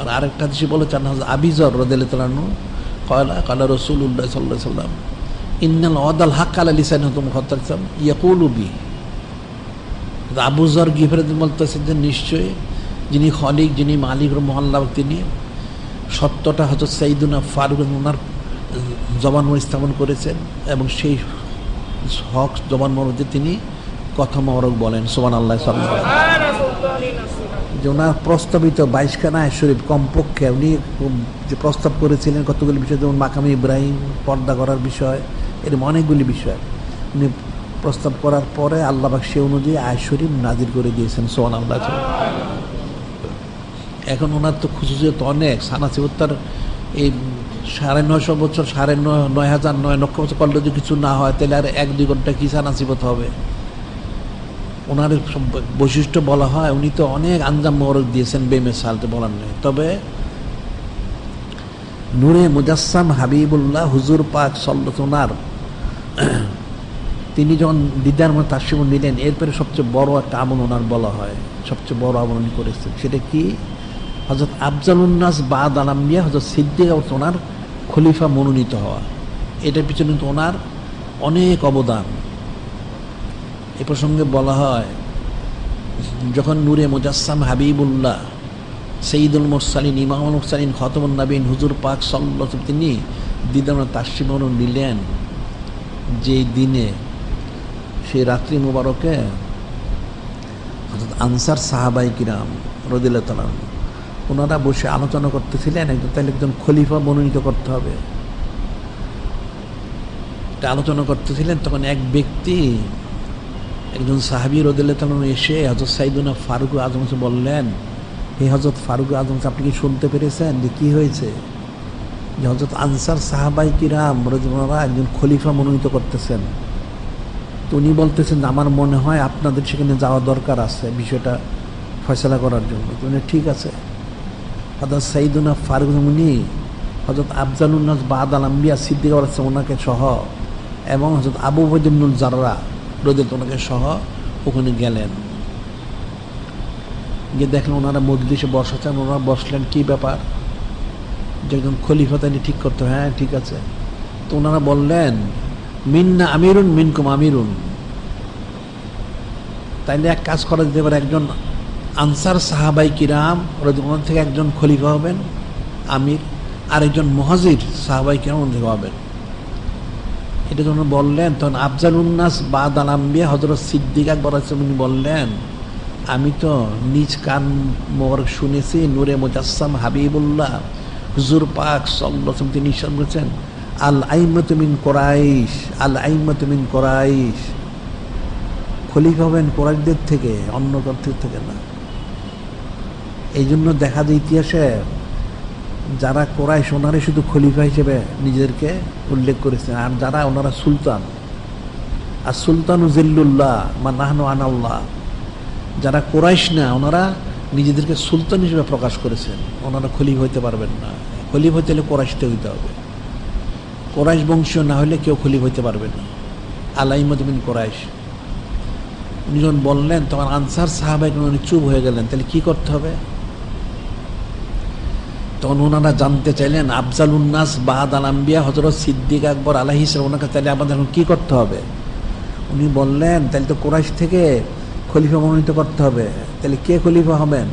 আর আরেকটা হাদিসে বলেছেন হযরত আবু যর রাদিয়াল্লাহু তাআলা আনহু ক্বালা রাসূলুল্লাহ সাল্লাল্লাহু আলাইহি ওয়াসাল্লাম ইন্নাল ওয়াদাল হক আলা লিসানি মুখাত্তাব ইয়াকুলু বি। আবু যর গিফরি বলতেছেন যে নিশ্চয়ই যিনি খলিক, যিনি মালিক মহল্লা, তিনি সত্যটা হযরত সাইয়্যিদুনা ফারুক ওনার জবান স্থাপন করেছেন এবং সেই হক জবান মধ্যে তিনি কথা মোবারক বলেন সুবহানাল্লাহ সাল্লাল্লাহু আলাইহি ওয়াসাল্লাম। যে ওনার প্রস্তাবিত 22খানা আয়াত শরীফ কমপক্ষে উনি যে প্রস্তাব করেছিলেন কতগুলি বিষয়, যেমন মাকামে ইব্রাহিম, পর্দা করার বিষয়, এরকম অনেকগুলি বিষয় উনি প্রস্তাব করার পরে আল্লাহ পাক সে অনুযায়ী আয়াত শরীফ নাজিল করে দিয়েছেন সুবহানাল্লাহ। এখন ওনার তো খুশুসিয়ত অনেক, সানাসিবতার এই 950 বছর 9,900 লক্ষ বছর করলে যদি কিছু না হয় তাহলে আর 1-2 ঘন্টা কি সানাসিবত হবে। ওনার বৈশিষ্ট্য বলা হয় উনি তো অনেক আঞ্জাম মোবারক দিয়েছেন, বেমিসালতে বলার নেই। তবে নূরে মুজাসসাম হাবিবুল্লাহ হুজুর পাক সাল্লাল্লাহু আলাইহি তিনি যখন দিদার মধ্যে তাশরিফ নিলেন, এরপরে সবচেয়ে বড় একটা আমল ওনার বলা হয়, সবচেয়ে বড় আমল উনি করেছেন। সেটা কি? হযরত আফজালুন নাস বাদ আল আম্বিয়া হযরত সিদ্দিক ওনার খলিফা মনোনীত হওয়া, এটার পিছনে কিন্তু ওনার অনেক অবদান। এ প্রসঙ্গে বলা হয় যখন নূরে মুজাসসাম হাবিবুল্লাহ সাইয়্যিদুল মুরসালিন, ইমামুল মুরসালিন, খাতামুন নবীন হুজুর পাক সাল্লাল্লাহু আলাইহি ওয়াসাল্লাম তিনি দিদার তাশরিফ নিলেন যেই দিনে, সেই রাত্রি মুবারকে হযরত আনসার সাহাবায়ে কিরাম রাদিয়াল্লাহু তাআলা ওনারা বসে আলোচনা করতেছিলেন একজন খলিফা মনোনীত করতে হবে। আলোচনা করতেছিলেন তখন এক ব্যক্তি, একজন সাহাবী রাদিয়াল্লাহু তাআলা এসে হযরত সাইয়্যিদুনা ফারুক আযম বললেন, হে হযরত ফারুক আযম, আপনি কি শুনতে পেরেছেন যে কি হয়েছে? যে হযরত আনসার সাহাবায়ে কিরাম রাদিয়াল্লাহু একজন খলিফা মনোনীত করতেছেন। তো উনি বলতেছেন আমার মনে হয় আপনাদের সেখানে যাওয়া দরকার আছে বিষয়টা ফয়সালা করার জন্য। তো ঠিক আছে। হযরত সাইয়্যিদুনা ফারুক উনি হযরত আফজালুন নাস বাদ আল আম্বিয়া সিদ্দিক ওনাকে সহ এবং হযরত আবু উবাইদা ইবনুল জাররাহ রাদিয়াল্লাহু ওনাকে সহ ওখানে গেলেন। গিয়ে দেখলেন ওনারা মজলিসে বসাচ্ছেন, ওনারা বসলেন, কি ব্যাপার, যে একজন খলিফা তাই ঠিক করতে হবে। হ্যাঁ ঠিক আছে। তো ওনারা বললেন মিন্না আমিরুন মিনকুম আমিরুন, তাইলে এক কাজ করা যেতে পারে, একজন আনসার সাহাবাই কিরাম ওনার থেকে একজন খলিফা হবেন আমির, আর একজন মুহাজির সাহাবাই কিরাম ওনার থেকে হবেন। এটা যখন বললেন তখন আফজালুন নাস বাদাল আম্বিয়া হযরত সিদ্দিক আকবর উনি বললেন, আমি তো নিজ কান মোবারক শুনেছি নূরে মুজাসসাম হাবিবুল্লাহ হুজুর পাক সাল্লাল্লাহু আলাইহি ওয়াসাল্লাম তিনি ইরশাদ করেছেন, আল আইম্মাতু মিন কুরাইশ, আল আইম্মাতু মিন কুরাইশ, খলিফা হবেন কুরাইশদের থেকে, অন্য কারো থেকে না। এই জন্য দেখা যায় ইতিহাসে যারা কুরাইশ ওনারা শুধু খলিফা হিসেবে নিজেদেরকে উল্লেখ করেছেন, আর যারা ওনারা সুলতান, আর সুলতানু জিল্লুল্লাহ মা নাহনু আনাল্লাহ, যারা কুরাইশ না ওনারা নিজেদেরকে সুলতান হিসেবে প্রকাশ করেছেন, ওনারা খলিফা হইতে পারবেন না। খলিফা হইতে হলে কুরাইশতে হইতে হবে, কুরাইশ বংশীয় না হলে কেউ খলিফা হইতে পারবে না। আলাইমাত বিন কুরাইশ উনি যখন বললেন তখন আনসার সাহাবাই উনি চুপ হয়ে গেলেন, তাহলে কি করতে হবে? তখন ওনারা জানতে চাইলেন আফজালুন নাস বাদাল আম্বিয়া হযরত সিদ্দিক আকবর আলাইহিস সালাম, ওনাকে তাহলে আমাদের এখন কি করতে হবে? উনি বললেন তাহলে তো কুরাইশ থেকে খলিফা মনোনীত করতে হবে, তাহলে কে খলিফা হবেন?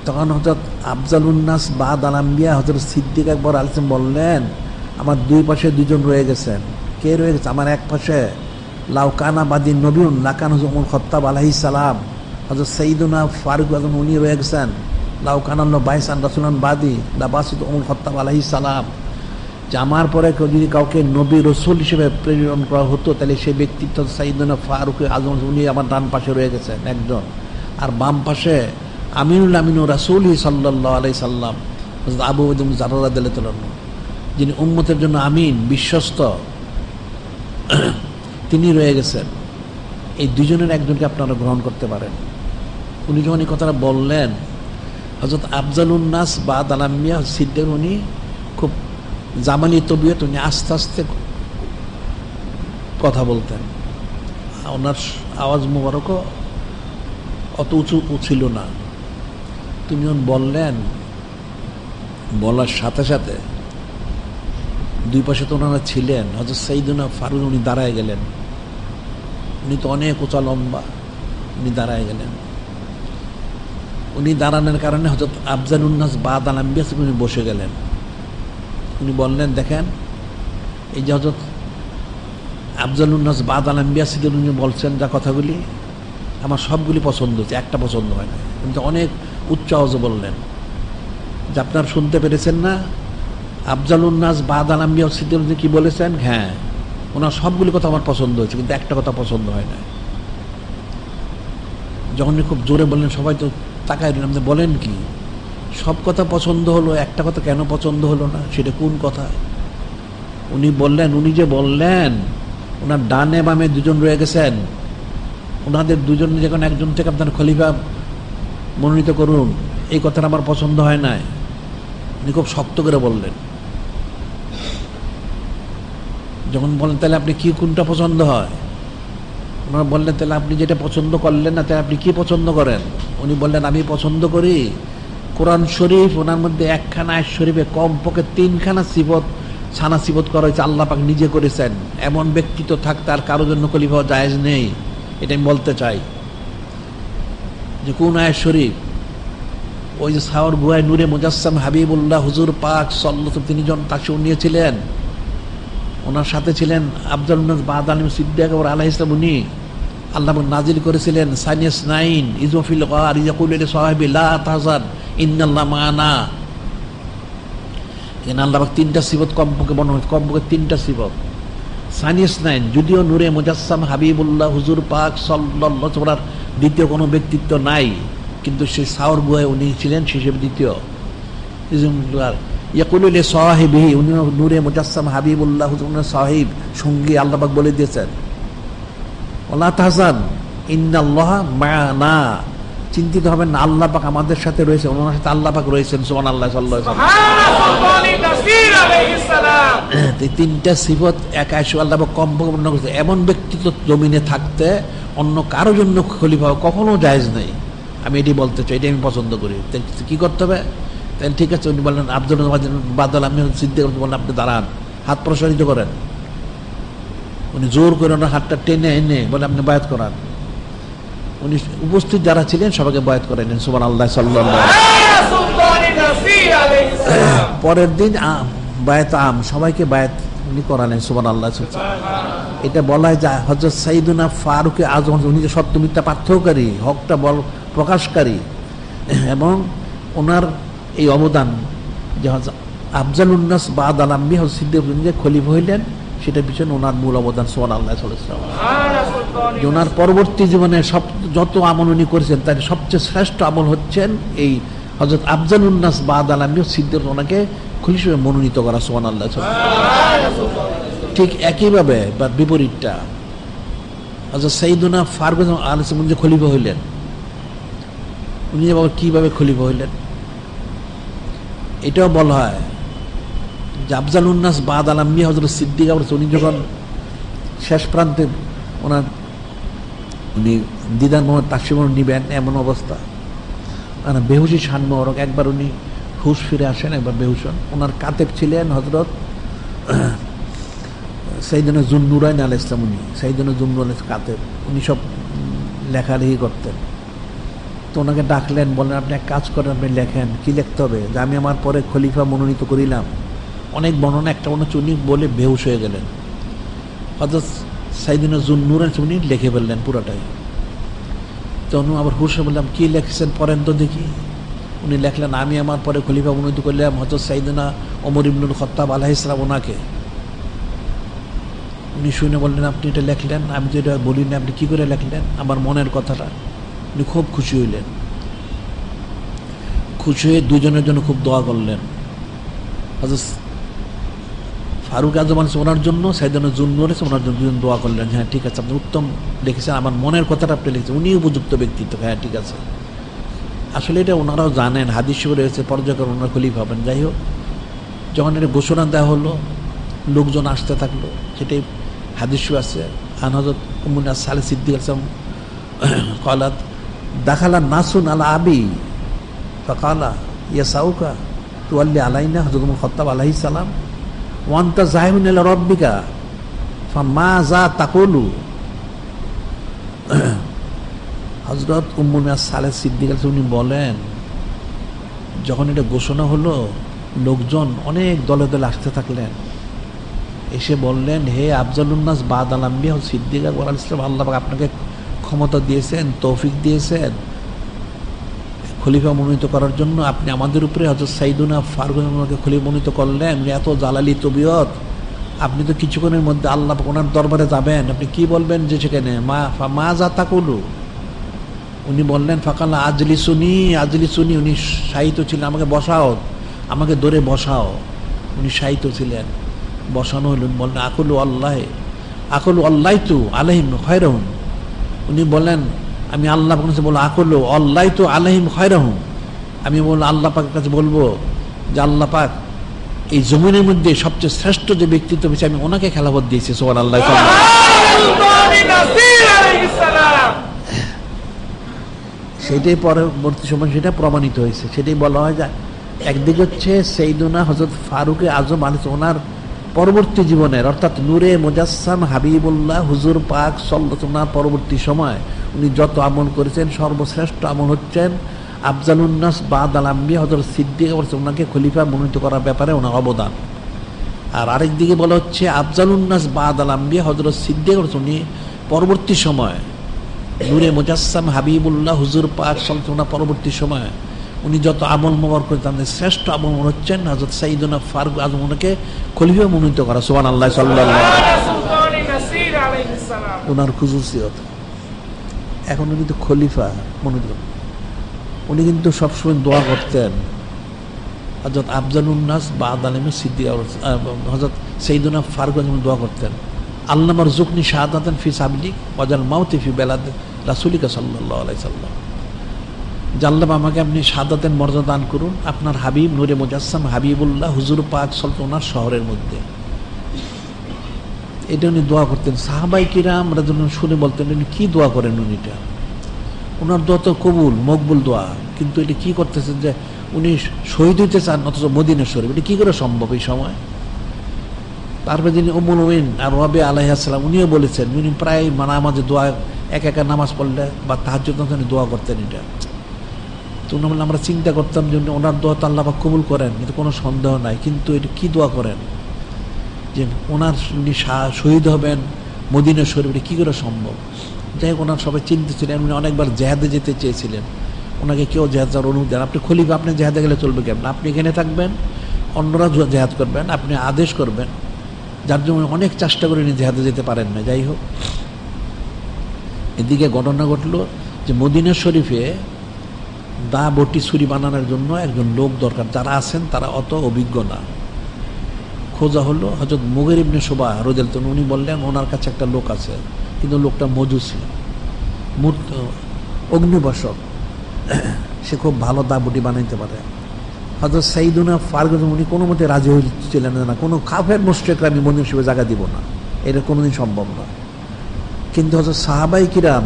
তখন হযরত আফজালুন নাস বাদাল আম্বিয়া হযরত সিদ্দিক আকবর আলাইহিস সালাম বললেন, আমার দুই পাশে দুজন রয়ে গেছেন। কে রয়ে গেছে? আমার এক পাশে লাউকানা বাদিন নবীন লাকান ওমর খাত্তাব আলাইহিস সালাম, হযরত সাইয়্যিদুনা ফারুক আযম উনি রয়ে গেছেন, লাউকানাল্লাহ বাইসান রাসূলান বাদি লাবাসিত ওমর খাত্তাব আলাইহিস সালাম, যে আমার পরে যদি কাউকে নবী রসুল হিসেবে প্রেরণ করা হতো তাহলে সেই ব্যক্তিত্ব সাইয়্যিদুনা ফারুক আযম উনি আমার ডান পাশে রয়ে গেছেন একজন, আর বাম পাশে আমিনুল আমিনু রাসূল সাল্লাল্লাহু আলাইহি সাল্লাম হযরত আবু বকর জাররা রাদিয়াল্লাহু আনহু, যিনি উম্মতের জন্য আমিন বিশ্বস্ত, তিনি রয়ে গেছেন। এই দুজনের একজনকে আপনারা গ্রহণ করতে পারেন। উনি যখন এই কথাটা বললেন, হযরত আফজালুন নাস বাদাল আম্বিয়া সিদ্দিক উনি খুব জামানি তবিয়ত, উনি আস্তে আস্তে কথা বলতেন, ওনার আওয়াজ মোবারকও অত উঁচু ছিল না। তিনি যখন বললেন, বলার সাথে সাথে দুই পাশে তো ওনারা ছিলেন, হযরত সাইয়্যিদুনা ফারুক উনি দাঁড়ায় গেলেন, উনি তো অনেক উঁচা লম্বা, উনি দাঁড়ায় গেলেন। উনি দাঁড়ানোর কারণে হযরত আফজালুন নাস বাদাল আম্বিয়া উনি বসে গেলেন। উনি বললেন, দেখেন এই যে হযরত আফজালুন নাস বাদাল আম্বিয়া সিদ্দিক উনি বলছেন যা কথাগুলি, আমার সবগুলি পছন্দ হচ্ছে, একটা পছন্দ হয় না। কিন্তু অনেক উচ্চ আওয়াজে বললেন যে আপনার শুনতে পেরেছেন না আফজালুন নাস বাদাল আম্বিয়া সিদ্দিক উনি কি বলেছেন? হ্যাঁ, ওনার সবগুলি কথা আমার পছন্দ হয়েছে, কিন্তু একটা কথা পছন্দ হয় না। যখন খুব জোরে বললেন সবাই তো তাকায় রইলেন, বলেন কি? সব কথা পছন্দ হলো, একটা কথা কেন পছন্দ হলো না, সেটা কোন কথা? উনি বললেন, উনি যে বললেন ওনার ডানে বামে দুজন রয়ে গেছেন, ওনাদের দুজন যখন একজন থেকে আপনার খলিফা মনোনীত করুন, এই কথাটা আমার পছন্দ হয় নাই। উনি খুব শক্ত করে বললেন। যখন বলেন তাহলে আপনি কি কোনটা পছন্দ হয়, ওনারা বললেন তাহলে আপনি যেটা পছন্দ করলেন না, তাহলে আপনি কি পছন্দ করেন? উনি বললেন, আমি পছন্দ করি কোরআন শরীফ, ওনার মধ্যে একখানা আয়াত শরীফে কমপক্ষে 3খানা সিফত ছানা সিফত করা হয়েছে, আল্লাহ পাক নিজে করেছেন। এমন ব্যক্তিত্ব থাকতে আর কারোর জন্য খলিফা জায়েজ নেই। এটা আমি বলতে চাই যে কোন আয়াত শরীফ? ওই যে সাওর গুহায় নূরে মুজাসসাম হাবিবুল্লাহ হুজুর পাক সাল্লাল্লাহু আলাইহি ওয়াসাল্লাম, তিনি যখন তাকে নিয়েছিলেন, ওনার সাথে ছিলেন আফজালুন নাস বাদাল আম্বিয়া সিদ্দিক আকবর আলাইহিস সালাম। উনি আল্লাহ নাজিল করেছিলেন সানিয়াস 9 ইজফিল গার ইয়াকুলু লি সাহাবি লা তাহজান ইন্নাল্লাহ মা'ানা। এখানে আল্লাহ পাক 3টা সিফত কমপক্ষে বর্ণনা, কমপক্ষে 3টা সিফত। সানিয়াস 9, যদিও নূরে মুজাসসাম হাবিবুল্লাহ হুজুর পাক সাল্লাল্লাহু আলাইহি ওয়াসাল্লাম দ্বিতীয় কোনো ব্যক্তিত্ব নাই, কিন্তু সেই সাওর গুহায় উনি ছিলেন হিসেবে দ্বিতীয়। ইয়াকুলু লি সাহিবিহি, উনি নূরে মুজাসসাম হাবিবুল্লাহ হুজুর সাহিব সঙ্গী, আল্লাহ পাক বলে দিয়েছেন ওয়ালা তাহজান ইন্নাল্লাহা মা'ানা, চিন্তিত হবেন না, আল্লাহ পাক আমাদের সাথে রয়েছে, ওনার সাথে আল্লাহ পাক রয়েছেন। সুবহানাল্লাহ, সাল্লাল্লাহু আলাইহি ওয়াসাল্লাম। এই 3টা সিফত এক আয়াতে আল্লাহ পাক কমপক্ষে বর্ণনা করেছে। এমন ব্যক্তিত্ব জমিনে থাকতে অন্য কারো জন্য খলিফা কখনো জায়েজ নেই। আমি এটি বলতে চাই, এটি আমি পছন্দ করি। কি করতে হবে? তাহলে ঠিক আছে। উনি বললেন আব্দুল বাদল আমি সিদ্দিক বললেন আপনি দাঁড়ান, হাত প্রসারিত করেন। উনি জোর করে ওনার হাতটা টেনে এনে বলে আপনি বায়াত করান। উনি উপস্থিত যারা ছিলেন সবাইকে বায়াত করাইলেন। সুবহানাল্লাহ সাল্লাল্লাহু আলাইহি। পরের দিন বায়াত আম, সবাইকে বায়াত উনি করালেন। সুবহানাল্লাহ। এটা বলা হয় যে হযরত সাইয়্যিদুনা ফারুক আযম, উনি যে সত্য মিথ্যা পার্থক্যকারী, হকটা বল প্রকাশকারী, এবং ওনার এই অবদান যে আফজালুন নাস বা'দাল আম্বিয়া সিদ্দিক যে খলিফা হইলেন, সেটার পিছনে ওনার মূল অবদান। সুবহানাল্লাহ সাল্লাল্লাহু। ওনার পরবর্তী জীবনে যত আমল উনি করেছেন তার সবচেয়ে শ্রেষ্ঠ আমল হচ্ছেন এই হযরত আফজালুন নাস বা'দাল আম্বিয়া সিদ্দিক ওনাকে খলিফা হিসেবে মনোনীত করা। সুবহানাল্লাহ সাল্লাল্লাহু। ঠিক একইভাবে বা বিপরীতটা হযরত সাইয়্যিদুনা ফারুক আলাইহিস সালাম যে খলিফা হইলেন, উনি কিভাবে খলিফা হইলেন এটাও বলা হয় যে আফজালুন নাস বা'দাল আম্বিয়া হযরত সিদ্দিক উনি যখন শেষ প্রান্তে ওনার উনি দিদার মোহাম্মদ তাসলিম নিবেন এমন অবস্থা, মানে বেহুশি শানমোহরক, একবার উনি হুশ ফিরে আসেন, একবার বেহুশ হন। ওনার কাতেব ছিলেন হযরত সাইয়্যিদুনা যুন্নুরাইন আলাইহিস সালাম। উনি সাইয়্যিদুনা যুন্নুরাইন কাতেব, উনি সব লেখালেখি করতেন। তো ওনাকে ডাকলেন, বললেন আপনি এক কাজ করেন, আপনি লেখেন। কি লিখতে হবে? যে আমি আমার পরে খলিফা মনোনীত করিলাম। অনেক বর্ণনা, একটা মনে হচ্ছে উনি বলে বেহুশ হয়ে গেলেন। হযরত সাইয়্যিদুনা যুন্নুরাইন উনি লিখে ফেললেন পুরাটাই। তো উনি আবার হুশে বললাম কি লিখেছেন পড়েন তো দেখি। উনি লেখলেন আমি আমার পরে খলিফা মনোনীত করলাম হযরত সাইয়্যিদুনা ওমর ইবনুল খাত্তাব আলাইহিস সালাম ওনাকে। উনি শুনে বললেন আপনি এটা লেখলেন, আমি তো এটা বলিনি, আপনি কি করে লেখলেন আমার মনের কথাটা। উনি খুব খুশি হইলেন। খুশি হয়ে দুজনের জন্য খুব দোয়া করলেন। হযরত ফারুক আযম ওনার জন্য, সাইয়্যিদুনা যুন্নুরাইন ওনার জন্য দুজন দোয়া করলেন। হ্যাঁ ঠিক আছে, আপনি উত্তম লিখেছেন, আমার মনের কথাটা আপনি লিখেছেন, উনি উপযুক্ত ব্যক্তিত্ব। হ্যাঁ ঠিক আছে। আসলে এটা ওনারাও জানেন, হাদিস শরীফে রয়েছে পর্যায়ক্রমে ওনার খলিফা হবেন। যাই হোক, যখন এটা ঘোষণা দেওয়া হলো লোকজন আসতে থাকলো, সেটাই হাদিস শরীফে আছে। আন হযরত উম্মুন নাস সালে সিদ্দিক আলাইহিস قالت دخل الناس على أبي فقال يسعك تولي علينا حضرت الخطاب عليه السلام وأنت ذاهب إلى ربك فماذا تقول হযরত উম্মুন নাস সালে সিদ্দিক উনি বলেন যখন এটা ঘোষণা হলো লোকজন অনেক দলে দলে আসতে থাকলেন, এসে বললেন হে আফজালুন নাস বা'দাল আম্বিয়া সিদ্দিক আলাইহিস সালাম, আল্লাহ পাক আপনাকে ক্ষমতা দিয়েছেন, তৌফিক দিয়েছেন খলিফা মনোনীত করার জন্য। আপনি আমাদের উপরে হযরত সাইয়্যিদুনা ফারুক ওনাকে খলিফা মনোনীত করলেন। এত জালালি তবিয়ত, আপনি তো কিছুক্ষণের মধ্যে আল্লাহ ওনার দরবারে যাবেন, আপনি কি বলবেন যে সেখানে মা যা তাকুলু? উনি বললেন ফাকালা আজলিসুনি আজলিসুনি, উনি শায়িত ছিলেন, আমাকে বসাও, আমাকে ধরে বসাও। উনি শায়িত ছিলেন, বসানো হলেন। বললেন আকুলু আল্লাহ তু আলাইহিম খায়রাহুম। উনি বলেন আমি আল্লাহ পাকের কাছে বলবো আকলু আল্লাহ তু আলাইহিম খায়রাহুম, আমি বলবো আল্লাহ পাকের কাছে বলবো যে আল্লাহ পাক এই জমিনের মধ্যে সবচেয়ে শ্রেষ্ঠ যে ব্যক্তিত্ব পেয়েছে আমি ওনাকে খেলাফত দিয়েছি। সুবহানাল্লাহ। সেটাই পরবর্তী সময় সেটা প্রমাণিত হয়েছে। সেটাই বলা হয় যায় একদিকে হচ্ছে সাইয়্যিদুনা হযরত ফারুক আযম আলাইহিস ওনার পরবর্তী জীবনের, অর্থাৎ নূরে মুজাসসাম হাবিবুল্লাহ হুজুর পাক সাল্লাল্লাহু আলাইহি পরবর্তী সময় উনি যত আমল করেছেন সর্বশ্রেষ্ঠ আমল হচ্ছেন আফজালুন নাস বা'দাল আম্বিয়া হযরত সিদ্দিক ওনাকে খলিফা মনোনীত করার ব্যাপারে ওনার অবদান। আর আরেক দিকে বলা হচ্ছে আফজালুন নাস বা'দাল আম্বিয়া হযরত সিদ্দিক উনি পরবর্তী সময় নূরে মুজাসসাম হাবিবুল্লাহ হুজুর পাক সাল্লাল্লাহু আলাইহি পরবর্তী সময় উনি যত আমল মোবারক করেছেন শ্রেষ্ঠ আমল হচ্ছেন হযরত সাইয়্যিদুনা ফারুক আযম ওনাকে খলিফা মনোনীত করা। সুবহানাল্লাহ সাল্লাল্লাহু আলাইহি ওয়াসাল্লাম ওনার খুসুসিয়ত। এখন উনি তো খলিফা মনোনীত, উনি কিন্তু সবসময় দোয়া করতেন হযরত আফজালুন নাস বা'দাল আম্বিয়া সিদ্দিক হযরত সাইয়্যিদুনা ফারুক আযম দোয়া করতেন আল্লাহ মারজুকনি শাহাদাতান ফি সাবিলিক ওয়াজাল মাউতি ফি বেলাদ রাসূলিকা সাল্লাল্লাহু আলাইহি ওয়াসাল্লাম, জাল্লাহ আমাকে আপনি শাহাদাতের মর্যাদা দান করুন আপনার হাবিব নূরে মুজাসসাম হাবিবুল্লাহ হুজুর পাক সাল্লাল্লাহু আলাইহি শহরের মধ্যে। এটা উনি দোয়া করতেন। সাহাবায়ে কিরাম রাদিয়াল্লাহু শুনে বলতেন উনি কি দোয়া করেন উনি এটা। ওনার দোয়া তো কবুল, মকবুল দোয়া, কিন্তু এটা কি করতেছেন যে উনি শহীদ হইতে চান অথচ মদিনা শরীফ, এটা কি করে সম্ভব এই সময়? তারপরে যিনি উম্মুল মুমিনিন আর রাবি আলাইহিস সালাম, উনিও বলেছেন, উনি প্রায় আমাদের দোয়া একা নামাজ পড়লে বা তাহাজ্জুদ নামাজে দোয়া করতেন এটা। তো উনি বললেন আমরা চিন্তা করতাম যে ওনার দোয়া তো আল্লাহ পাক কবুল করেন, এতে কোনো সন্দেহ নাই, কিন্তু এটা কি দোয়া করেন যে ওনার উনি শহীদ হবেন মদিনা শরীফ, এটা কী করে সম্ভব? যাই হোক, ওনার সবাই চিন্তিত ছিলেন, উনি অনেকবার জেহাদে যেতে চেয়েছিলেন, ওনাকে কেউ জেহাদ যাওয়ার অনুমতি দেন। আপনি খলিফা, আপনি জেহাদে গেলে চলবে কেমন? আপনি এখানে থাকবেন, অন্যরা জেহাদ করবেন, আপনি আদেশ করবেন, যার জন্য অনেক চেষ্টা করে উনি জেহাদে যেতে পারেন না। যাই হোক, এদিকে ঘটনা ঘটলো যে মদিনা শরীফে দা বটি ছুরি বানানোর জন্য একজন লোক দরকার, যারা আছেন তারা অত অভিজ্ঞ না। খোঁজা হলো, হযরত মুগীর ইবনে শুবা রাদিয়াল্লাহু আনহু, উনি বললেন ওনার কাছে একটা লোক আছে, কিন্তু লোকটা মজুসি, অগ্নিবশক, সে খুব ভালো দা বটি বানাইতে পারে। হযরত সাইয়্যিদুনা ফারুক, উনি কোনো মতে রাজি হচ্ছিলেন না, কোনো কাফের মুশরিকরা আমি মদিনা শরীফে জায়গা দিব না, এটা কোনোদিন সম্ভব না। কিন্তু হযরত সাহাবায়ে কিরাম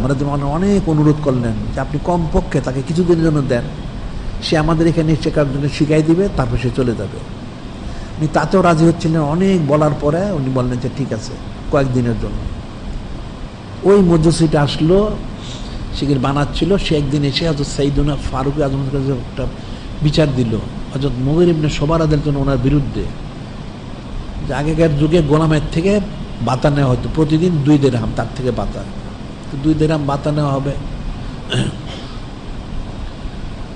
অনেক অনুরোধ করলেন যে আপনি কমপক্ষে তাকে কিছুদিনের জন্য দেন, সে আমাদের এখানে শেখার জন্য শিখাই দিবে, তারপর সে চলে যাবে। উনি তাতেও রাজি হচ্ছিলেন, অনেক বলার পরে উনি বললেন যে ঠিক আছে, কয়েকদিনের জন্য। ওই মজুসিটা আসলো, শিগগির বানাচ্ছিল, সে একদিন এসে হযরত সাইয়্যিদুনা ফারুক আযমের কাছে একটা বিচার দিল হযরত মুগীর ইবনে শুবা রাদিয়াল্লাহু আনহু ওনার বিরুদ্ধে, যে আগেকার যুগে গোলামের থেকে বাতা নেওয়া হতো, প্রতিদিন 2 দিরহাম, তার থেকে বাতা, 2 দিরহাম বাতা নেওয়া হবে।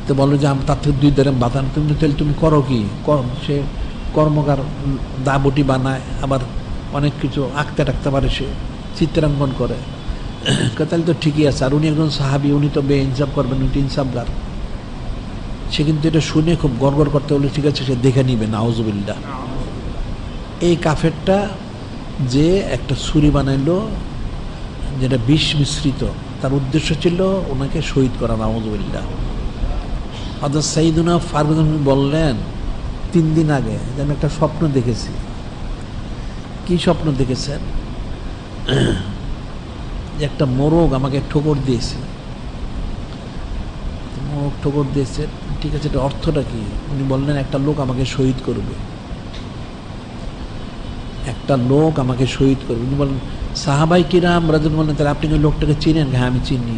তো বললো যে তার থেকে 2 দিরহাম বাতা, তুমি করো কি? সে কর্মকার, দা বটি বানায়, আবার অনেক কিছু আঁকতে টাকতে পারে, সে চিত্রাঙ্কন করে। তাহলে তো ঠিকই আছে, আর উনি একজন সাহাবী, উনি তো বেইনসাফ করবেন, উনি ইনসাফগার। সে কিন্তু এটা শুনে খুব গড়গড় করতে হলো, ঠিক আছে সে দেখে নিবে, নাউজুবিল্লাহ। এই কাফেরটা যে একটা ছুরি বানাইলো যেটা বিষ মিশ্রিত, তার উদ্দেশ্য ছিল ওনাকে শহীদ করা, নাউজুবিল্লাহ। হযরত সাইয়্যিদুনা ফারুক বললেন 3 দিন আগে যে আমি একটা স্বপ্ন দেখেছি। কি স্বপ্ন দেখেছেন? যে একটা মোরগ আমাকে ঠোকর দিয়েছে, মোরগ ঠোকর দিয়েছে, ঠিক আছে, এটা অর্থটা কি? উনি বললেন একটা লোক আমাকে শহীদ করবে, একটা লোক আমাকে শহীদ করবে। উনি বললেন, সাহাবায়ে কিরাম রাদিয়াল্লাহু বললেন তাহলে আপনি কি লোকটাকে চিনেন? হ্যাঁ আমি চিনি,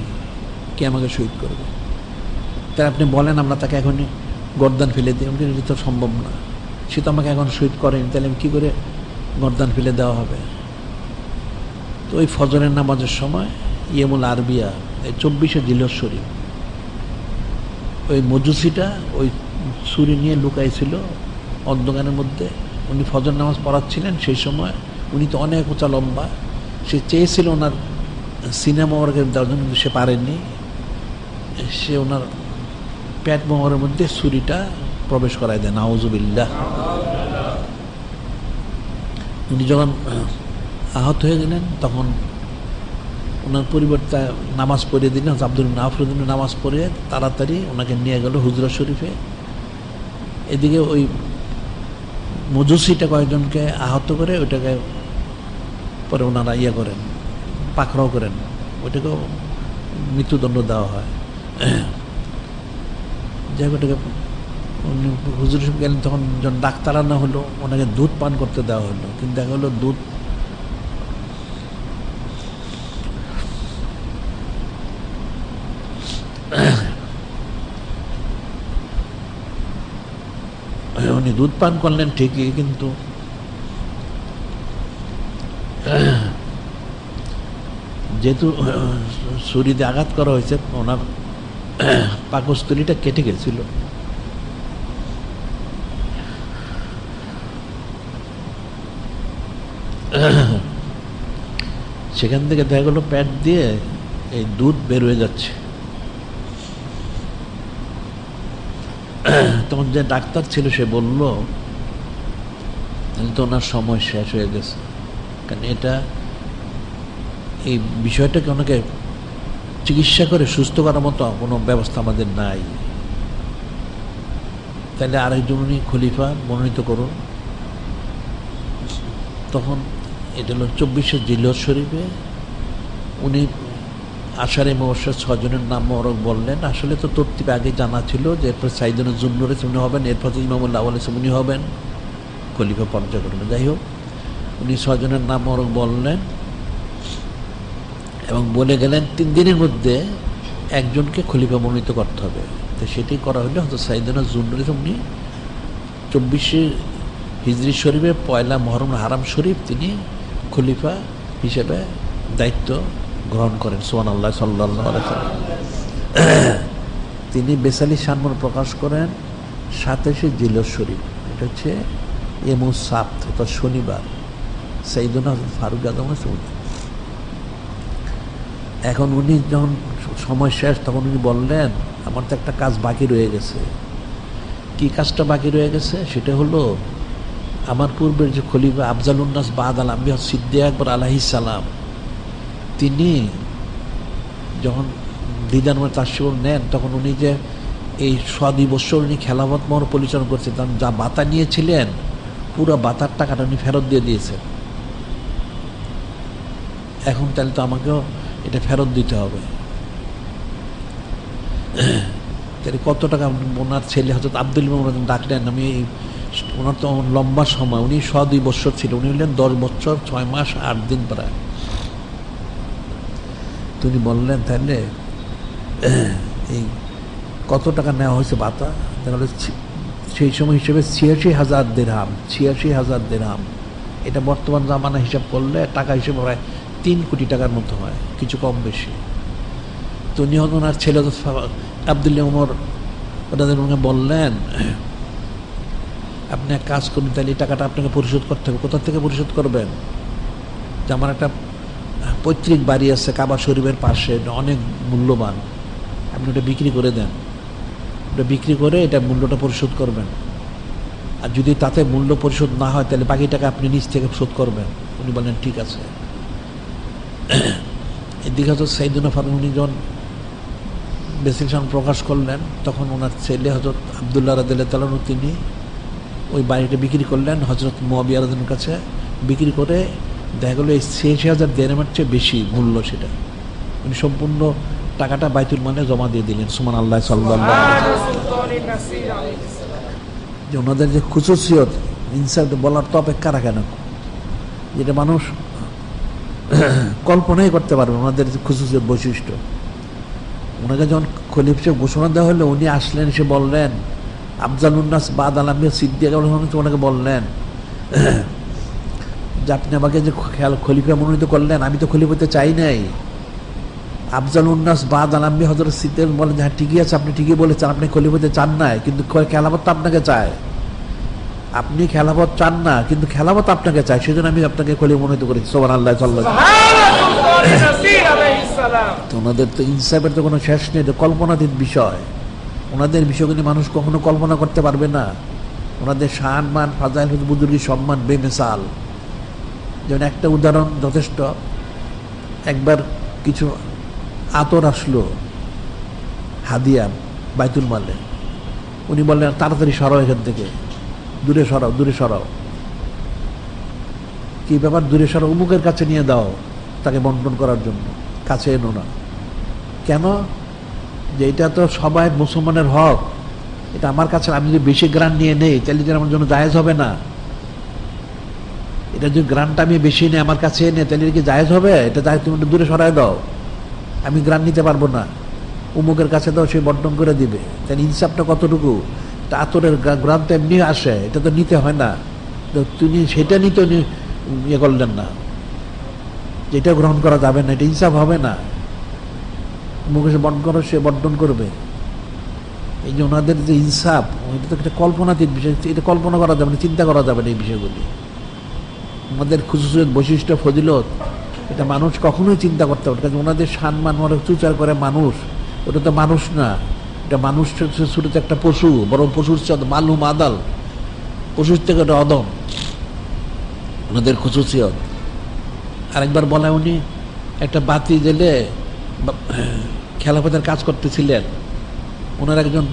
কে আমাকে শহীদ করবে? তাহলে আপনি বলেন আমরা তাকে এখনই গর্দান ফেলে দিই। এটা তো সম্ভব না, সে তো আমাকে এখন শহীদ করেনি, তাহলে আমি কী করে গর্দান ফেলে দেওয়া হবে? তো ওই ফজরের নামাজের সময় ইয়েমুল আরবিয়া, এই 24শে জিলহজ শরীফ, ওই মজুসিটা ওই ছুরি নিয়ে লুকাইছিল অন্ধকারের মধ্যে। উনি ফজর নামাজ পড়াচ্ছিলেন, সেই সময় উনি তো অনেক উঁচা লম্বা, সে চেয়েছিল ওনার সিনেমা ওয়ার্কের দেওয়ার জন্য, কিন্তু সে পারেননি। সে ওনার পেট মোহরের মধ্যে ছুরিটা প্রবেশ করায় দেয়, নাউজুবিল্লাহ। উনি যখন আহত হয়ে গেলেন, তখন ওনার পরিবর্তে নামাজ পড়িয়ে দিলেন, আব্দুল নাফরুদ্দিন নামাজ পড়িয়ে তাড়াতাড়ি ওনাকে নিয়ে গেল হুজরা শরীফে। এদিকে ওই মজুসিটা কয়েকজনকে আহত করে ওইটাকে পরে ওনারা ইয়ে করেন, পাকড়াও করেন, ওইটাকেও মৃত্যুদণ্ড দেওয়া হয়। যাই হোক, ওটাকে হুজুর গেলেন, তখন যখন ডাক্তার আনা হলো, ওনাকে দুধ পান করতে দেওয়া হলো, কিন্তু দেখা হলো দুধ উনি দুধ পান করলেন ঠিকই, কিন্তু যেহেতু ছুরিতে আঘাত করা হয়েছে, ওনার পাকস্থলীটা কেটে গেছিল। সেখান থেকে দেখা গেলো পেট দিয়ে এই দুধ বের হয়ে যাচ্ছে। তখন যে ডাক্তার ছিল সে বলল তো ওনার সময় শেষ হয়ে গেছে, কারণ এটা এই বিষয়টাকে ওনাকে চিকিৎসা করে সুস্থ করার মতো কোনো ব্যবস্থা আমাদের নাই। তাহলে আরেকজন উনি খলিফা মনোনীত করুন। তখন এটা হলো 24শে জিলহজ শরীফে উনি আশারে মুবাশশার 6 জনের নাম মোবারক বললেন। আসলে তো তরতিবে আগে জানা ছিল যে এরপর সাইয়েদুনা যুন্নুরাইস উনি হবেন, এরপর ইমামুল আউয়াল উনি হবেন, খলিফা পর্যায়ক্রমে। যাই হোক, উনি 6 জনের নাম মোবারক বললেন এবং বলে গেলেন 3 দিনের মধ্যে একজনকে খলিফা মনোনীত করতে হবে। তো সেটি করা হলে হয়তো সাইয়েদুনা যুন্নুরাইস উনি 24 হিজরি শরীফের 1 মুহররম হারাম শরীফ তিনি খলিফা হিসেবে দায়িত্ব গ্রহণ করেন। সুবহানাল্লাহ সাল্লাল্লাহু আলাইহি ওয়াসাল্লাম। তিনি বেসালি শানমুর প্রকাশ করেন 27 জিলহজ শরীফ, এটা হচ্ছে ইয়মুস সাবত, অর্থাৎ শনিবার। সাইয়েদুনা ফারুক আজম উনি, এখন উনি যখন সময় শেষ তখন উনি বললেন আমার তো একটা কাজ বাকি রয়ে গেছে। কি কাজটা বাকি রয়ে গেছে? সেটা হলো আমার পূর্বের যে খলিফা আফজালুন নাস বা'দাল আম্বিয়া সিদ্দিক আকবর আলাইহিস সালাম, তিনি যখন দিদানুর তাশরিফ নেন তখন উনি যে এই 2 বছর উনি খেলাফত মহর পরিচালনা করছেন, তখন যা বাতা নিয়েছিলেন পুরো বাতার টাকাটা উনি ফেরত দিয়ে দিয়েছেন। এখন তাহলে তো আমাকেও এটা ফেরত দিতে হবে। তাহলে কত টাকা? ওনার ছেলে হযরত আব্দুল ইমাম ডাকলেন, আমি ওনার তো লম্বা সময়, উনি 2 বছর ছিল, উনি হলেন 10 বছর 6 মাস 8 দিন প্রায়। তিনি বললেন তাহলে এই কত টাকা নেওয়া হয়েছে বাতা? তাহলে সেই সময় হিসেবে 86,000 দিরহাম। 86,000 দিরহাম, এটা বর্তমান জামানা হিসাব করলে টাকা হিসেবে প্রায় 3 কোটি টাকার মতো হয়, কিছু কম বেশি। তো উনি ওনার ছেলে আব্দুল্লাহ উমর ওনাদের বললেন আপনি এক কাজ করুন, তাহলে এই টাকাটা আপনাকে পরিশোধ করতে হবে। কোথা থেকে পরিশোধ করবেন? যে আমার একটা পৈতৃক বাড়ি আছে কাবা শরীফের পাশে, অনেক মূল্যবান, আপনি ওটা বিক্রি করে দেন। ওটা বিক্রি করে এটা মূল্যটা পরিশোধ করবেন, আর যদি তাতে মূল্য পরিশোধ না হয় তাহলে বাকি টাকা আপনি নিজ থেকে শোধ করবেন। উনি বললেন ঠিক আছে। এদিকে হয়তো সাইয়েদুনা ফারুক উনি যখন বেসিলশন প্রকাশ করলেন তখন ওনার ছেলে হযরত আব্দুল্লাহ রাদিয়াল্লাহু তাআলা তিনি ওই বাড়িটা বিক্রি করলেন হযরত মুয়াবিয়া রাদিয়াল্লাহু আনহুর কাছে। বিক্রি করে দেখা গেলো এই 86,000 দিরহামের চেয়ে বেশি মূল্য সেটা। উনি সম্পূর্ণ টাকাটা বাইতুল মালে জমা দিয়ে দিলেন। সুবহানাল্লাহ সাল্লাল্লাহু আলাইহি ওয়াসাল্লাম। যে ওনাদের যে খুসুসিয়ত, ইনসাফ বলার তো অপেক্ষা রাখে না, যেটা মানুষ কল্পনাই করতে পারবে ওনাদের যে খুসুসিয়ত বৈশিষ্ট্য। ওনাকে যখন খলিফা ঘোষণা দেওয়া হলো উনি আসলেন, এসে বললেন আফজালুন নাস বা'দাল আম্বিয়া সিদ্দিক ওনাকে বললেন যে আপনি আমাকে যে খলিফা মনোনীত করলেন, আমি তো খলিফা হতে চাই নাই। আফজালুন নাস বা'দাল আম্বিয়া হযরত সিদ্দিক বলেন হ্যাঁ ঠিকই আছে, আপনি ঠিকই বলেছেন, আপনি খলিফা হতে চান না, কিন্তু খেলাফত তো আপনাকে চায়। আপনি খেলাফত চান না কিন্তু খেলাফত আপনাকে চায়, সেজন্য আমি আপনাকে খলিফা মনোনীত করেছি। সুবহানাল্লাহ সাল্লাল্লাহু আলাইহি ওয়াসাল্লাম। তো ওনাদের তো ইনসাফের তো কোনো শেষ নেই, এটা কল্পনাতীত বিষয়। ওনাদের বিষয়গুলি মানুষ কখনো কল্পনা করতে পারবে না। ওনাদের শান মান ফাজাইল বুজুর্গি সম্মান বেমিসাল। যেমন একটা উদাহরণ যথেষ্ট। একবার কিছু আতর আসলো হাদিয়া বাইতুল মালে, উনি বললেন তাড়াতাড়ি সরাও এখান থেকে, দূরে সরাও, দূরে সরাও। কি ব্যাপার? দূরে সরাও, অমুকের কাছে নিয়ে দাও তাকে বন্টন করার জন্য, কাছে এনো না। কেন? যে এটা তো সবাই মুসলমানের হক, এটা আমার কাছে, আমি যদি বেশি গ্রান্ট নিয়ে নেই তাহলে যে আমার জন্য জায়েজ হবে না। এটা যদি গ্রান্টটা আমি বেশি নেই আমার কাছে এনে তাহলে কি জায়েজ হবে? এটা জায়েজ, তুমি দূরে সরাই দাও, আমি গ্রান্ট নিতে পারবো না, অমুকের কাছে দাও, সে বন্টন করে দিবে। তাহলে ইনসাফটা কতটুকু? তা আতরের গ্রান্ট তো এমনি আসে, এটা তো নিতে হয় না। তো তিনি সেটা নিতে ইয়ে করলেন না, যেটা গ্রহণ করা যাবে না, এটা ইনসাফ হবে না। মুখে সে বন্টন করো, সে বন্টন করবে। এই যে ওনাদের যে ইনসাফ, এটা তো একটা কল্পনাতীত বিষয়, এটা কল্পনা করা যাবে না, চিন্তা করা যাবে না এই বিষয়গুলি। আমাদের খুশুসিয়ত বৈশিষ্ট্য ফজিলত এটা মানুষ কখনোই চিন্তা করতে পারে। কারণ ওনাদের সম্মান অনেক চুচার করে মানুষ, ওটা তো মানুষ না, এটা মানুষ শুরুতে একটা পশু, বরং পশুর মালুম আদাল, পশুর থেকে একটা অদম ওনাদের খুশুসিয়ত। আরেকবার বলে উনি একটা বাতি জেলে খেলাফতের কাজ করতেছিলেন, ওনার একজন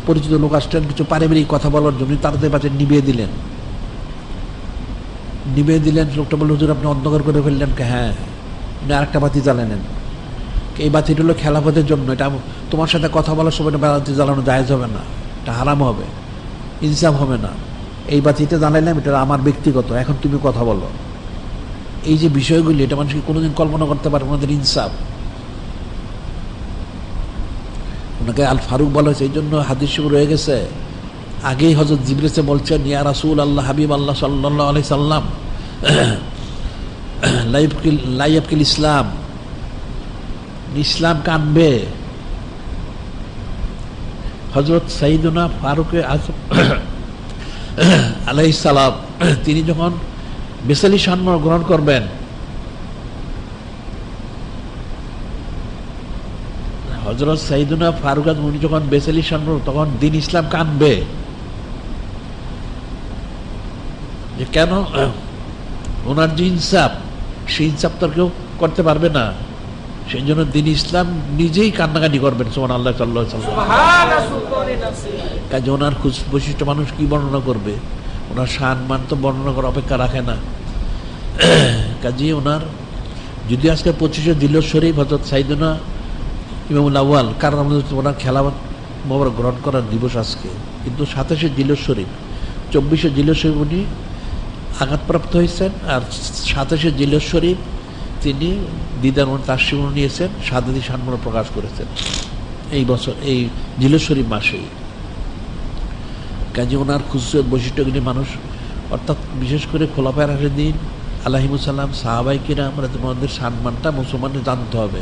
পরিচিত লোক আসলেন কিছু পারিবারিক কথা বলার জন্য, তাড়াতাড়ি বাতি নিভিয়ে দিলেন। লোকটা বলল হুজুর আপনি অন্ধকার করে ফেললেন। হ্যাঁ, উনি আরেকটা বাতি জ্বালেনেন, এই বাতিটা হলো খেলাফতের জন্য, এটা তোমার সাথে কথা বলার সময় বাতি জ্বালানো জায়েজ হবে না, এটা হারাম হবে, ইনসাফ হবে না। এই বাতিটা জ্বালাইলাম, এটা আমার ব্যক্তিগত, এখন তুমি কথা বলো। এই যে বিষয়গুলি, এটা মানুষকে কোনোদিন কল্পনা করতে পারে ওনাদের ইনসাফ। ওনাকে আল ফারুক বলা হয়েছে, এই জন্য হাদিস রয়ে গেছে। আগেই হযরত জিবরিল বলছেন, ইয়া রাসূল আল্লাহ, হাবিব আল্লাহ সাল্লাল্লাহু আলাইহি সাল্লাম, লা ইয়াবকিল ইসলাম, ইসলাম কানবে। হযরত সাইয়্যিদুনা ফারুক আযম আলাইহিস সালাম তিনি যখন বেসালি সম্মান গ্রহণ করবেন, হযরত সাইয়্যিদুনা ফারুক আযম উনি যখন বেসালি সম্মান, তখন দিন ইসলাম কানবে। যে কেন? ওনার যে ইনসাফ, সেই ইনসাফ তো কেউ করতে পারবে না, সেই জন্য দিন ইসলাম নিজেই কান্নাকাটি করবেন। সুবহানাল্লাহ, সাল্লাল্লাহু আলাইহি ওয়াসাল্লাম। কাজে ওনার বৈশিষ্ট্য মানুষ কি বর্ণনা করবে? ওনার সম্মান তো বর্ণনা করার অপেক্ষা রাখে না। কাজে ওনার যদি আজকে 25শে জিলহজ শরীফ হযরত সাইয়্যিদুনা ইমামুল আউয়াল, কারণ আমাদের ওনার খেলাফত মোবারক গ্রহণ করার দিবস আজকে, কিন্তু 27শে জিলহজ শরীফ, 24শে জিলহজ শরীফ উনি আঘাতপ্রাপ্ত হয়েছেন, আর 27শে জিলহজ শরীফ তিনি দিদার তাসসিম নিয়েছেন, শাহাদাতি সম্মান প্রকাশ করেছেন এই বছর, এই জিলহজ শরীফ মাসেই। কাজে ওনার খুসুসিয়ত বৈশিষ্ট্যগুলি মানুষ, অর্থাৎ বিশেষ করে খোলাফায়ে রাশিদিন আলাইহিমুসসালাম, সাহাবায়ে কিরাম, ওনাদের সম্মানটা মুসলমানদের জানতে হবে।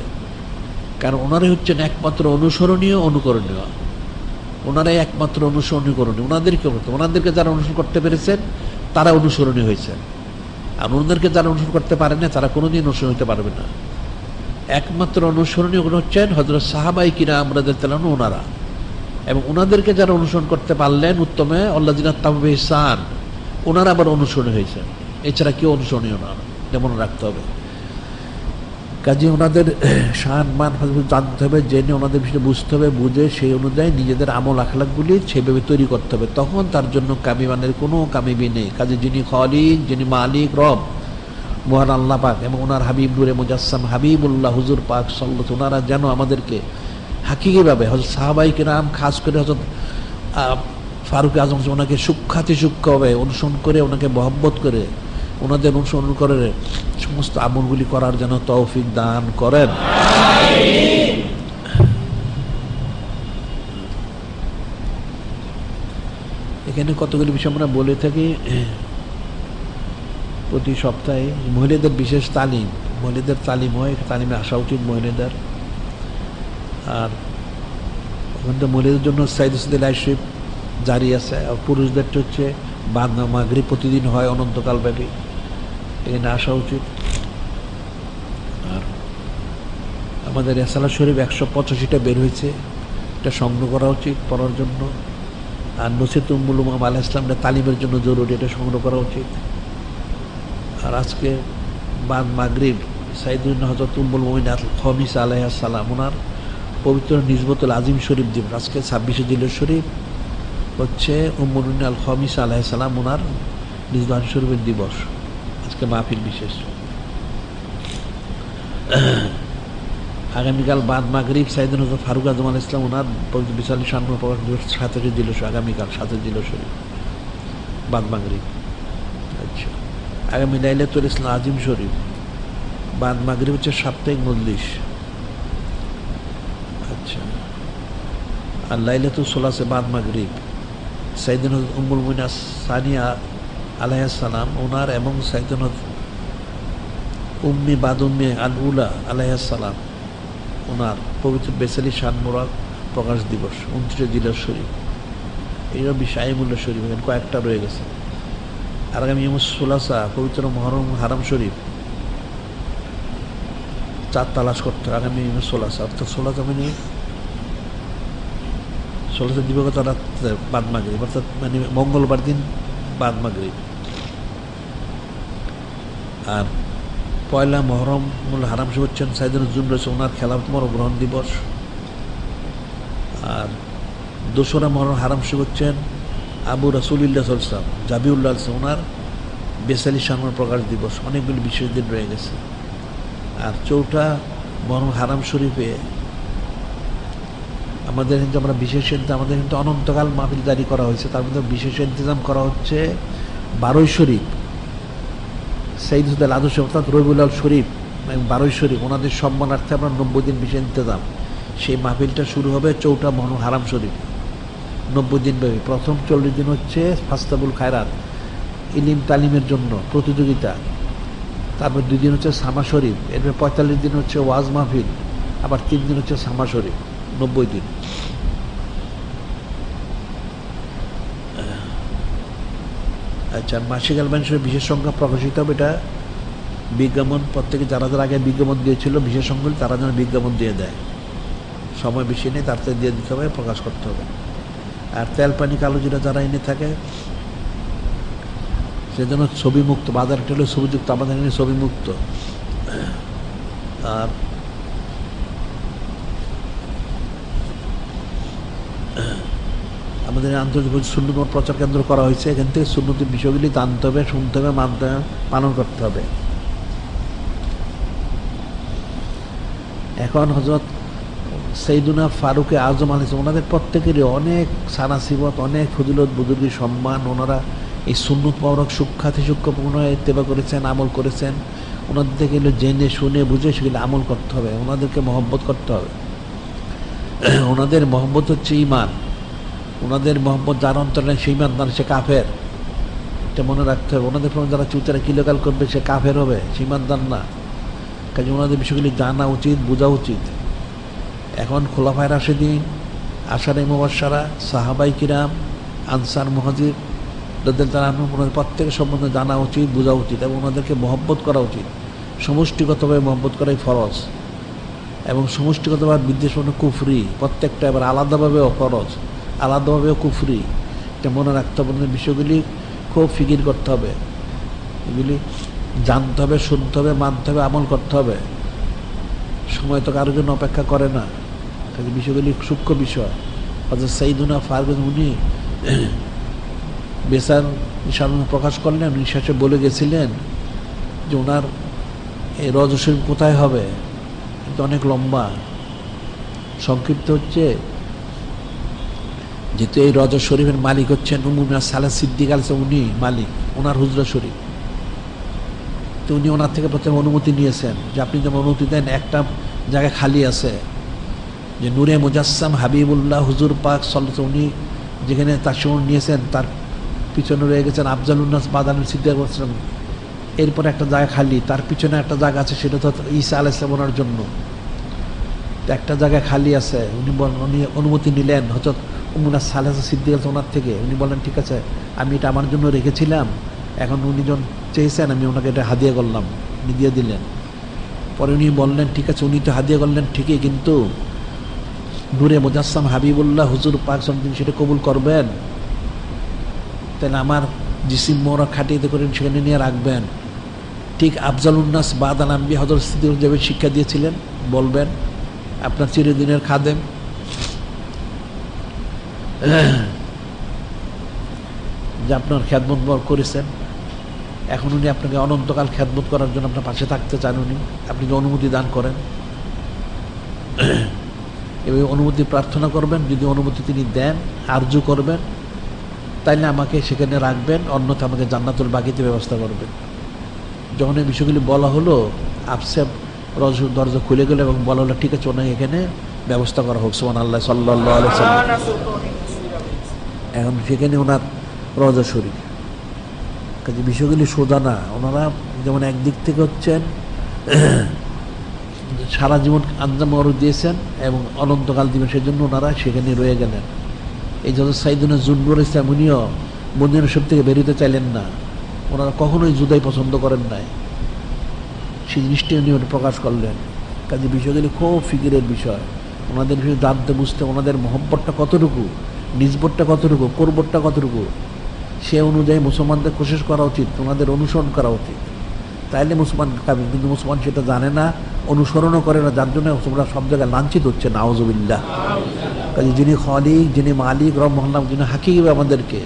কারণ ওনারাই হচ্ছেন একমাত্র অনুসরণীয়, অনুকরণীয়। ওনারাই একমাত্র অনুসরণীয়। ওনাদেরকে যারা অনুসরণ করতে পেরেছেন তারা অনুসরণীয় হয়েছেন, আর ওনাদেরকে যারা অনুসরণ করতে পারে না তারা কোনোদিন অনুসরণ হতে পারবে না। একমাত্র অনুসরণীয় হচ্ছেন হযরত সাহাবায়ে কিরাম রাদিয়াল্লাহু আনহুম, ওনারা। এবং ওনাদেরকে যারা অনুসরণ করতে পারলেন উত্তমে, আল্লাযিনা তাবাউ ইহসান, ওনারা আবার অনুসরণীয় হয়েছেন। এছাড়া কেউ অনুসরণীয় না, যেমন রাখতে হবে। কাজে ওনাদের সম্মান জানতে হবে, জেনে ওনাদের বিষয়ে বুঝতে হবে, বুঝে সেই অনুযায়ী নিজেদের আমল আখলাকগুলি সেভাবে তৈরি করতে হবে। তখন তার জন্য কামিমানের কোনো কামিবি নেই। কাজে যিনি খালিক, যিনি মালিক, রব, মহান আল্লাহ পাক এবং ওনার হাবিব নূরে মুজাসসাম হাবিবুল্লাহ হুজুর পাক সাল্লাল্লাহু, ওনারা যেন আমাদেরকে হাকিকিভাবে হযরত সাহাবায়ে কিরাম, খাস করে হযরত ফারুক আযম, ওনাকে সূক্ষ্মাতি সূক্ষ্মভাবে অনুসরণ করে, ওনাকে মহব্বত করে, ওনাদের অনুসরণ করে সমস্ত আমলগুলি করার যেন তৌফিক দান করেন। এখানে কতগুলি বিষয় আমরা বলে থাকি প্রতি সপ্তাহে। মহিলাদের বিশেষ তালিম, মহিলাদের তালিম হয়, তালিমে আসা উচিত মহিলাদের। আর ওখান থেকে মহিলাদের জন্য সাইদ লাইফ শিপ জারি আছে, আর পুরুষদেরটা হচ্ছে বাদ মাগরিব প্রতিদিন হয় অনন্তকাল ব্যাপী, এখানে আসা উচিত। আর আমাদের রেসালা শরীফ 185টা বের হয়েছে, এটা সংগ্রহ করা উচিত পড়ার জন্য। আর নসিহত উম্মুল উমাম আলাইহিস সালামটা তালিমের জন্য জরুরি, এটা সংগ্রহ করা উচিত। আর আজকে বাদ মাগরিব সাইয়্যিদুনা হযরত উম্মুল মুমিনিন আল খামিসা আলাইহিস সালাম, ওনার পবিত্র নিজবতুল আজিম শরীফ দিবস। আজকে 26শে জিলহজ শরীফ হচ্ছে উম্মুল মুমিনিন আল খামিসা আলাইহিস সালাম, ওনার নিজবতুল শরীফের দিবস। আজকে মাহফিল বিশেষ। আগামীকাল বাদ মাগরিব সাইয়্যিদুনা হযরত ফারুক আযম আলাইহিস সালাম, ওনার বিশাল সম্মান প্রকাশ দিবস 27শে জিলহজ, আগামীকাল 27শে জিলহজ শরীফ বাদ মাগরিব। আচ্ছা, আগামী লাইলাতুল ইসলাম আজিম শরীফ, বাদ মাগরিব হচ্ছে সাপ্তাহিক মজলিস। আচ্ছা, আর লাইলাতুল সুলাসে বাদ মাগরিব সাইয়্যিদুনা উম্মুল মুমিনিন সানিয়া আলাইহিস সালাম, ওনার এবং সাইয়্যিদুনা উম্মি বাদ উম্মি আল উলা আলাইহিস সালাম, ওনার পবিত্র বেসালি শান মুরাদ প্রকাশ দিবস 29শে জিলহজ শরীফ। এইরকম বিষয়মূল্য শরীফ এখানে কয়েকটা রয়ে গেছে। আর আগামী সুলাসা পবিত্র মুহররম হারাম শরীফ, চাঁদ তালাশ করতে হবে। আগামী সুলাসা, অর্থাৎ সুলাসা মানে সুলাসা দিবগত রাত্রে বাদ মাগরিব, অর্থাৎ মানে মঙ্গলবার দিন বাদ মাগরিব। আর পয়লা মুহররমুল হারাম শরীফ হচ্ছেন সাইয়্যিদুনা জুমরাস, ওনার খেলাফত গ্রহণ দিবস। আর দোসরা মুহররম হারাম শরীফ হচ্ছেন আবু রাসূলুল্লাহ সাল্লাল্লাহু আলাইহি ওয়াসাল্লাম জাবিউল্লাহ, ওনার বেসালি সম্মান প্রকাশ দিবস। অনেকগুলি বিশেষ দিন রয়ে গেছে। আর চৌঠা বরং হারাম শরীফে আমাদের কিন্তু আমরা বিশেষ আমাদের কিন্তু অনন্তকাল মাহফিল জারি করা হয়েছে, তার মধ্যে বিশেষ ইন্তজাম করা হচ্ছে 12 শরীফ, সৈয়দ হুদাল আদর্শ অর্থাৎ রবিউল আউয়াল শরীফ এবং 12 শরীফ, ওনাদের সম্মানার্থে আমরা 90 দিন বিশেষ ইন্তজাম। সেই মাহফিলটা শুরু হবে চৌঠা মহরম হারাম শরীফ, 90 দিন ব্যাপী। প্রথম 40 দিন হচ্ছে ফাস্তাবুল খায়রাত, ইলিম তালিমের জন্য প্রতিযোগিতা। তারপর 2 দিন হচ্ছে সামা শরীফ, এরপর 45 দিন হচ্ছে ওয়াজ মাহফিল, আবার 3 দিন হচ্ছে সামা শরীফ, 90 দিন। আচ্ছা, মাসিক আলবান শরীফ বিশেষ সংখ্যা প্রকাশিত হবে, এটা বিজ্ঞাপন প্রত্যেকে যারা যারা আগে বিজ্ঞাপন দিয়েছিল বিশেষ সংখ্যা, তারা যেন বিজ্ঞাপন দিয়ে দেয়, সময় বেশি নেই, তার থেকে দিয়ে দিতে হবে, প্রকাশ করতে হবে। আর তেল পানি কালো জিরা যারা এনে থাকে সেজন্য ছবি মুক্ত, বাজারটা হলে ছবিযুক্ত, আমাদের এনে ছবি মুক্ত। আর আমাদের আন্তর্জাতিক সুন্নত প্রচার কেন্দ্র করা হয়েছে, এখান থেকে সুন্নতের বিষয়গুলি জানতে হবে, শুনতে হবে, মানতে হবে, পালন করতে হবে। এখন হযরত সৈয়দুনা ফারুক আজম আলাইহিস, ওনাদের প্রত্যেকেরই অনেক সানাসিবত, অনেক ফজিলত, বুজুর্গি, সম্মান। ওনারা এই সুন্নত মোবারক সূক্ষ্মাতি সূক্ষ্ম ইত্তেবা করেছেন, আমল করেছেন। ওনাদের থেকে জেনে শুনে বুঝে সেগুলো আমল করতে হবে, ওনাদেরকে মহব্বত করতে হবে। ওনাদের মহব্বত হচ্ছে ঈমান, ওনাদের মহব্বত যার অন্তরে সেই ঈমান না, সে কাফের, এটা মনে রাখতে হবে। ওনাদের প্রতি যারা চুচারা কিলোকাল করবে সে কাফের হবে, সে ঈমানদার না। কাজে ওনাদের বিষয়গুলি জানা উচিত, বোঝা উচিত। এখন খোলাফায়ে রাশিদিন, আশারে মুবাশশারা, সাহাবাই কিরাম, আনসার মুহাজির রাদিয়াল্লাহু আনহুম, ওনাদের প্রত্যেকের সম্বন্ধে জানা উচিত, বোঝা উচিত এবং ওনাদেরকে মহব্বত করা উচিত। সমষ্টিগতভাবে মহব্বত করাই ফরজ, এবং সমষ্টিগতভাবে বিদ্বেষ মানে কুফরি, প্রত্যেকটা। এবার আলাদাভাবেও ফরজ, আলাদাভাবেও কুফরি, এটা মনে রাখতে হবে। বিষয়গুলি খুব ফিকির করতে হবে, এগুলি জানতে হবে, শুনতে হবে, মানতে হবে, আমল করতে হবে। সময় তো কারোর জন্য অপেক্ষা করে না, কাজে বিষয়গুলি সূক্ষ্ম বিষয়। অর্থাৎ সাইয়্যিদুনা ফারুক উনি বেসার নিশান প্রকাশ করলেন, নিঃশ্বাসে বলে গেছিলেন যে ওনার এই রওজা শরীফ কোথায় হবে। কিন্তু অনেক লম্বা, সংক্ষিপ্ত হচ্ছে, যেহেতু এই রওজা শরীফের মালিক হচ্ছেন উম্মে সালেহ সিদ্দিক আলাইহিস, উনি মালিক, ওনার হুজরা শরীফ। তো উনি ওনার থেকে প্রথমে অনুমতি নিয়েছেন যে আপনি যেমন অনুমতি দেন, একটা জায়গায় খালি আছে, যে নূরে মুজাসসাম হাবিবুল্লাহ হুজুর পাক সাল্লাল্লাহু, উনি যেখানে তার সময় নিয়েছেন, তার পিছনে রয়ে গেছেন আফজালুন নাস বাদানুল সিদ্দিক বলছিলেন। এরপরে একটা জায়গা খালি, তার পিছনে একটা জায়গা আছে, সেটা তো ঈসা আলাইহিস সালাম ওনার জন্য। একটা জায়গায় খালি আছে, উনি অনুমতি নিলেন হযরত উম্মে সালেহ সিদ্দিক ওনার থেকে। উনি বললেন ঠিক আছে, আমি এটা আমার জন্য রেখেছিলাম, এখন উনি যখন চেয়েছেন আমি ওনাকে এটা হাদিয়া করলাম, উনি দিয়ে দিলেন। পরে উনি বললেন ঠিক আছে, উনি তো হাদিয়া করলেন ঠিকই, কিন্তু নূরে মুজাসসাম হাবিবুল্লাহ হুজুর পাক সাল্লাল্লাহু সেটা কবুল করবেন, তাহলে আমার জিসিম মোরা খাটিয়ে করেন সেখানে নিয়ে রাখবেন। ঠিক আফজালুন নাস বাদাল আম্বিয়া হযরত সিদ্দিক যেভাবে শিক্ষা দিয়েছিলেন, বলবেন আপনার চিরদিনের খাদেম, যে আপনার খেদমত করেছেন, এখন উনি আপনাকে অনন্তকাল খেদমত করার জন্য আপনার পাশে থাকতে চান, উনি আপনাকে অনুমতি দান করেন। এভাবে অনুমতি প্রার্থনা করবেন, যদি অনুমতি তিনি দেন, আরজু করবেন, তাইলে আমাকে সেখানে রাখবেন, অন্যথা আমাকে জান্নাতুল বাকিতে ব্যবস্থা করবেন। যখন এই বিষয়গুলি বলা হলো, আপসে দরজা খুলে গেল এবং বলা হলো ঠিক আছে, ওনাকে এখানে ব্যবস্থা করা হোক, সুবহানাল্লাহ সাল্লাল্লাহু আলাইহি ওয়াসাল্লাম। এখন সেখানে ওনার রওজা শরীফ। কাজে বিষয়গুলি সোজা না। ওনারা যেমন একদিক থেকে হচ্ছেন সারা জীবন আঞ্জাম মরদ দিয়েছেন এবং অনন্তকাল দিবেন, সেই জন্য ওনারা সেখানে রয়ে গেলেন। এই যত সাইয়্যিদুনা জুননুর ইসলাম, উনিও মদিনা শরীফ থেকে বেরোতে চাইলেন না, ওনারা কখনোই জুদাই পছন্দ করেন নাই, সেই জিনিসটি উনি প্রকাশ করলেন। কাজে বিষয়গুলি খুব ফিকিরের বিষয়, ওনাদের বিষয়ে জানতে বুঝতে, ওনাদের মহব্বতটা কতটুকু, নিজবতটা কতটুকু, করবতটা কতটুকু, সে অনুযায়ী মুসলমানদের কোশিশ করা উচিত, ওনাদের অনুসরণ করা উচিত, তাইলে মুসলমান খাবেন। কিন্তু মুসলমান সেটা জানে না, অনুসরণও করে না, যার জন্য তোমরা সব জায়গায় লাঞ্ছিত হচ্ছে, নাউজুবিল্লাহ। কাজে যিনি খালিক, যিনি মালিক রব মহল্লাম, যিনি হাকিম আমাদেরকে,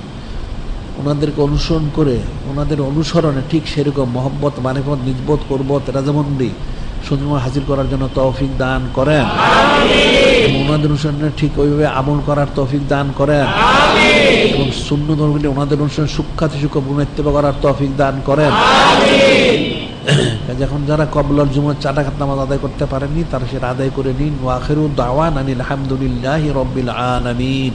ওনাদেরকে অনুসরণ করে, ওনাদের অনুসরণে ঠিক সেরকম মহব্বত, মারিফত, নিজবত, করবত, রাজামন্দি সুন্দর হাসিল করার জন্য তৌফিক দান করেন। ওনাদের অনুষ্ঠানে ঠিক ওইভাবে আমল করার তৌফিক দান করেন এবং সুন্নত ধর্মে ওনাদের অনুষ্ঠানে সুখ্যাতি সুখপূর্ণ ইত্তেবা করার তৌফিক দান করেন। যখন যারা কবলার জুমার 4 রাকাত নামাজ আদায় করতে পারেননি তারা সেটা আদায় করে নিন। ওয়া আখিরু দাওয়ানা আলহামদুলিল্লাহি রাব্বিল আলামিন।